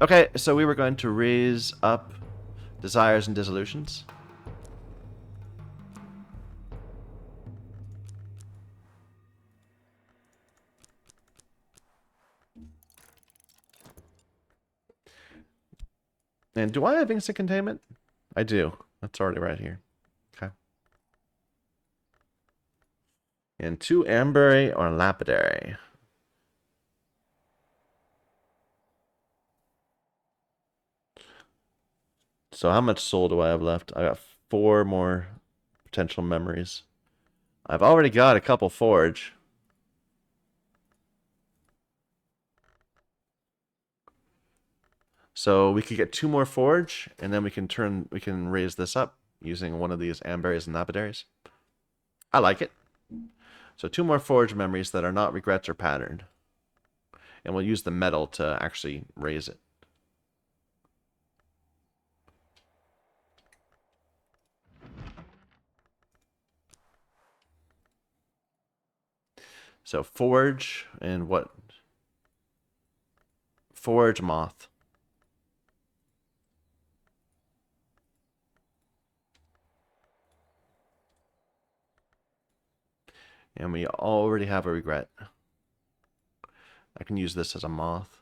Okay, so we were going to raise up desires and dissolutions. And do I have instant containment? I do. That's already right here. Okay. And 2 amberry or lapidary. So how much soul do I have left? I got 4 more potential memories. I've already got a couple forge. So we could get 2 more forge, and then we can raise this up using one of these amberries and lapidaries. I like it. So 2 more forge memories that are not regrets or patterned. And we'll use the metal to actually raise it. So forge and what? Forge moth. And we already have a regret. I can use this as a moth.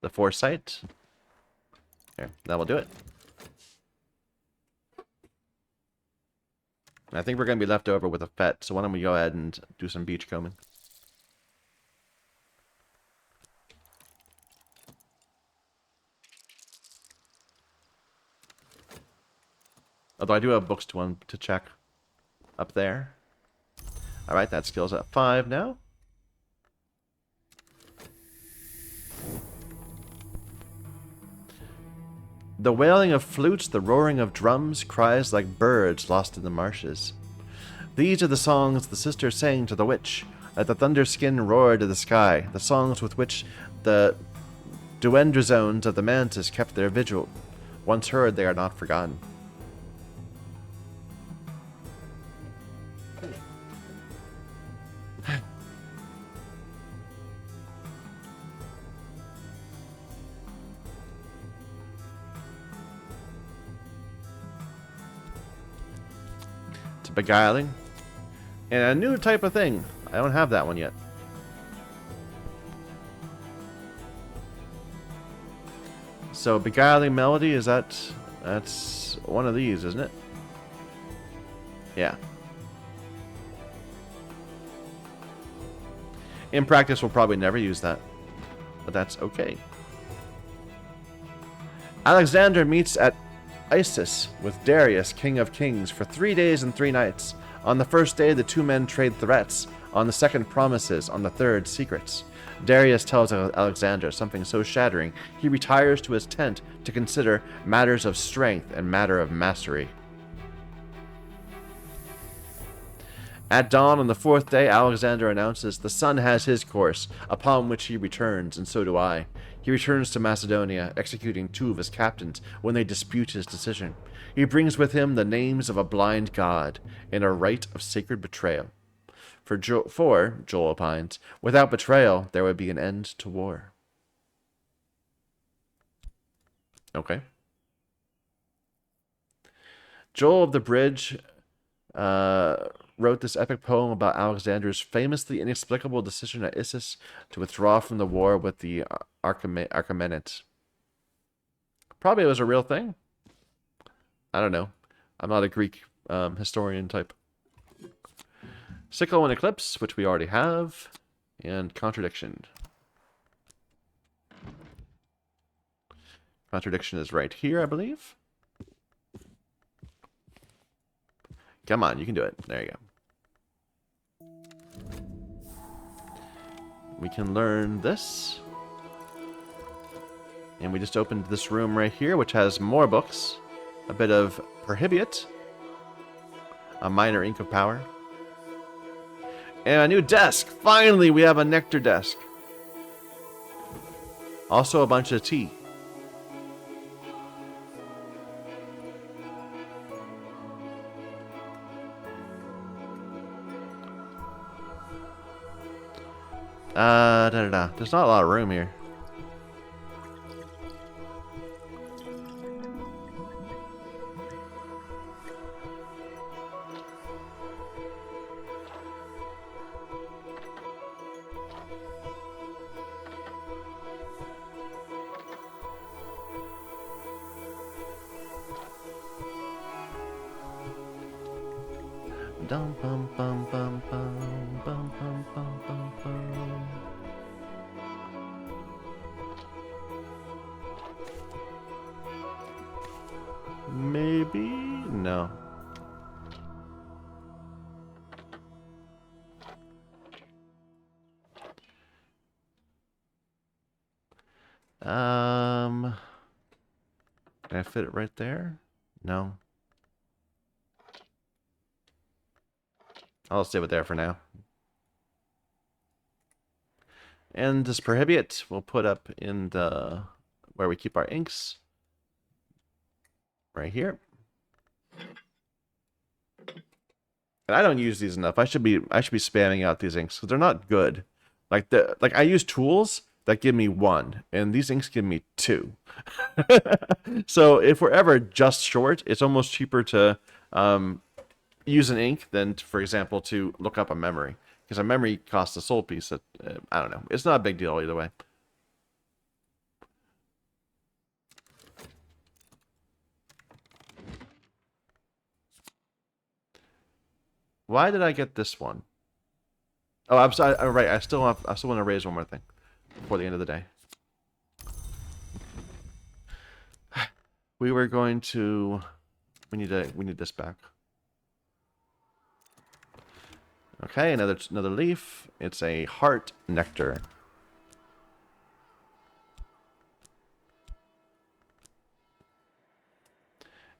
The foresight. There, that will do it. I think we're going to be left over with a fet, so why don't we go ahead and do some beach combing. Although I do have books to check up there. Alright, that skill's at 5 now. The wailing of flutes, the roaring of drums, cries like birds lost in the marshes. These are the songs the sister sang to the witch, as the thunder skin roared to the sky, the songs with which the duendrazones of the mantis kept their vigil. Once heard, they are not forgotten. Beguiling. And a new type of thing. I don't have that one yet. So beguiling melody, that's one of these, isn't it? Yeah. In practice, we'll probably never use that. But that's okay. Alexander meets at Isis with Darius, King of Kings, for 3 days and 3 nights. On the first day, the 2 men trade threats. On the second, promises. On the third, secrets. Darius tells Alexander something so shattering, he retires to his tent to consider matters of strength and matter of mastery. At dawn on the 4th day, Alexander announces, the sun has his course, upon which he returns, and so do I. He returns to Macedonia, executing 2 of his captains when they dispute his decision. He brings with him the names of a blind god and a rite of sacred betrayal. For Joel opines, without betrayal, there would be an end to war. Okay. Joel of the Bridge wrote this epic poem about Alexander's famously inexplicable decision at Issus to withdraw from the war with the Achaemenids. Probably it was a real thing. I don't know. I'm not a Greek historian type. Sickle and Eclipse, which we already have, and Contradiction. Contradiction is right here, I believe. Come on, you can do it. There you go. We can learn this. And we just opened this room right here, which has more books. A bit of Prohibiate. A minor Ink of Power. And a new desk! Finally, we have a Nectar desk. Also a bunch of tea. There's not a lot of room here. Dum bum bum bum bum bum bum bum bum bum. Maybe? No. Can I fit it right there? No. I'll save it there for now. And this Prohibiate we'll put up in the where we keep our inks. Right here. And I don't use these enough. I should be spamming out these inks because they're not good. Like I use tools that give me 1, and these inks give me 2. So if we're ever just short, it's almost cheaper to use an ink than, for example, to look up a memory. Because a memory costs a soul piece. I don't know. It's not a big deal either way. Why did I get this one? Oh, I'm sorry. Right. I still want to raise one more thing before the end of the day. We were going to. We need this back. Okay, another leaf. It's a heart nectar.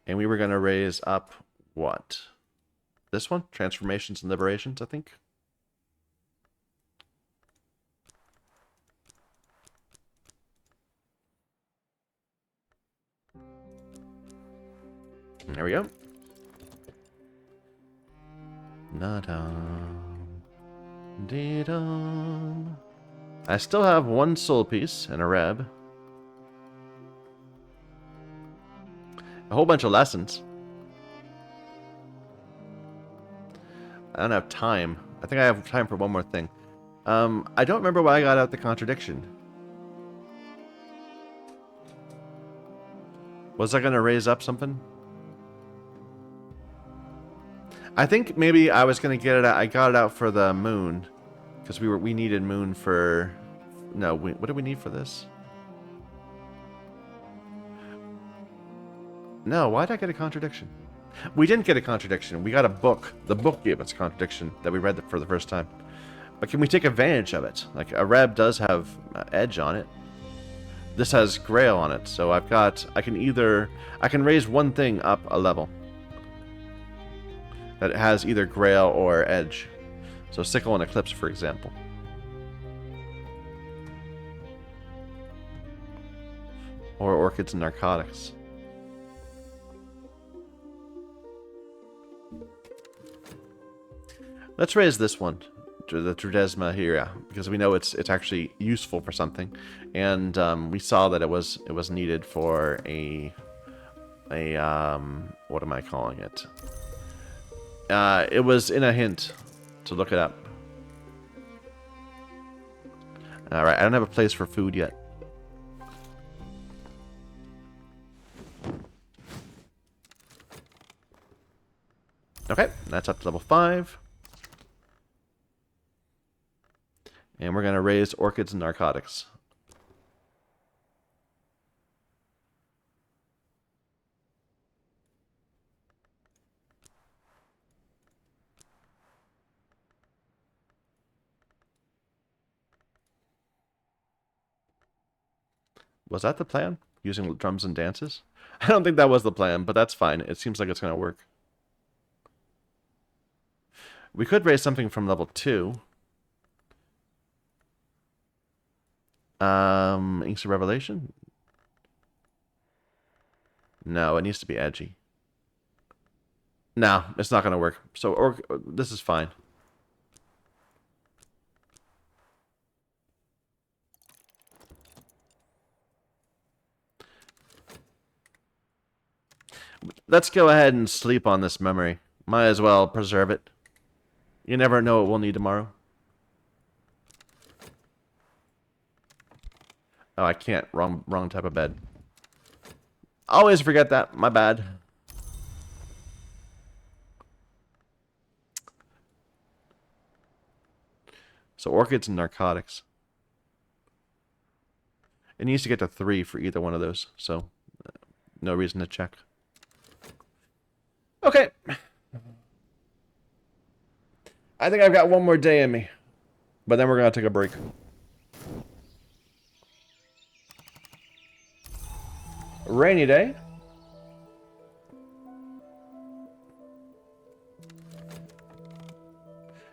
And we were going to raise up what? This one? Transformations and Liberations, I think. There we go. I still have 1 soul piece and a reb. A whole bunch of lessons. I don't have time. I think I have time for one more thing. I don't remember why I got out the contradiction. Was I going to raise up something? I think maybe I was going to get it out. I got it out for the moon. Because we needed moon for... No, what do we need for this? No, why did I get a contradiction? We didn't get a contradiction. We got a book. The book gave us a contradiction that we read for the first time. But can we take advantage of it? Like, a reb does have edge on it. This has grail on it. So I can raise one thing up a level. That has either grail or edge. So sickle and eclipse, for example. Or orchids and narcotics. Let's raise this one, the Trudesma here, because we know it's actually useful for something, and we saw that it was needed for a what am I calling it? It was in a hint to look it up. All right, I don't have a place for food yet. Okay, that's up to level 5. And we're going to raise orchids and narcotics. Was that the plan? Using drums and dances? I don't think that was the plan, but that's fine. It seems like it's going to work. We could raise something from level 2. Inks of Revelation? No, it needs to be edgy. No, it's not going to work. So this is fine. Let's go ahead and sleep on this memory. Might as well preserve it. You never know what we'll need tomorrow. Oh, I can't. Wrong type of bed. Always forget that. My bad. So orchids and narcotics. It needs to get to 3 for either one of those. So no reason to check. Okay. I think I've got one more day in me. But then we're going to take a break. Rainy day.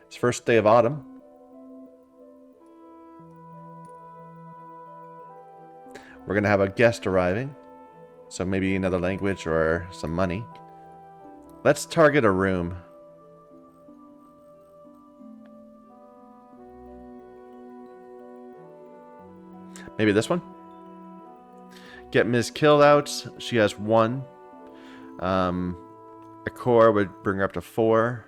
It's first day of autumn. We're going to have a guest arriving. So maybe another language or some money. Let's target a room. Maybe this one? Get Ms. Kill out. She has 1. A core would bring her up to 4.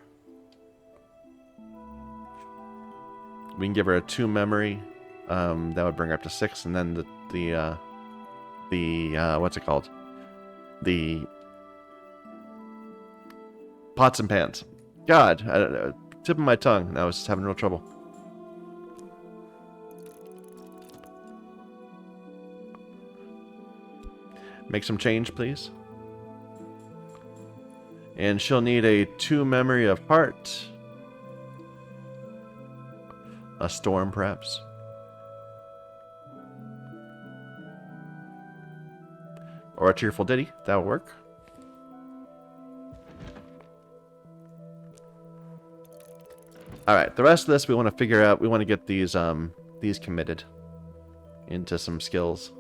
We can give her a 2 memory. That would bring her up to 6. And then the what's it called? The pots and pans. God, tip of my tongue. I was just having real trouble. Make some change, please. And she'll need a 2 memory of heart. A storm, perhaps. Or a cheerful ditty. That'll work. Alright, the rest of this we want to figure out. We want to get these committed into some skills.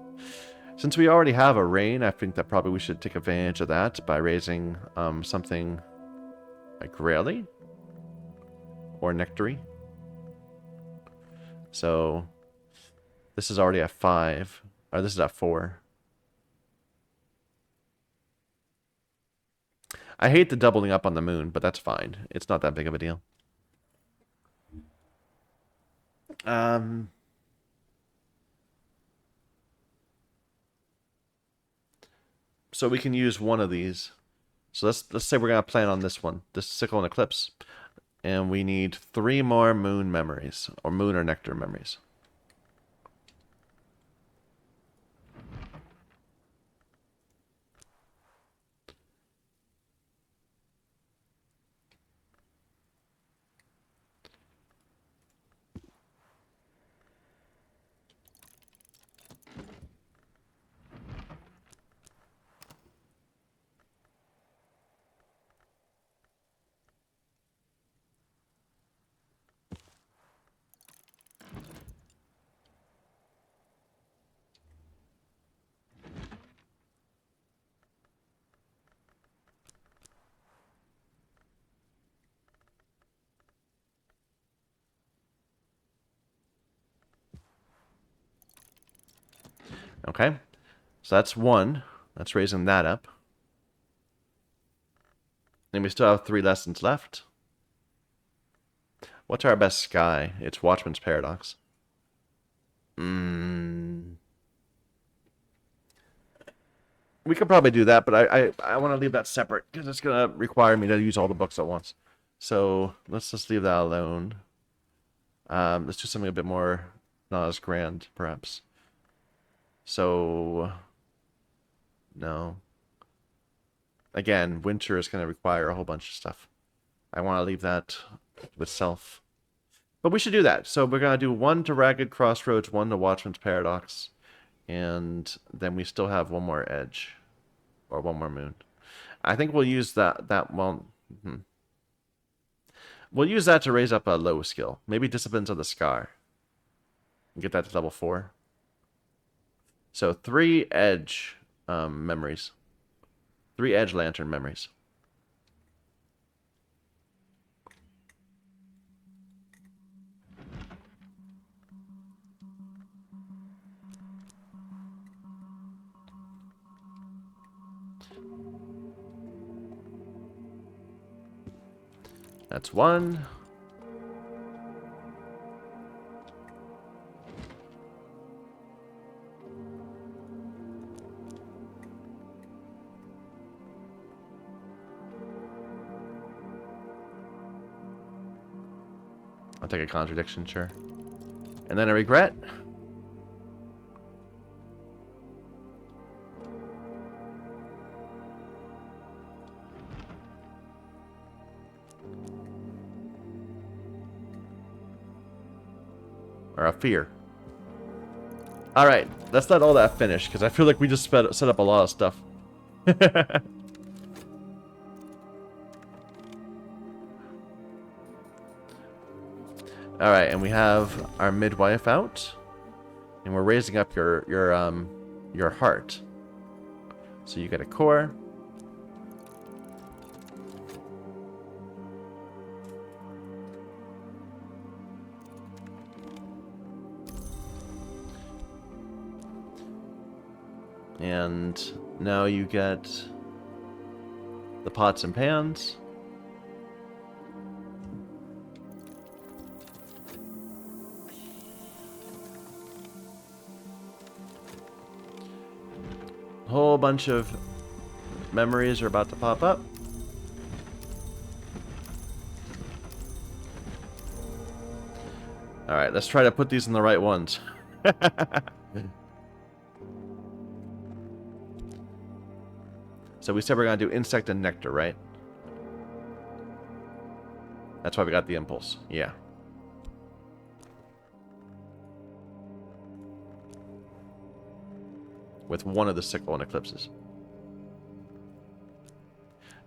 Since we already have a rain, I think that probably we should take advantage of that by raising something like Rayleigh or Nectary. So this is already at 5, or this is at 4. I hate the doubling up on the moon, but that's fine. It's not that big of a deal. So we can use one of these. So let's say we're gonna plan on this one, this Sickle and Eclipse, and we need 3 more moon memories, or moon or nectar memories. Okay, so that's 1. That's raising that up. And we still have 3 lessons left. What's our best sky? It's Watchman's Paradox. We could probably do that, but I want to leave that separate because it's going to require me to use all the books at once. So let's just leave that alone. Let's do something a bit more not as grand, perhaps. So, no. Again, winter is going to require a whole bunch of stuff. I want to leave that with self. But we should do that. So we're going to do 1 to Ragged Crossroads, 1 to Watchman's Paradox, And then we still have one more edge. Or one more moon. I think we'll use that one. We'll use that to raise up a low skill. Maybe Disciplines of the Scar. And get that to level 4. So 3 edge memories. 3 edge lantern memories. That's 1. I'll take a contradiction, sure. And then a regret. Or a fear. Alright, let's let all that finish, because I feel like we just set up a lot of stuff. Alright, and we have our midwife out. And we're raising up your heart. So you get a core. And now you get the pots and pans. A whole bunch of memories are about to pop up. Alright, let's try to put these in the right ones. So we said we're going to do insect and nectar, right? That's why we got the impulse. Yeah. With one of the sickle and eclipses.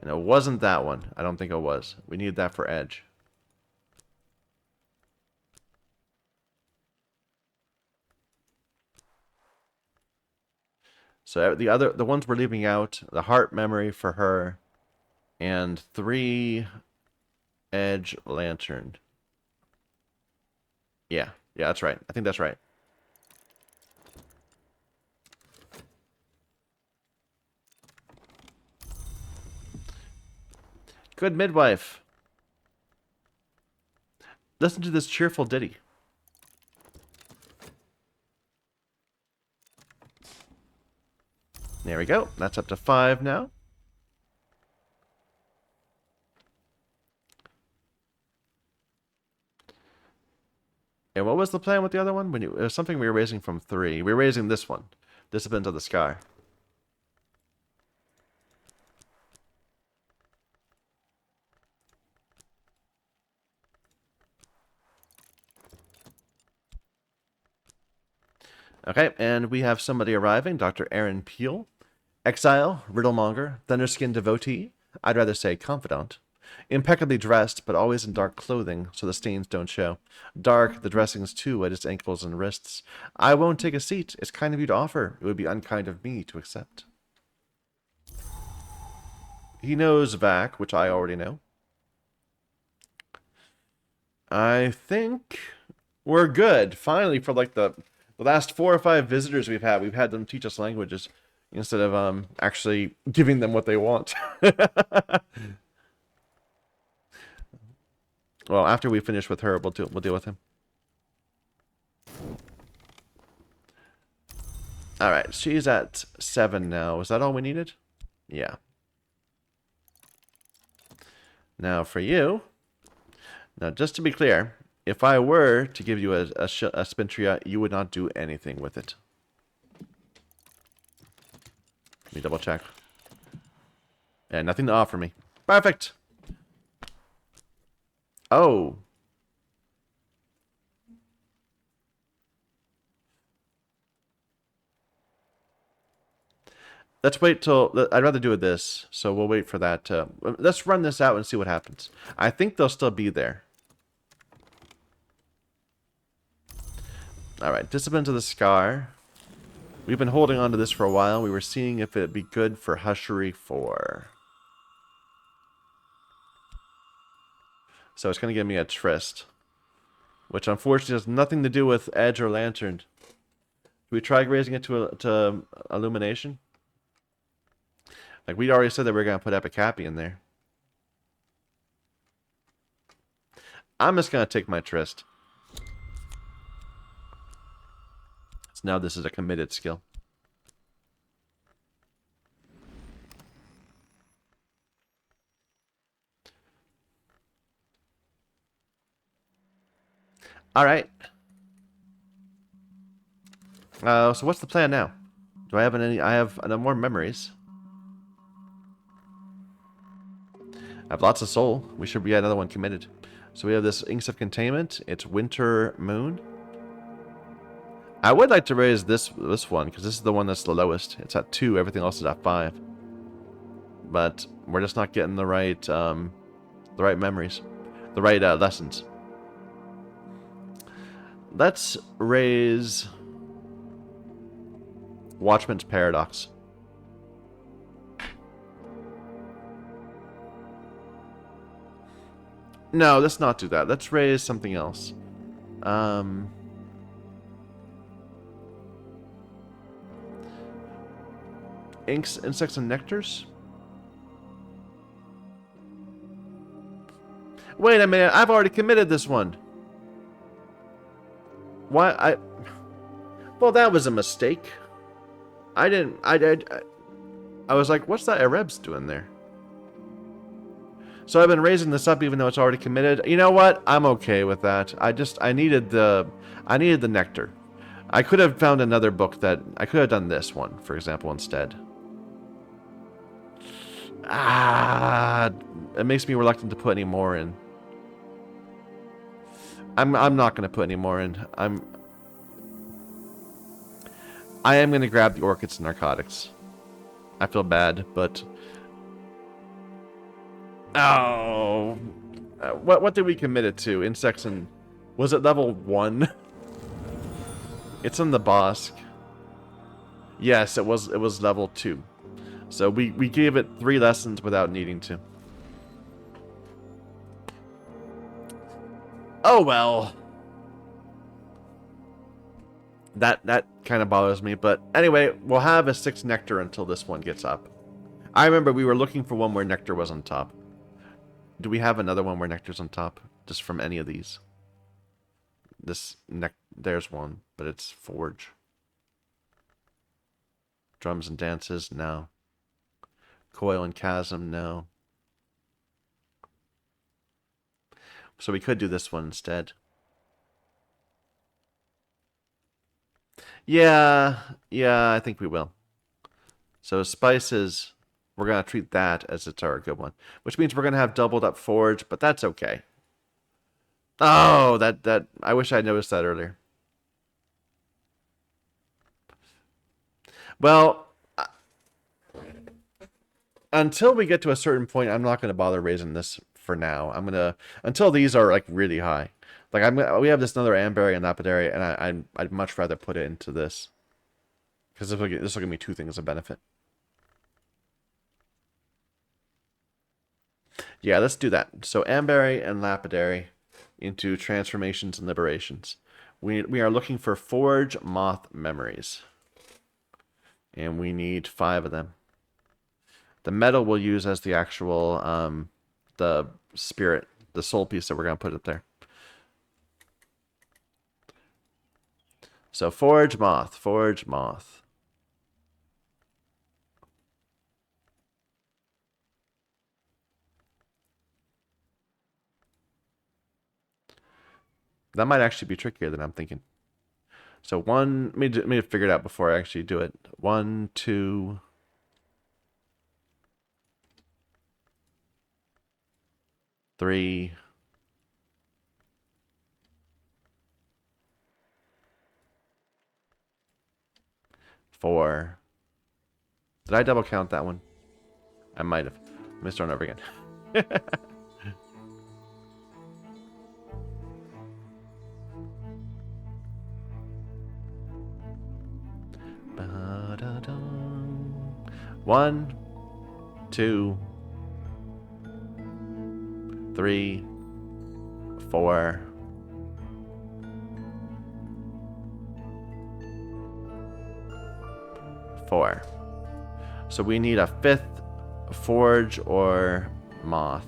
And it wasn't that one. I don't think it was. We needed that for edge. So the ones we're leaving out, the heart memory for her, and 3 edge lantern. Yeah, that's right. I think that's right. Good midwife. Listen to this cheerful ditty. There we go. That's up to 5 now. And what was the plan with the other one? It was something we were raising from 3. We were raising this one. Disciplines of the Scar. Okay, and we have somebody arriving, Dr. Aaron Peel. Exile, Riddlemonger, Thunderskin Devotee, I'd rather say confidant. Impeccably dressed, but always in dark clothing, so the stains don't show. Dark, the dressings too, at his ankles and wrists. I won't take a seat. It's kind of you to offer. It would be unkind of me to accept. He knows Vac, which I already know. I think we're good. Finally, for like the last 4 or 5 visitors we've had them teach us languages instead of actually giving them what they want. Well, after we finish with her, we'll deal with him. All right, she's at 7 now. Is that all we needed? Yeah. Now for you. Now, just to be clear, if I were to give you a Spintria, you would not do anything with it. Let me double check. Yeah, nothing to offer me. Perfect. Oh. Let's wait till... I'd rather do this, so we'll wait for that. Let's run this out and see what happens. I think they'll still be there. Alright, Discipline to the Scar. We've been holding on to this for a while. We were seeing if it'd be good for Hushery 4. So it's going to give me a Tryst. Which unfortunately has nothing to do with Edge or Lantern. Do we try raising it to Illumination? Like, we already said that we were going to put Epic Happy in there. I'm just going to take my Tryst. So now this is a committed skill. Alright. So what's the plan now? Do I have any... I have more memories. I have lots of soul. We should get another one committed. So we have this Inks of Containment. It's Winter Moon. I would like to raise this one, because this is the one that's the lowest. It's at 2, everything else is at 5. But we're just not getting the right memories. The right lessons. Let's raise Watchman's Paradox. No, let's not do that. Let's raise something else. Inks, Insects, and Nectars? Wait a minute, I've already committed this one. Why? Well, that was a mistake. I was like, what's that Erebs doing there? So I've been raising this up even though it's already committed. You know what? I'm okay with that. I needed the nectar. I could have found another book that I could have done this one, for example, instead. It makes me reluctant to put any more in. I'm not going to put any more in. I am going to grab the Orchids and Narcotics. I feel bad, but... Oh... what did we commit it to? Insects and... Was it level 1? It's in the Bosque. Yes, it was level 2. So we gave it 3 lessons without needing to. Oh well. That kind of bothers me, but anyway, we'll have a 6 Nectar until this one gets up. I remember we were looking for one where Nectar was on top. Do we have another one where Nectar's on top? Just from any of these? There's one, but it's Forge. Drums and Dances, no. Coil and Chasm, no. So we could do this one instead. Yeah, I think we will. So Spices, we're going to treat that as it's our good one. Which means we're going to have doubled up Forge, but that's okay. Oh, that I wish I noticed that earlier. Well, until we get to a certain point, I'm not going to bother raising this for now. I'm going to... Until these are, like, really high. Like, we have this another Amberry and Lapidary, and I'd much rather put it into this. Because this will give me 2 things of benefit. Yeah, let's do that. So Amberry and Lapidary into Transformations and Liberations. We are looking for Forge Moth Memories. And we need 5 of them. The metal we'll use as the actual, the spirit, the soul piece that we're going to put up there. So Forge Moth, Forge Moth. That might actually be trickier than I'm thinking. So let me figure it out before I actually do it. 1, 2... 3... 4... Did I double count that one? I might have. Let me start over again. One, 2, 3, 4. 4. So we need a 5th forge or moth.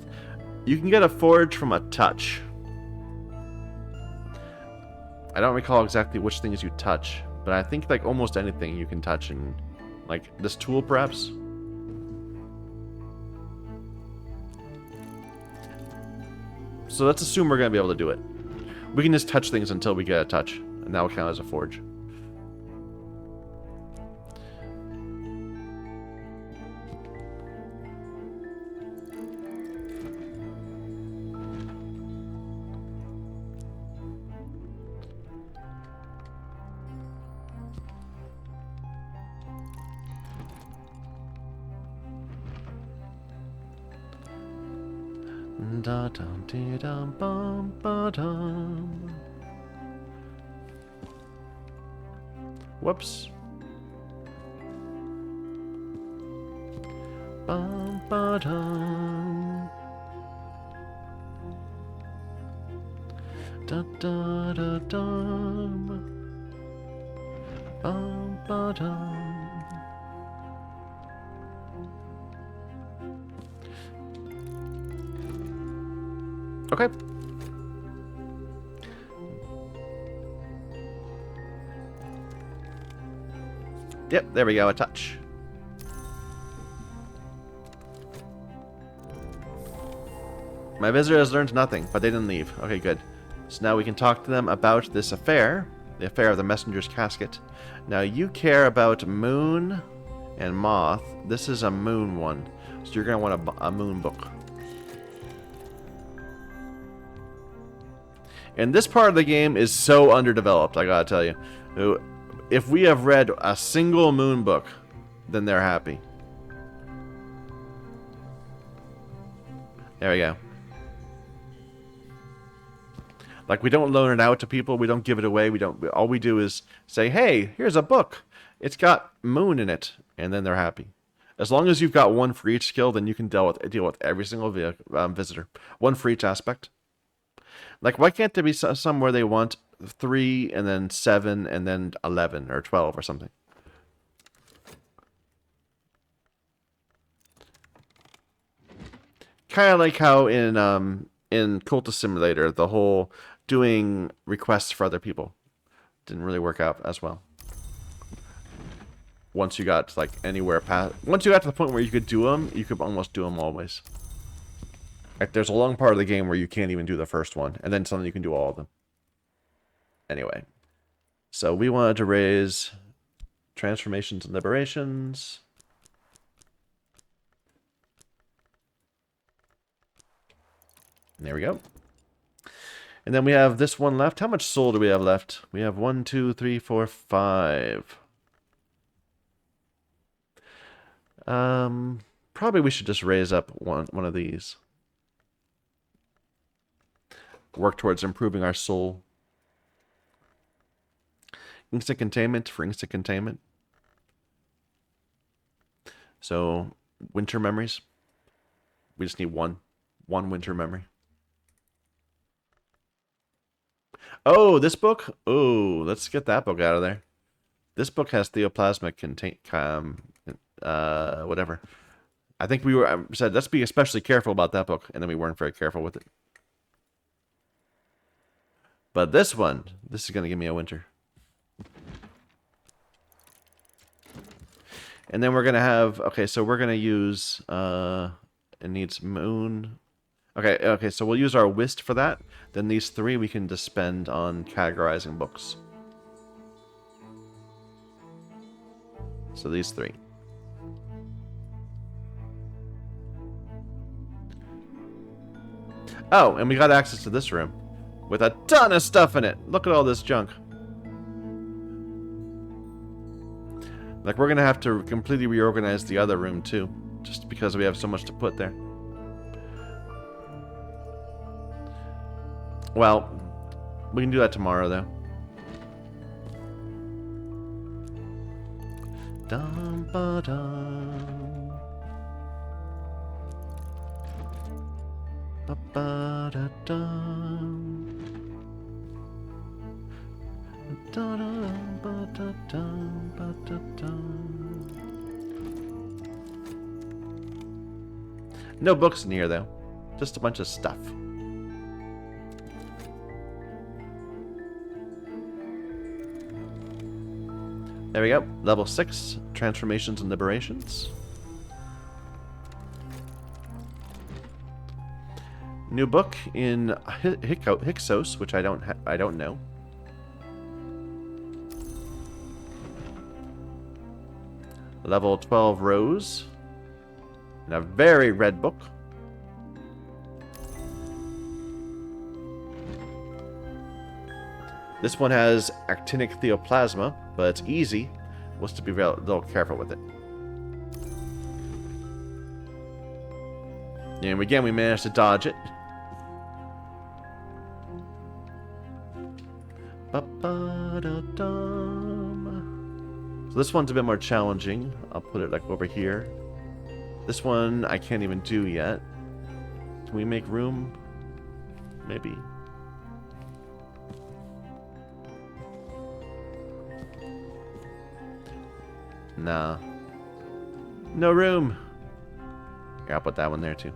You can get a forge from a touch. I don't recall exactly which things you touch, but I think like almost anything you can touch, and like this tool perhaps. So let's assume we're gonna be able to do it. We can just touch things until we get a touch, and that will count as a forge. Da dum dee dum bum ba dum. Whoops. Bum ba dum. Da da da dum. Bum ba dum. Okay. Yep, there we go, a touch. My visitor has learned nothing, but they didn't leave. Okay, good. So now we can talk to them about this affair, the affair of the messenger's casket. Now you care about moon and moth. This is a moon one, so you're going to want a moon book. And this part of the game is so underdeveloped, I gotta tell you. If we have read a single moon book, then they're happy. There we go. Like, we don't loan it out to people, we don't give it away, all we do is say, hey, here's a book. It's got moon in it, and then they're happy. As long as you've got one for each skill, then you can deal with every single visitor. One for each aspect. Like, why can't there be some where they want 3 and then 7 and then 11 or 12 or something? Kind of like how in Cultist Simulator, the whole doing requests for other people didn't really work out as well. Once you got like anywhere past, once you got to the point where you could do them, you could almost do them always. Like, there's a long part of the game where you can't even do the first one, and then suddenly you can do all of them. Anyway, so we wanted to raise transformations and liberations. There we go. And then we have this one left. How much soul do we have left? We have 1, 2, 3, 4, 5. Probably we should just raise up one of these. Work towards improving our soul. Instant containment for instant containment. So, winter memories. We just need one winter memory. Oh, this book? Oh, let's get that book out of there. This book has theoplasmic whatever. I think we said let's be especially careful about that book, and then we weren't very careful with it. But this one, this is going to give me a winter. And then we're going to have, okay, so we're going to use, it needs moon. Okay, so we'll use our whist for that. Then these 3 we can just spend on categorizing books. So these 3. Oh, and we got access to this room with a ton of stuff in it. Look at all this junk. Like, we're gonna have to completely reorganize the other room, too. Just because we have so much to put there. Well, we can do that tomorrow, though. Dum ba dum. Ba ba da dum. Da dum ba da dum ba da dum. No books in here, though. Just a bunch of stuff. There we go. Level 6, Transformations and Liberations. New book in Hyksos, which I don't know. Level 12 Rose. And a very red book. This one has actinic theoplasma, but it's easy. We'll have to be a little careful with it. And again, we managed to dodge it. So this one's a bit more challenging. I'll put it like over here. This one I can't even do yet. Can we make room? Maybe. Nah. No room. Yeah, I'll put that one there too.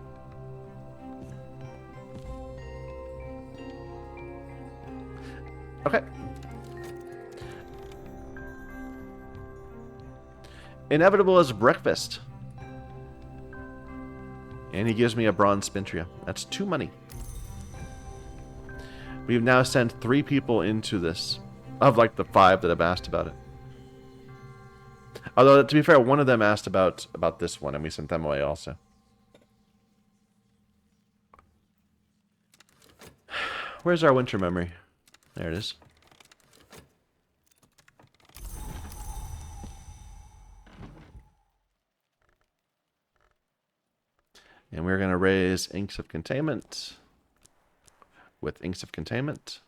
Okay. Inevitable as breakfast. And he gives me a bronze Spintria. That's 2 money. We've now sent 3 people into this. Of like the 5 that have asked about it. Although, to be fair, one of them asked about this one, and we sent them away also. Where's our winter memory? There it is. And we're going to raise Inks of Containment with Inks of Containment.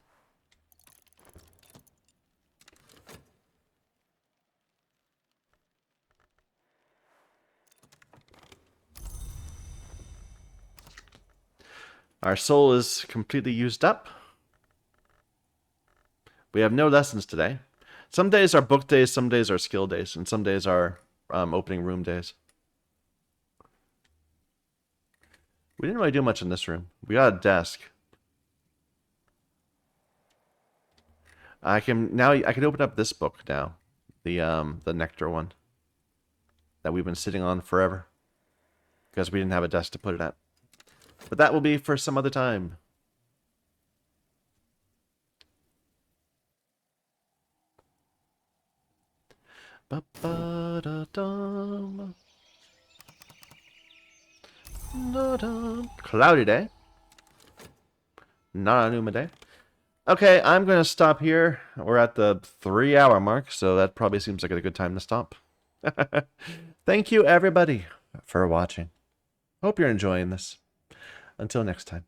Our soul is completely used up. We have no lessons today. Some days are book days, some days are skill days, and some days are opening room days. We didn't really do much in this room. We got a desk. I can open up this book now, the Nectar one that we've been sitting on forever because we didn't have a desk to put it at. But that will be for some other time. Ba-ba-da-dum. Cloudy day. Not a Numa day. Okay, I'm going to stop here. We're at the 3-hour mark, so that probably seems like a good time to stop. Thank you, everybody, for watching. Hope you're enjoying this. Until next time.